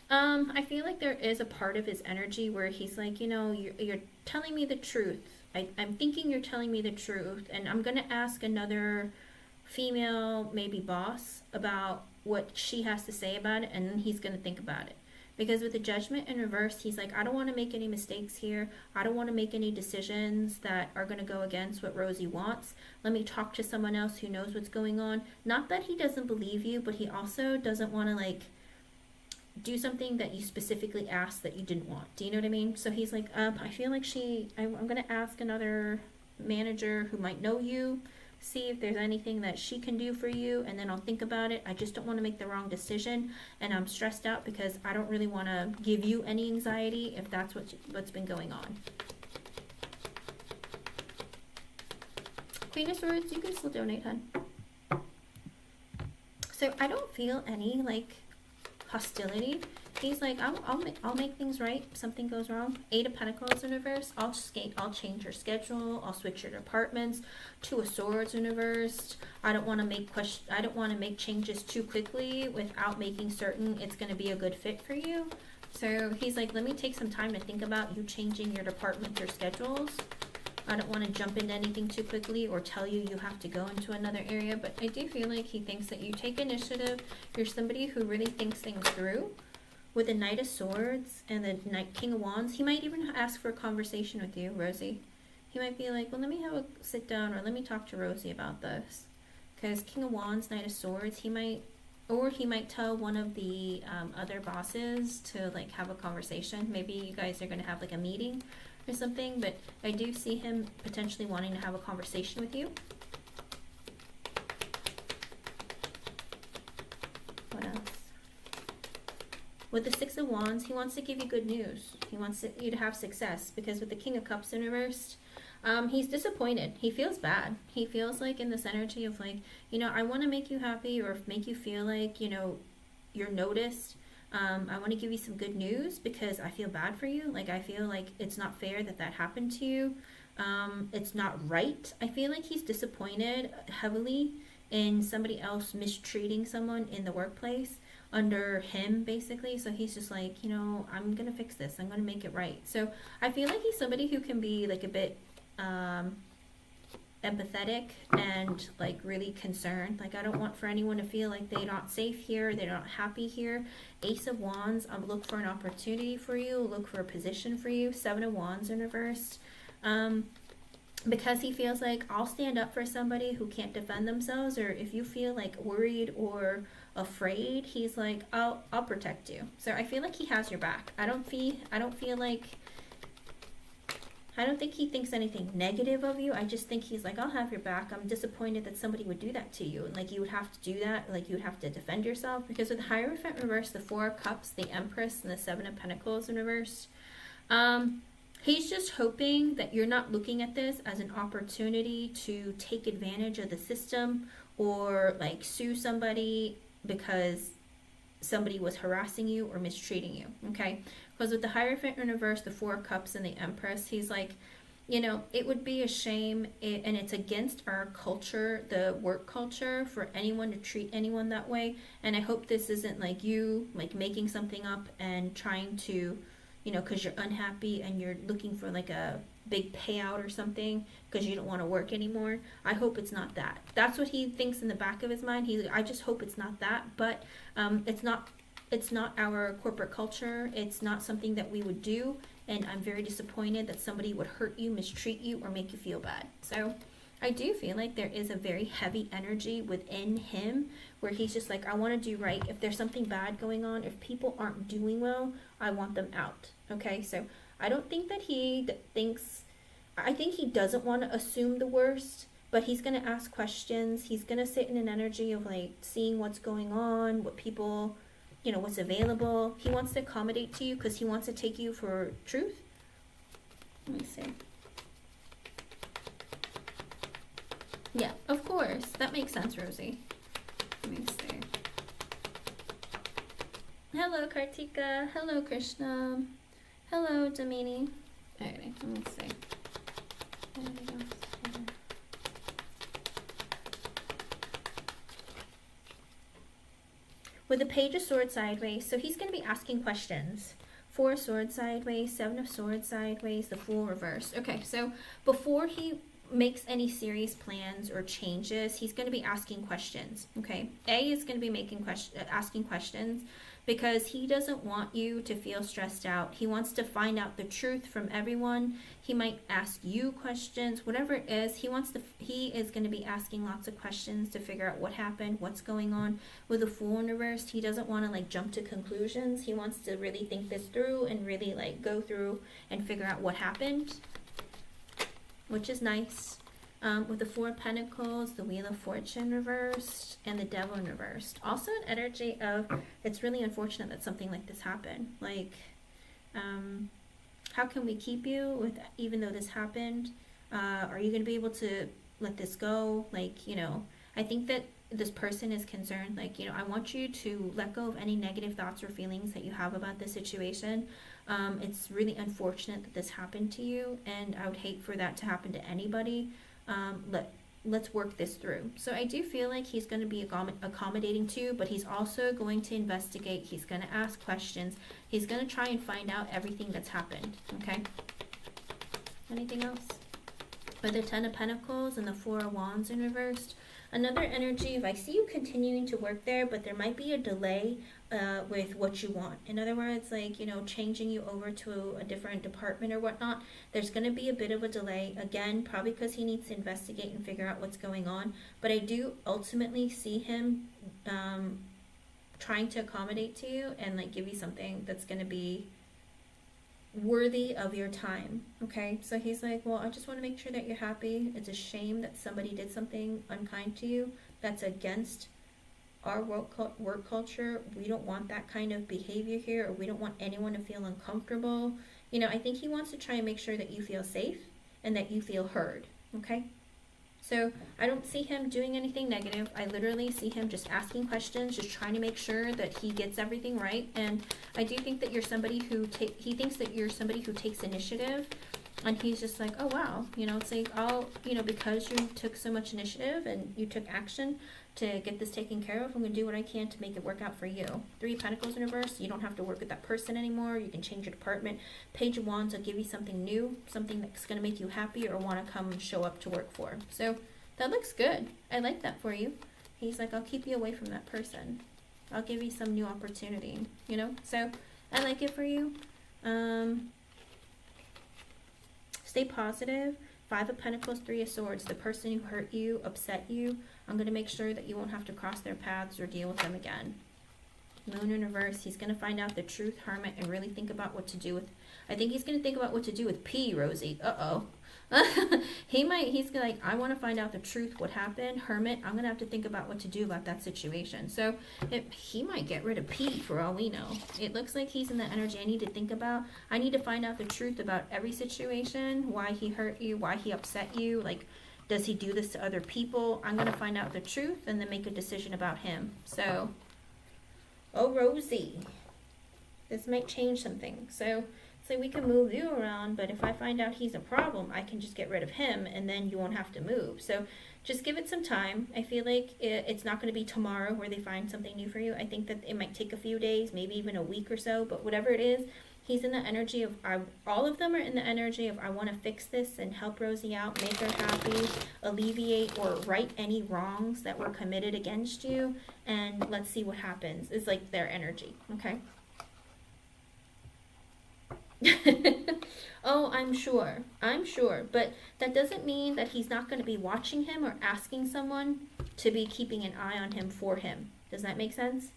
I feel like there is a part of his energy where he's like, you're telling me the truth. I'm thinking you're telling me the truth, and I'm going to ask another female, maybe boss, about what she has to say about it, and then he's going to think about it. Because with the Judgment in reverse, he's like, I don't want to make any mistakes here. I don't want to make any decisions that are going to go against what Rosie wants. Let me talk to someone else who knows what's going on. Not that he doesn't believe you, but he also doesn't want to, like, do something that you specifically asked that you didn't want. Do you know what I mean? So he's like, I feel like I'm going to ask another manager who might know you, see if there's anything that she can do for you, and then I'll think about it. I just don't want to make the wrong decision, and I'm stressed out because I don't really want to give you any anxiety if that's what's been going on. Queen of Swords, you can still donate, hun. So I don't feel any, like, hostility. He's like, I'll make things right if something goes wrong. Eight of Pentacles in reverse. I'll change your schedule. I'll switch your departments. Two of Swords in reverse. I don't want to make changes too quickly without making certain it's going to be a good fit for you. So he's like, let me take some time to think about you changing your department or schedules. I don't want to jump into anything too quickly or tell you have to go into another area, but I do feel like he thinks that you take initiative. You're somebody who really thinks things through. With the Knight of Swords and the King of Wands, he might even ask for a conversation with you, Rosie. He might be like, well, let me have a sit down, or let me talk to Rosie about this. Because King of Wands, Knight of Swords, he might tell one of the other bosses to, like, have a conversation. Maybe you guys are going to have, like, a meeting or something, but I do see him potentially wanting to have a conversation with you. What else? With the Six of Wands, he wants to give you good news. He wants you to have success, because with the King of Cups in reverse, he's disappointed. He feels bad. He feels like in this energy of, like, I want to make you happy or make you feel like, you're noticed. I want to give you some good news because I feel bad for you. Like, I feel like it's not fair that happened to you. It's not right. I feel like he's disappointed heavily in somebody else mistreating someone in the workplace under him, basically. So he's just like, I'm going to fix this. I'm going to make it right. So I feel like he's somebody who can be, like, a bit empathetic and, like, really concerned. Like, I don't want for anyone to feel like they're not safe here, they're not happy here. Ace of Wands, look for an opportunity for you, look for a position for you. Seven of Wands in reverse. Because he feels like, I'll stand up for somebody who can't defend themselves, or if you feel, like, worried or afraid, he's like, I'll protect you. So I feel like he has your back. I don't think he thinks anything negative of you. I just think he's like, I'll have your back. I'm disappointed that somebody would do that to you. And, like, you would have to do that. Like, you would have to defend yourself. Because with the Hierophant reverse, the Four of Cups, the Empress, and the Seven of Pentacles in reverse, he's just hoping that you're not looking at this as an opportunity to take advantage of the system or, like, sue somebody because somebody was harassing you or mistreating you, okay? Because with the Hierophant in reverse, the Four of Cups, and the Empress, he's like, it would be a shame, and it's against our culture, the work culture, for anyone to treat anyone that way. And I hope this isn't, like, you, like, making something up and trying to, because you're unhappy and you're looking for, like, a big payout or something because you don't want to work anymore. I hope it's not that. That's what he thinks in the back of his mind. I just hope it's not that. But it's not our corporate culture. It's not something that we would do, and I'm very disappointed that somebody would hurt you, mistreat you, or make you feel bad. So I do feel like there is a very heavy energy within him where he's just like, I want to do right. If there's something bad going on, if people aren't doing well, I want them out. Okay, so I don't think that he thinks, I think he doesn't want to assume the worst, but he's going to ask questions. He's going to sit in an energy of like seeing what's going on, what people, you know, what's available. He wants to accommodate to you because he wants to take you for truth. Let me see. Yeah, of course. That makes sense, Rosie. Let me see. Hello, Kartika. Hello, Krishna. Hello, Damini. Alrighty, let me see. Anything else here? With the Page of Swords sideways, so he's going to be asking questions. 4 of Swords sideways, 7 of Swords sideways, the Fool reversed. Okay, so before he makes any serious plans or changes, he's going to be asking questions. Okay, A is going to be asking questions because he doesn't want you to feel stressed out. He wants to find out the truth from everyone. He might ask you questions, whatever it is. He is going to be asking lots of questions to figure out what happened, what's going on. With the Fool in reverse, he doesn't want to like jump to conclusions. He wants to really think this through and really like go through and figure out what happened, which is nice. With the 4 of Pentacles, the Wheel of Fortune reversed, and the Devil in reversed. Also an energy of, it's really unfortunate that something like this happened. Like, how can we keep you with, even though this happened? Are you going to be able to let this go? Like, you know, I think that this person is concerned, like, you know, I want you to let go of any negative thoughts or feelings that you have about this situation. It's really unfortunate that this happened to you, and I would hate for that to happen to anybody. Let's work this through. So I do feel like he's going to be accommodating too, but he's also going to investigate. He's going to ask questions. He's going to try and find out everything that's happened. Okay. Anything else? With the 10 of Pentacles and the 4 of Wands in reversed, another energy of, I see you continuing to work there, but there might be a delay with what you want. In other words, like, you know, changing you over to a different department or whatnot. There's going to be a bit of a delay. Again, probably because he needs to investigate and figure out what's going on. But I do ultimately see him trying to accommodate to you and like give you something that's going to be worthy of your time. Okay, so he's like, well, I just want to make sure that you're happy. It's a shame that somebody did something unkind to you that's against our work culture. We don't want that kind of behavior here, or we don't want anyone to feel uncomfortable. You know, I think he wants to try and make sure that you feel safe and that you feel heard. Okay, so I don't see him doing anything negative. I literally see him just asking questions, just trying to make sure that he gets everything right. And I do think that you're somebody who he thinks that you're somebody who takes initiative, and he's just like, oh wow, you know, it's like, oh, you know, because you took so much initiative and you took action to get this taken care of, I'm going to do what I can to make it work out for you. 3 of Pentacles in reverse, you don't have to work with that person anymore. You can change your department. Page of Wands will give you something new, something that's going to make you happy or want to come show up to work for. So that looks good. I like that for you. He's like, I'll keep you away from that person. I'll give you some new opportunity, you know? So I like it for you. Stay positive. 5 of Pentacles, 3 of Swords. The person who hurt you, upset you, I'm going to make sure that you won't have to cross their paths or deal with them again. Moon in reverse. He's going to find out the truth, Hermit, and really think about what to do with... I think he's going to think about what to do with P, Rosie. Uh-oh. He's like, I want to find out the truth, what happened. Hermit, I'm going to have to think about what to do about that situation. So he might get rid of P for all we know. It looks like he's in the energy I need to think about. I need to find out the truth about every situation, why he hurt you, why he upset you, like, does he do this to other people? I'm going to find out the truth and then make a decision about him. So, oh, Rosie, this might change something. So we can move you around, but if I find out he's a problem, I can just get rid of him and then you won't have to move. So just give it some time. I feel like it's not going to be tomorrow where they find something new for you. I think that it might take a few days, maybe even a week or so, but whatever it is, he's in the energy of, all of them are in the energy of, I want to fix this and help Rosie out, make her happy, alleviate or right any wrongs that were committed against you, and let's see what happens. It's like their energy, okay? Oh, I'm sure. I'm sure. But that doesn't mean that he's not going to be watching him or asking someone to be keeping an eye on him for him. Does that make sense?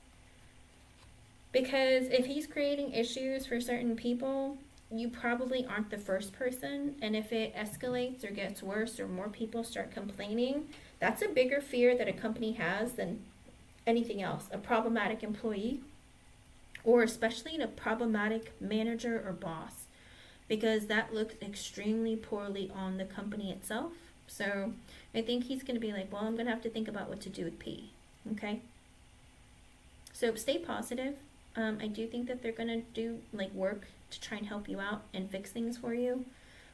Because if he's creating issues for certain people, you probably aren't the first person. And if it escalates or gets worse or more people start complaining, that's a bigger fear that a company has than anything else. A problematic employee, or especially a problematic manager or boss, because that looks extremely poorly on the company itself. So I think he's going to be like, well, I'm going to have to think about what to do with P. Okay? So stay positive. I do think that they're going to do like work to try and help you out and fix things for you.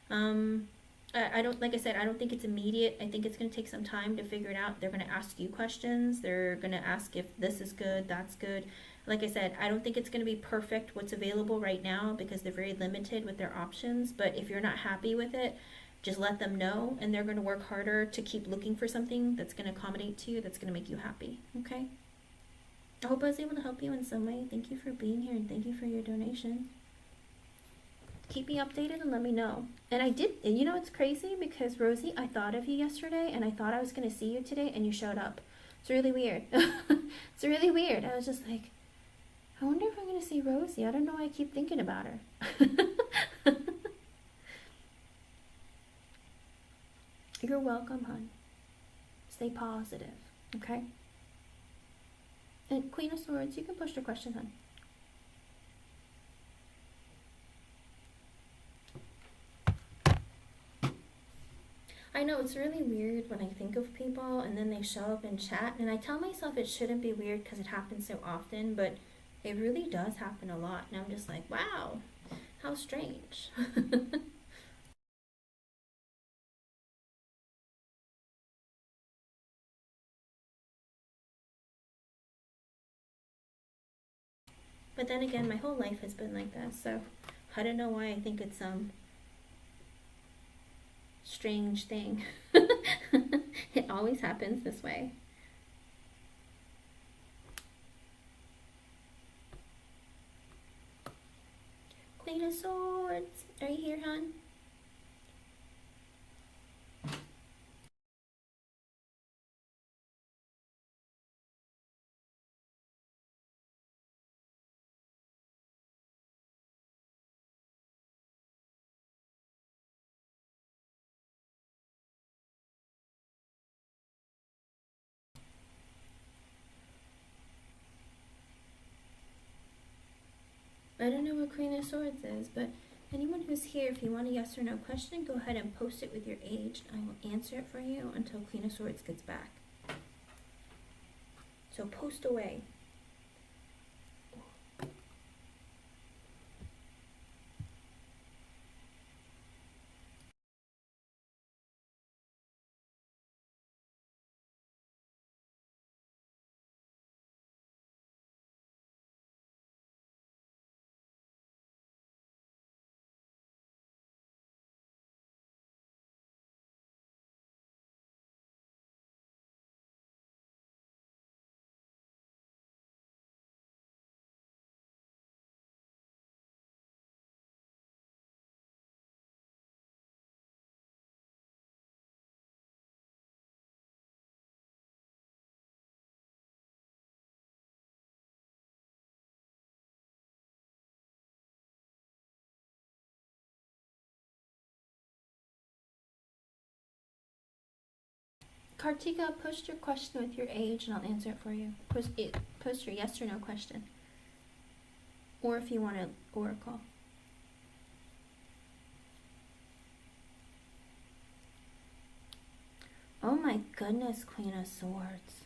I don't, like I said, I don't think it's immediate. I think it's going to take some time to figure it out. They're going to ask you questions. They're going to ask if this is good, that's good. Like I said, I don't think it's going to be perfect what's available right now because they're very limited with their options. But if you're not happy with it, just let them know, and they're going to work harder to keep looking for something that's going to accommodate to you, that's going to make you happy. Okay? I hope I was able to help you in some way. Thank you for being here, and thank you for your donation. Keep me updated and let me know. And I did, and you know it's crazy because Rosie, I thought of you yesterday and I thought I was going to see you today and you showed up. It's really weird. It's really weird. I was just like, I wonder if I'm going to see Rosie. I don't know why I keep thinking about her. You're welcome, hon. Stay positive, okay? And Queen of Swords, you can push your question, hon. I know it's really weird when I think of people and then they show up in chat, and I tell myself it shouldn't be weird because it happens so often, but it really does happen a lot, and I'm just like, wow, how strange. But then again, my whole life has been like that, so I don't know why I think it's some strange thing. It always happens this way. Queen of Swords, are you here, hon? I don't know what Queen of Swords is, but anyone who's here, if you want a yes or no question, go ahead and post it with your age. I will answer it for you until Queen of Swords gets back. So post away. Kartika, post your question with your age and I'll answer it for you. Post your yes or no question. Or if you want an oracle. Oh my goodness, Queen of Swords.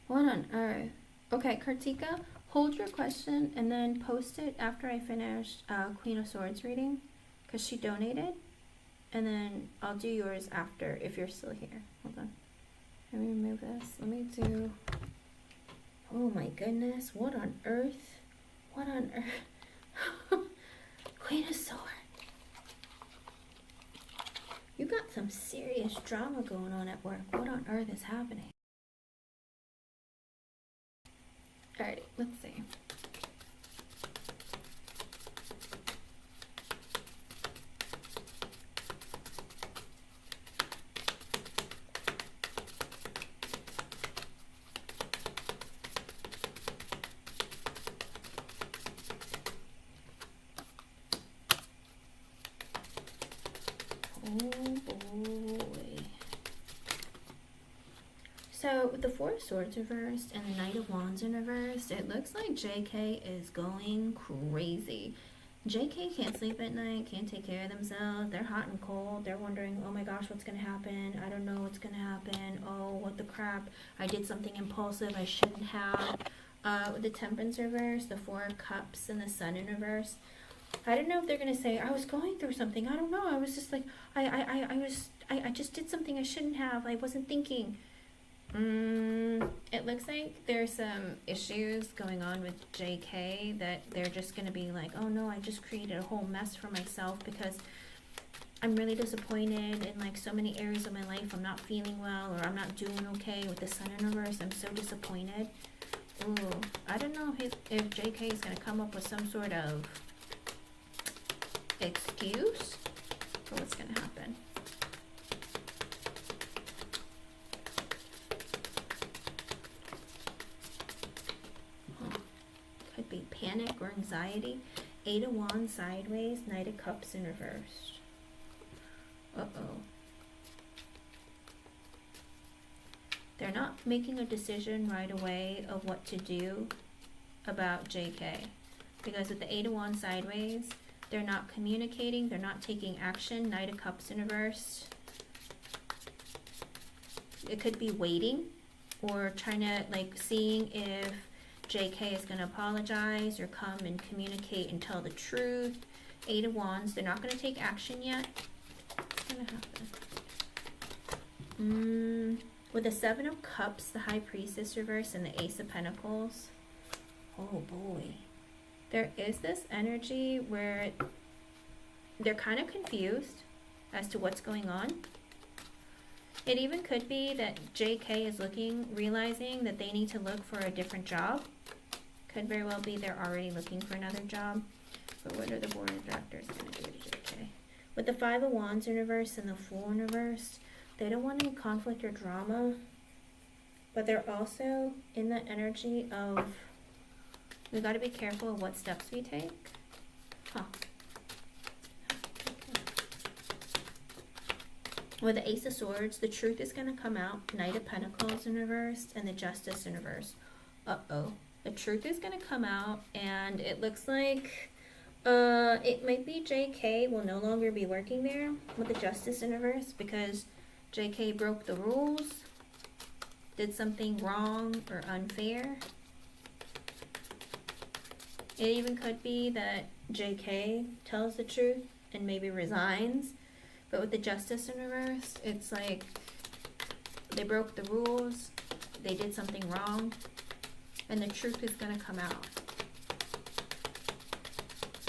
What on earth? Okay, Kartika, hold your question and then post it after I finish Queen of Swords reading, because she donated. And then I'll do yours after if you're still here. Hold on. Let me remove this. Let me do... Oh my goodness. What on earth? What on earth? Queen of Swords. You got some serious drama going on at work. What on earth is happening? Alrighty, let's see. with the Four of Swords reversed and the Knight of Wands in reversed, it looks like JK is going crazy. JK can't sleep at night, can't take care of themselves. They're hot and cold. They're wondering, oh my gosh, what's going to happen? I don't know what's going to happen. Oh, what the crap. I did something impulsive I shouldn't have. With the Temperance reverse, the Four of Cups, and the Sun in reverse. I don't know if they're going to say, I was going through something. I don't know. I was just like, I just did something I shouldn't have. I wasn't thinking. It looks like there's some issues going on with JK that they're just going to be like, oh no, I just created a whole mess for myself because I'm really disappointed in like so many areas of my life. I'm not feeling well, or I'm not doing okay with the Sun in reverse. I'm so disappointed. Ooh, I don't know if JK is going to come up with some sort of excuse for what's going to happen. Could be panic or anxiety. Eight of Wands sideways, Knight of Cups in reverse. Uh-oh. They're not making a decision right away of what to do about JK. Because with the Eight of Wands sideways, they're not communicating, they're not taking action. Knight of Cups in reverse. It could be waiting or trying to like seeing if JK is going to apologize or come and communicate and tell the truth. Eight of Wands, they're not going to take action yet. What's going to happen? With the Seven of Cups, the High Priestess reverse, and the Ace of Pentacles. Oh boy. There is this energy where they're kind of confused as to what's going on. It even could be that JK is realizing that they need to look for a different job. Could very well be they're already looking for another job. But what are the board of directors going to do to JK? With the Five of Wands in reverse and the Fool in reverse, they don't want any conflict or drama. But they're also in the energy of, we got to be careful of what steps we take. Huh. With the Ace of Swords, the truth is going to come out. Knight of Pentacles in reverse and the Justice in reverse. Uh-oh. The truth is going to come out, and it looks like it might be JK will no longer be working there with the Justice in reverse because JK broke the rules, did something wrong or unfair. It even could be that JK tells the truth and maybe resigns. But with the Justice in reverse, it's like they broke the rules, they did something wrong, and the truth is going to come out.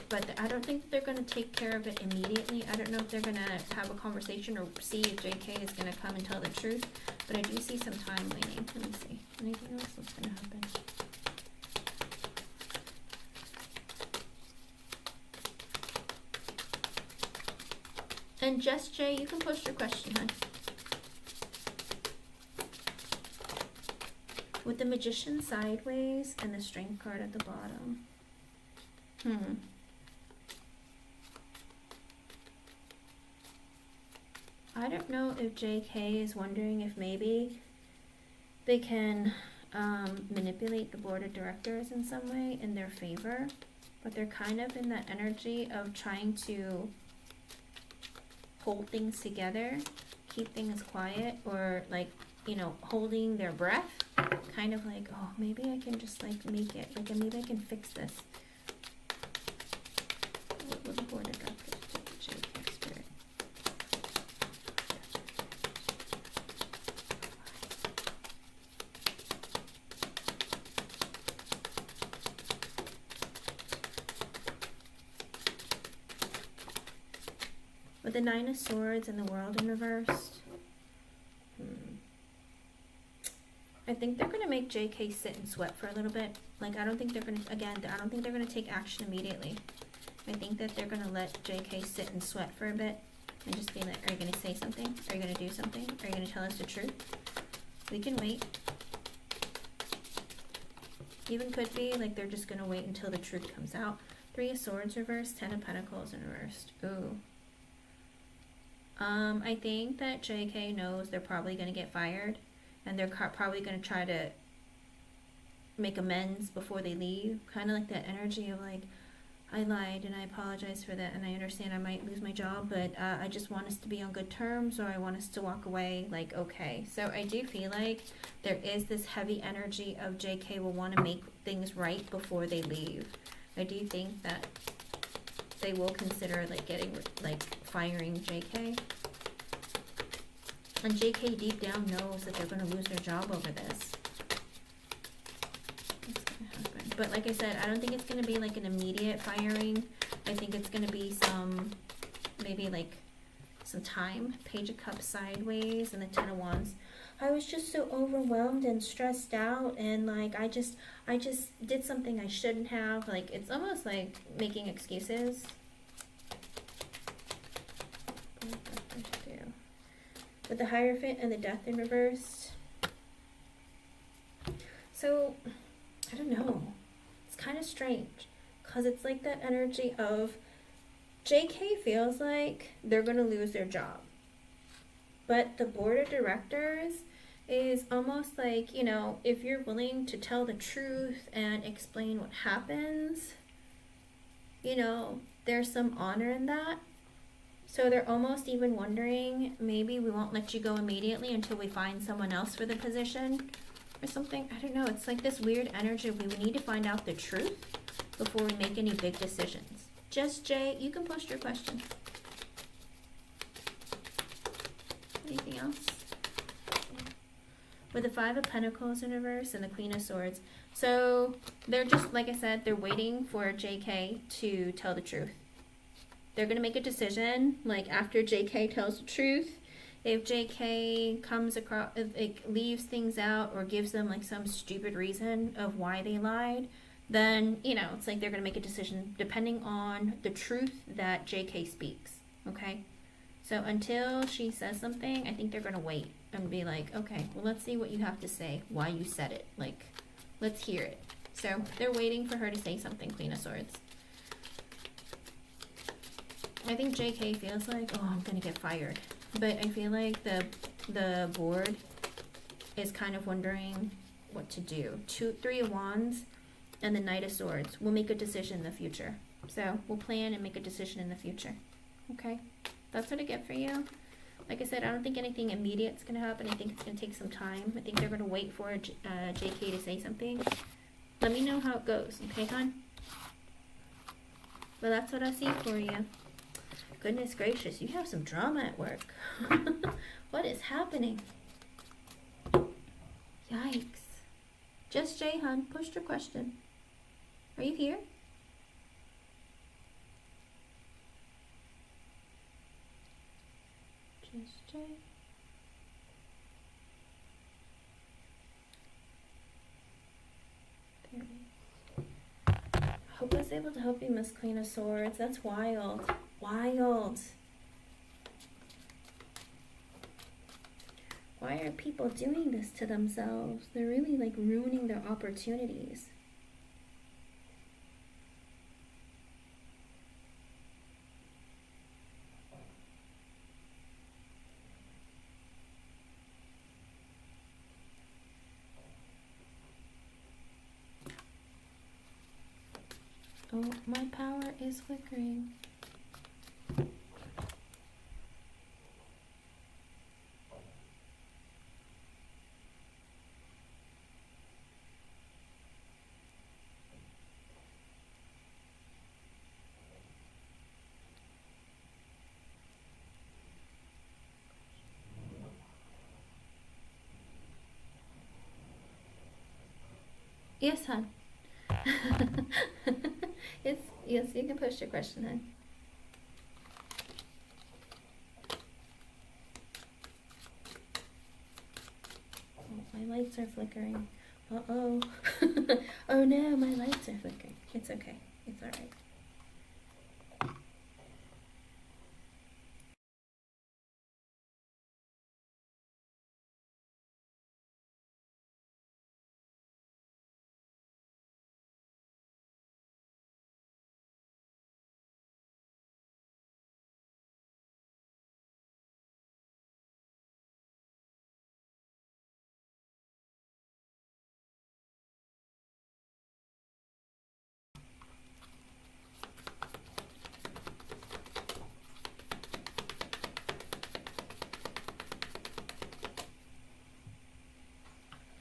But I don't think they're going to take care of it immediately. I don't know if they're going to have a conversation or see if JK is going to come and tell the truth. But I do see some time waiting. Let me see. Anything else that's going to happen? And Jess J, you can post your question, hon. With the Magician sideways and the Strength card at the bottom. I don't know if JK is wondering if maybe they can manipulate the board of directors in some way in their favor. But they're kind of in that energy of trying to hold things together, keep things quiet, or like, you know, holding their breath, kind of like, oh, maybe I can just like make it, like maybe I can fix this. What will the board of directors do to JK Spirit? With the Nine of Swords and the World in reverse, I think they're going to make JK sit and sweat for a little bit. Like, I don't think they're going to, again, I don't think they're going to take action immediately. I think that they're going to let JK sit and sweat for a bit and just be like, are you going to say something? Are you going to do something? Are you going to tell us the truth? We can wait. Even could be like they're just going to wait until the truth comes out. Three of Swords reversed, Ten of Pentacles in reversed. Ooh. I think that JK knows they're probably going to get fired, and they're probably going to try to make amends before they leave. Kind of like that energy of like, I lied and I apologize for that, and I understand I might lose my job, but I just want us to be on good terms, or I want us to walk away like, okay. So I do feel like there is this heavy energy of JK will want to make things right before they leave. I do think that they will consider like firing JK. And JK deep down knows that they're going to lose their job over this. But like I said, I don't think it's going to be like an immediate firing. I think it's going to be maybe like some time. Page of Cups sideways and the Ten of Wands. I was just so overwhelmed and stressed out, and like I just did something I shouldn't have. Like it's almost like making excuses. With the Hierophant and the Death in reverse. So I don't know. Kind of strange, because it's like that energy of JK feels like they're going to lose their job, but the board of directors is almost like, you know, if you're willing to tell the truth and explain what happens, you know, there's some honor in that. So they're almost even wondering, maybe we won't let you go immediately until we find someone else for the position or something. I don't know. It's like this weird energy. We need to find out the truth before we make any big decisions. Just Jay, you can post your question. Anything else? With the Five of Pentacles in reverse and the Queen of Swords. So they're just, like I said, they're waiting for JK to tell the truth. They're going to make a decision, like after JK tells the truth. If JK comes across, if it leaves things out or gives them like some stupid reason of why they lied, then, you know, it's like they're going to make a decision depending on the truth that JK speaks, okay? So until she says something, I think they're going to wait and be like, okay, well, let's see what you have to say, why you said it. Like, let's hear it. So they're waiting for her to say something, Queen of Swords. I think JK feels like, oh, I'm going to get fired. But I feel like the board is kind of wondering what to do. Three of Wands and the Knight of Swords. We'll make a decision in the future. So we'll plan and make a decision in the future. Okay? That's what I get for you. Like I said, I don't think anything immediate is going to happen. I think it's going to take some time. I think they're going to wait for JK to say something. Let me know how it goes. Okay, hon? Well, that's what I see for you. Goodness gracious, you have some drama at work. What is happening? Yikes. Just Jay, hun, post your question. Are you here? Just Jay. There it is. Hope I was able to help you, Miss Queen of Swords. That's wild. Wild. Why are people doing this to themselves? They're really like ruining their opportunities. Oh, my power is flickering. Yes, hon. Yes, you can post your question, hon. Oh, my lights are flickering. Uh-oh. Oh no, my lights are flickering. It's okay. It's alright.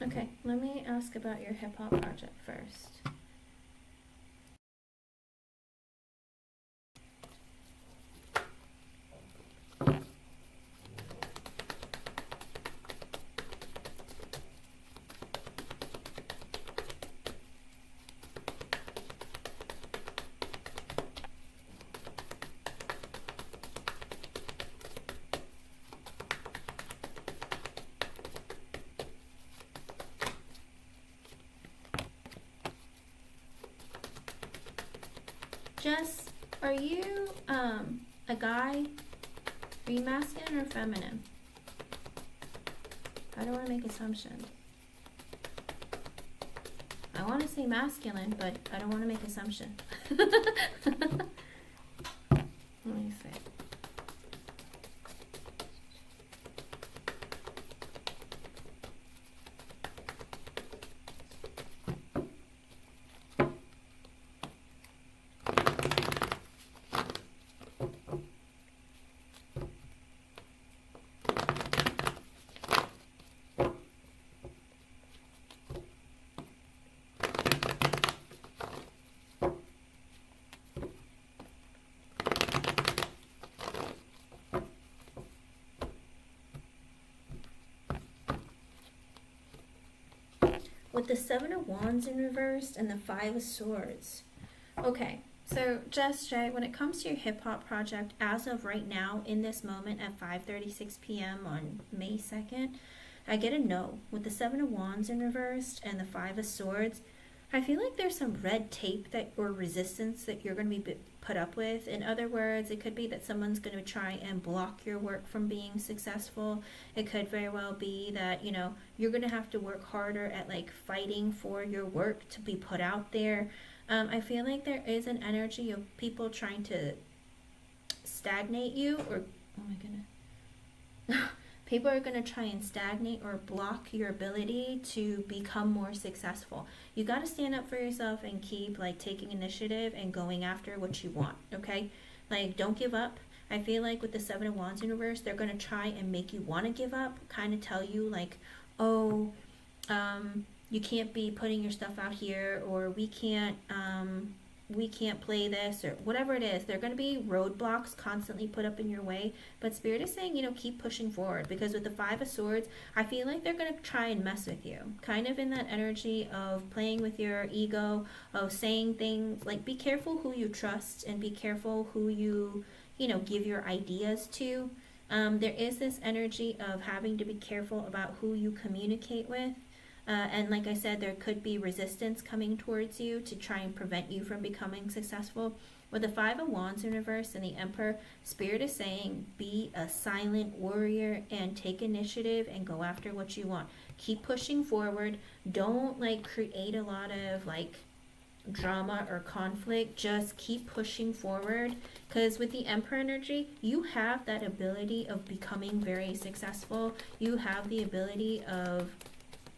Okay, let me ask about your hip-hop project first. Jess, are you a guy? Are you masculine or feminine? I don't want to make assumptions. I want to say masculine, but I don't want to make assumptions. Let me see. With the Seven of Wands in reverse and the Five of Swords. Okay, so Jess J, when it comes to your hip-hop project, as of right now, in this moment at 5:36 p.m. on May 2nd, I get a no. With the Seven of Wands in reverse and the Five of Swords, I feel like there's some red tape that or resistance that you're going to be put up with. In other words, it could be that someone's going to try and block your work from being successful. It could very well be that, you know, you're going to have to work harder at like fighting for your work to be put out there. I feel like there is an energy of people trying to stagnate you or, oh my goodness. People are going to try and stagnate or block your ability to become more successful. You got to stand up for yourself and keep like taking initiative and going after what you want, okay? Like, don't give up. I feel like with the Seven of Wands in reverse, they're going to try and make you want to give up, kind of tell you like, oh, you can't be putting your stuff out here, or we can't play this, or whatever it is. There are going to be roadblocks constantly put up in your way, but Spirit is saying, you know, keep pushing forward, because with the Five of Swords, I feel like they're going to try and mess with you, kind of in that energy of playing with your ego, of saying things like, be careful who you trust and be careful who you know, give your ideas to. There is this energy of having to be careful about who you communicate with. And like I said, there could be resistance coming towards you to try and prevent you from becoming successful. With the Five of Wands in reverse and the Emperor, Spirit is saying, be a silent warrior and take initiative and go after what you want. Keep pushing forward. Don't like create a lot of like drama or conflict. Just keep pushing forward, because with the Emperor energy, you have that ability of becoming very successful. You have the ability of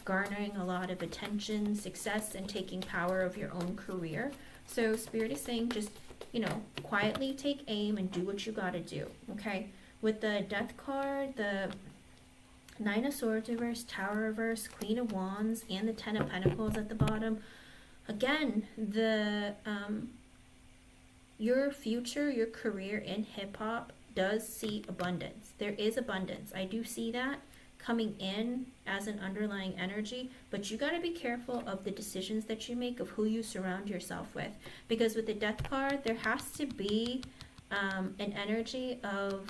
garnering a lot of attention, success, and taking power of your own career. So Spirit is saying, just, you know, quietly take aim and do what you got to do, okay? With the Death card, the Nine of Swords reverse, Tower reverse, Queen of Wands, and the Ten of Pentacles at the bottom. Again, the your future, your career in hip-hop does see abundance. There is abundance. I do see that coming in as an underlying energy, but you got to be careful of the decisions that you make, of who you surround yourself with, because with the Death card, there has to be an energy of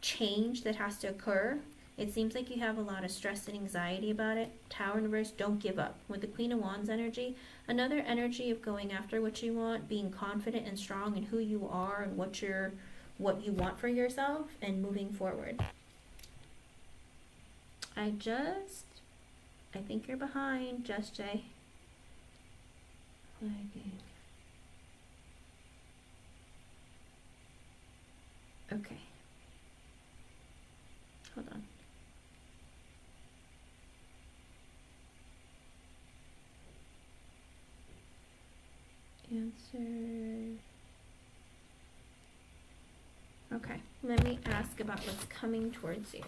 change that has to occur. It seems like you have a lot of stress and anxiety about it. Tower in reverse, don't give up. With the Queen of Wands energy, another energy of going after what you want, being confident and strong in who you are and what you want for yourself, and moving forward. I think you're behind, Just J. Okay. Hold on. Answer. Okay, let me ask about what's coming towards you.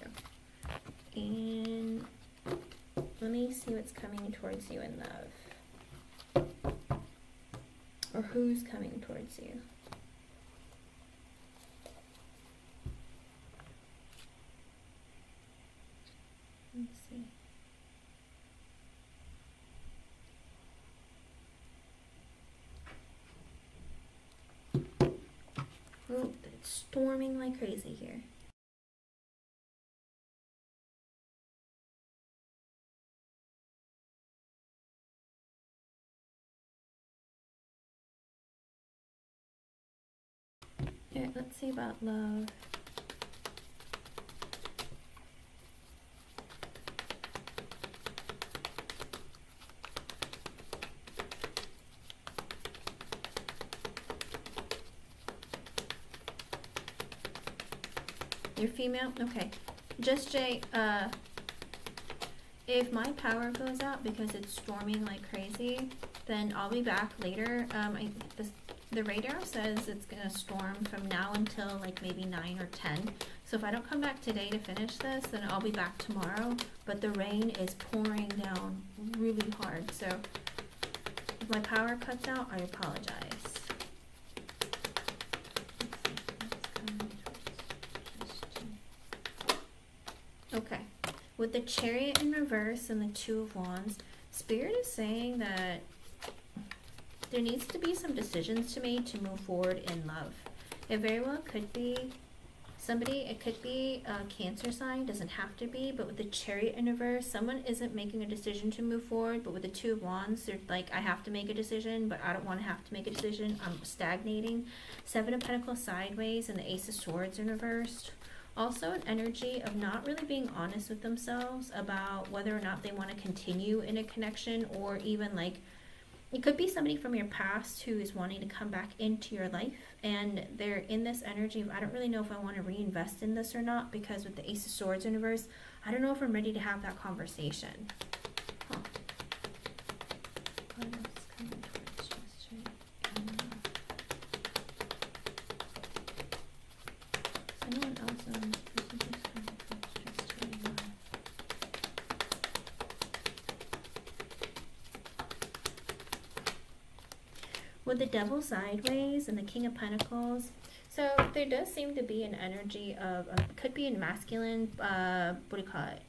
In Let me see what's coming towards you in love. Or who's coming towards you. Let's see. Oh, it's storming like crazy here. Alright, let's see about love. You're female? Okay. Just Jay, if my power goes out because it's storming like crazy, then I'll be back later. The radar says it's gonna storm from now until like maybe 9 or 10. So if I don't come back today to finish this, then I'll be back tomorrow. But the rain is pouring down really hard. So if my power cuts out, I apologize. Okay, with the Chariot in reverse and the Two of Wands, Spirit is saying that there needs to be some decisions to make to move forward in love. It very well could be somebody, it could be a Cancer sign, doesn't have to be, but with the Chariot in reverse, someone isn't making a decision to move forward, but with the Two of Wands, they're like, I have to make a decision, but I don't want to have to make a decision. I'm stagnating. Seven of Pentacles sideways and the Ace of Swords in reversed. Also an energy of not really being honest with themselves about whether or not they want to continue in a connection, or even like, it could be somebody from your past who is wanting to come back into your life, and they're in this energy of, I don't really know if I want to reinvest in this or not, because with the Ace of Swords in reverse, I don't know if I'm ready to have that conversation. Huh. What else coming towards just right now? Is anyone else on this person who's coming towards just right now? With the Devil sideways and the King of Pentacles, so there does seem to be an energy of, could be a masculine, what do you call it,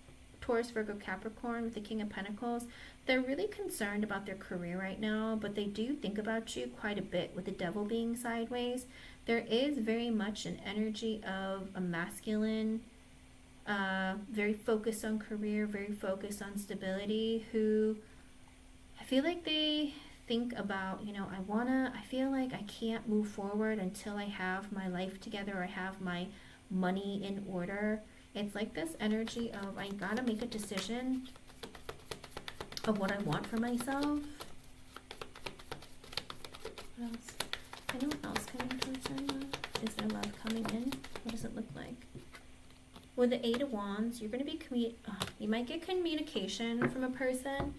Taurus, Virgo, Capricorn with the King of Pentacles. They're really concerned about their career right now, but they do think about you quite a bit with the Devil being sideways. There is very much an energy of a masculine, very focused on career, very focused on stability, who I feel like they think about, you know, I feel like I can't move forward until I have my life together, or I have my money in order. It's like this energy of, I gotta make a decision of what I want for myself. What else? Anyone else coming towards their love? Is their love coming in? What does it look like? With the Eight of Wands, you're going to be, you might get communication from a person.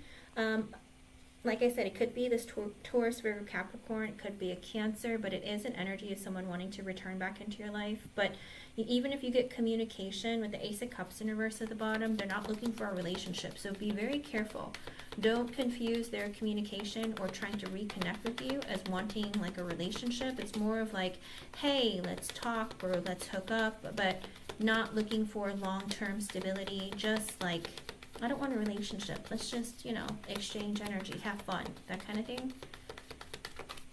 Like I said, it could be this Taurus, Virgo, Capricorn. It could be a Cancer, but it is an energy of someone wanting to return back into your life. But even if you get communication with the Ace of Cups in reverse at the bottom, they're not looking for a relationship. So be very careful. Don't confuse their communication or trying to reconnect with you as wanting like a relationship. It's more of like, hey, let's talk or let's hook up, but not looking for long-term stability. Just like, I don't want a relationship. Let's just, you know, exchange energy, have fun, that kind of thing.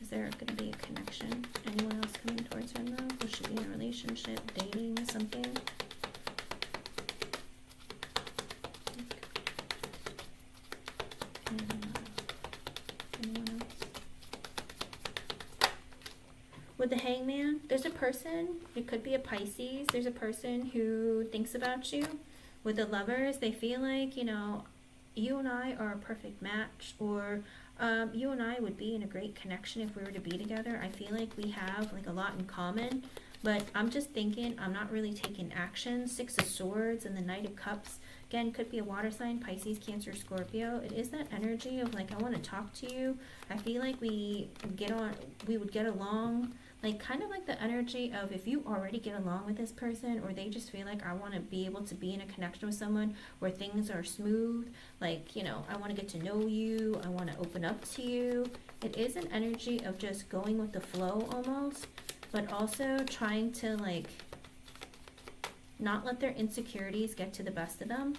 Is there going to be a connection? Anyone else coming towards her love? Will she be in a relationship, dating, something? Anyone else? With the Hangman, there's a person, it could be a Pisces, there's a person who thinks about you. With the Lovers, they feel like, you know, you and I are a perfect match, or you and I would be in a great connection if we were to be together. I feel like we have like a lot in common, but I'm just thinking I'm not really taking action. Six of Swords and the Knight of Cups. Again, could be a water sign, Pisces, Cancer, Scorpio. It is that energy of like, I want to talk to you. I feel like we would get along. like kind of like the energy of if you already get along with this person, or they just feel like I want to be able to be in a connection with someone where things are smooth, like, you know, I want to get to know you, I want to open up to you. It is an energy of just going with the flow almost, but also trying to like not let their insecurities get to the best of them.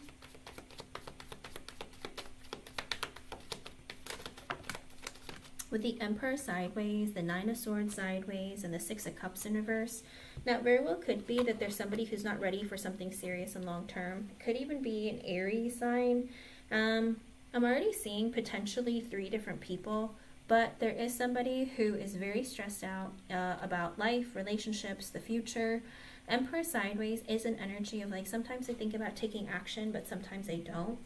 With the Emperor sideways, the Nine of Swords sideways, and the Six of Cups in reverse. Now, it very well could be that there's somebody who's not ready for something serious and long term. It could even be an Aries sign. I'm already seeing potentially 3 different people, but there is somebody who is very stressed out about life, relationships, the future. Emperor sideways is an energy of like sometimes they think about taking action, but sometimes they don't.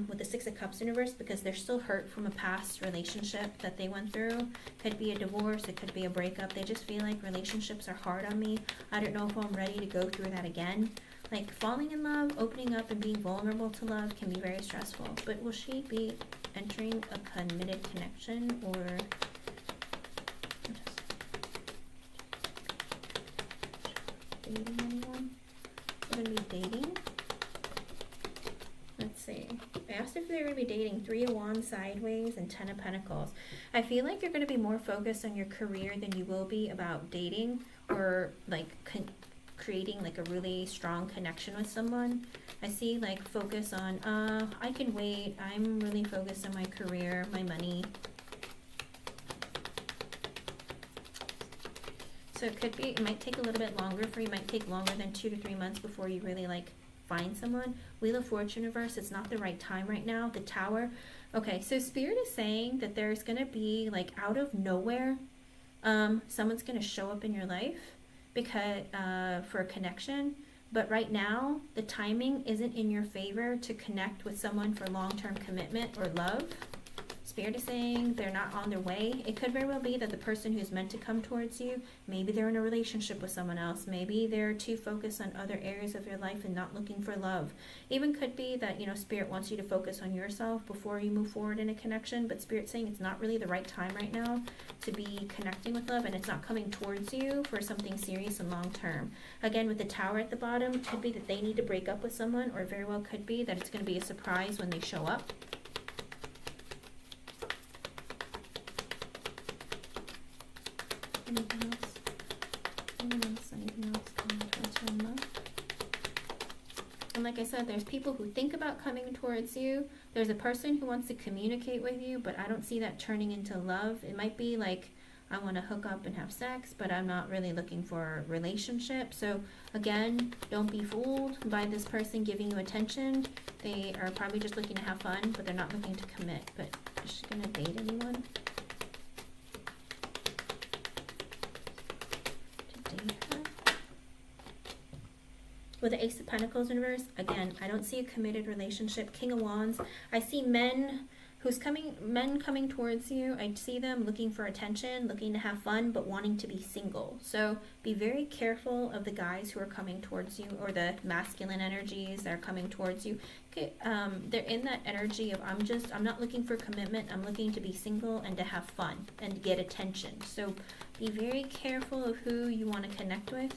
With the Six of Cups in reverse, because they're still hurt from a past relationship that they went through. Could be a divorce, it could be a breakup. They just feel like relationships are hard on me. I don't know if I'm ready to go through that again. Like falling in love, opening up and being vulnerable to love can be very stressful. But will she be entering a committed connection or dating anyone? We're going to be dating. Let's see. I asked if they're going to be dating. 3 of Wands sideways and 10 of Pentacles. I feel like you're going to be more focused on your career than you will be about dating or like creating like a really strong connection with someone. I see like focus on, I can wait. I'm really focused on my career, my money. So it could be, it might take a little bit longer for you. It might take longer than 2 to 3 months before you really like find someone. Wheel of Fortune reverse, it's not the right time right now. The Tower. Okay, so Spirit is saying that there's going to be like out of nowhere, someone's going to show up in your life because for a connection. But right now, the timing isn't in your favor to connect with someone for long-term commitment or love. Spirit is saying they're not on their way. It could very well be that the person who's meant to come towards you, maybe they're in a relationship with someone else. Maybe they're too focused on other areas of your life and not looking for love. Even could be that, you know, Spirit wants you to focus on yourself before you move forward in a connection. But Spirit's saying it's not really the right time right now to be connecting with love, and it's not coming towards you for something serious and long term. Again, with the Tower at the bottom, it could be that they need to break up with someone, or very well could be that it's going to be a surprise when they show up. Anything else? Anything else coming towards you in love? And like I said, there's people who think about coming towards you. There's a person who wants to communicate with you, but I don't see that turning into love. It might be like, I want to hook up and have sex, but I'm not really looking for a relationship. So again, don't be fooled by this person giving you attention. They are probably just looking to have fun, but they're not looking to commit. But is she going to date anyone? With the Ace of Pentacles in reverse, again, I don't see a committed relationship. King of Wands, I see men coming towards you. I see them looking for attention, looking to have fun, but wanting to be single. So be very careful of the guys who are coming towards you, or the masculine energies that are coming towards you. Okay, they're in that energy of I'm not looking for commitment. I'm looking to be single and to have fun and get attention. So be very careful of who you want to connect with.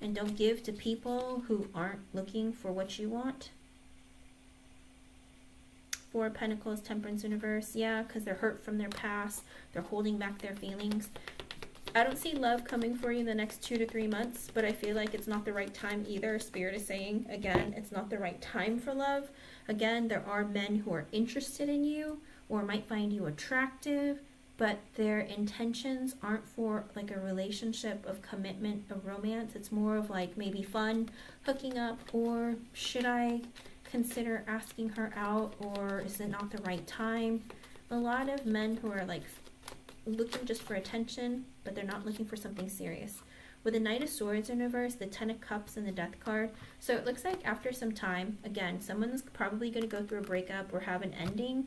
And don't give to people who aren't looking for what you want. 4 of Pentacles, Temperance in reverse. Yeah, because they're hurt from their past. They're holding back their feelings. I don't see love coming for you in the next 2 to 3 months, but I feel like it's not the right time either. Spirit is saying, again, it's not the right time for love. Again, there are men who are interested in you or might find you attractive, but their intentions aren't for like a relationship of commitment, of romance. It's more of like maybe fun, hooking up, or should I consider asking her out, or is it not the right time? A lot of men who are like looking just for attention, but they're not looking for something serious. With the Knight of Swords in reverse, the 10 of Cups, and the Death card. So it looks like after some time, again, someone's probably going to go through a breakup or have an ending,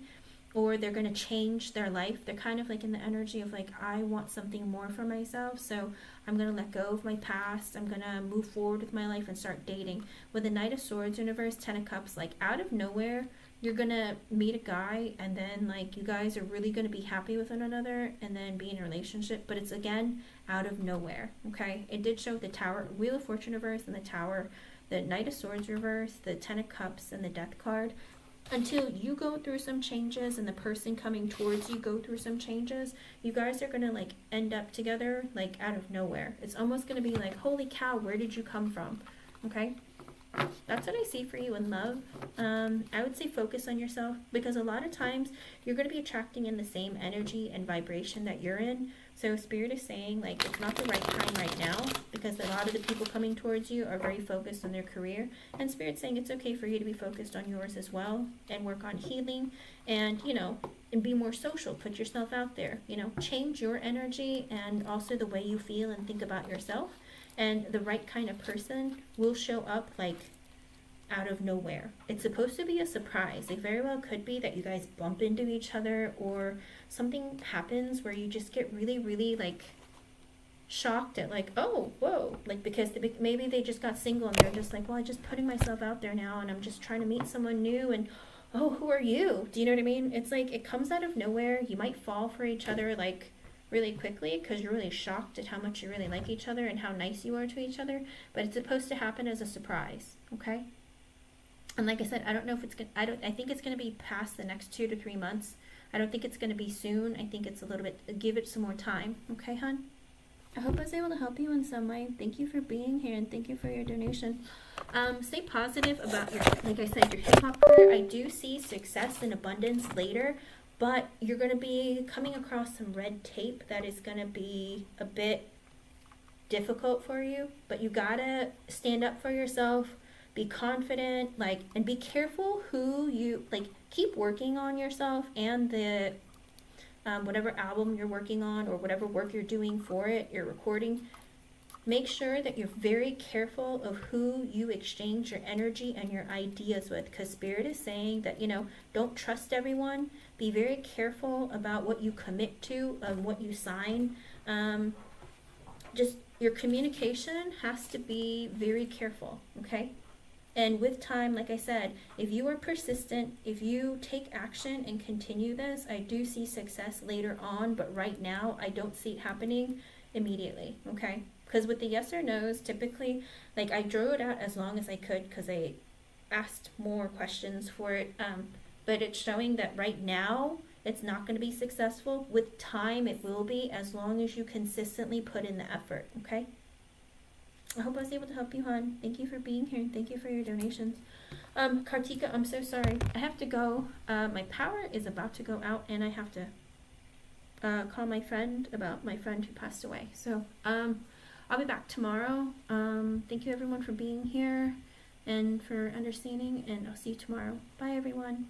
or they're going to change their life. They're kind of like in the energy of like, I want something more for myself, so I'm going to let go of my past. I'm going to move forward with my life and start dating. With the Knight of Swords in reverse, 10 of Cups, like out of nowhere, you're gonna meet a guy and then like you guys are really gonna be happy with one another and then be in a relationship, but it's again out of nowhere. Okay, it did show the Tower, Wheel of Fortune reverse, and the Tower, the Knight of Swords reverse, the Ten of Cups, and the Death card. Until you go through some changes and the person coming towards you go through some changes, you guys are gonna like end up together like out of nowhere. It's almost gonna be like, holy cow, where did you come from? Okay, that's what I see for you in love. I would say focus on yourself, because a lot of times you're going to be attracting in the same energy and vibration that you're in. So Spirit is saying like it's not the right time right now, because a lot of the people coming towards you are very focused on their career, and Spirit's saying it's okay for you to be focused on yours as well and work on healing and, you know, and be more social. Put yourself out there, you know, change your energy and also the way you feel and think about yourself. And the right kind of person will show up like out of nowhere. It's supposed to be a surprise. It very well could be that you guys bump into each other or something happens where you just get really, really like shocked at like, oh, whoa, like because maybe they just got single and they're just like, well, I'm just putting myself out there now and I'm just trying to meet someone new, and oh, who are you? Do you know what I mean? It's like it comes out of nowhere. You might fall for each other like really quickly because you're really shocked at how much you really like each other and how nice you are to each other, but it's supposed to happen as a surprise. Okay, and like I said, I don't know if it's gonna, I think it's going to be past the next 2 to 3 months. I don't think it's going to be soon. I think it's a little bit, give it some more time. Okay, hun? I hope I was able to help you in some way. Thank you for being here and thank you for your donation. Stay positive about your, like I said, your hip hop career. I do see success and abundance later, but you're going to be coming across some red tape that is going to be a bit difficult for you, but you got to stand up for yourself, be confident, like, and be careful who you, like, keep working on yourself and the, whatever album you're working on or whatever work you're doing for it, you're recording. Make sure that you're very careful of who you exchange your energy and your ideas with, because Spirit is saying that, you know, don't trust everyone. Be very careful about what you commit to and what you sign. Just your communication has to be very careful, okay? And with time, like I said, if you are persistent, if you take action and continue this, I do see success later on, but right now I don't see it happening immediately, okay? Because with the yes or no's, typically, like I drew it out as long as I could because I asked more questions for it, but it's showing that right now it's not going to be successful. With time, it will be, as long as you consistently put in the effort, okay? I hope I was able to help you, hon. Thank you for being here and thank you for your donations. Kartika, I'm so sorry. I have to go. My power is about to go out and I have to call my friend about my friend who passed away. So, I'll be back tomorrow. Thank you everyone for being here and for understanding, and I'll see you tomorrow. Bye everyone.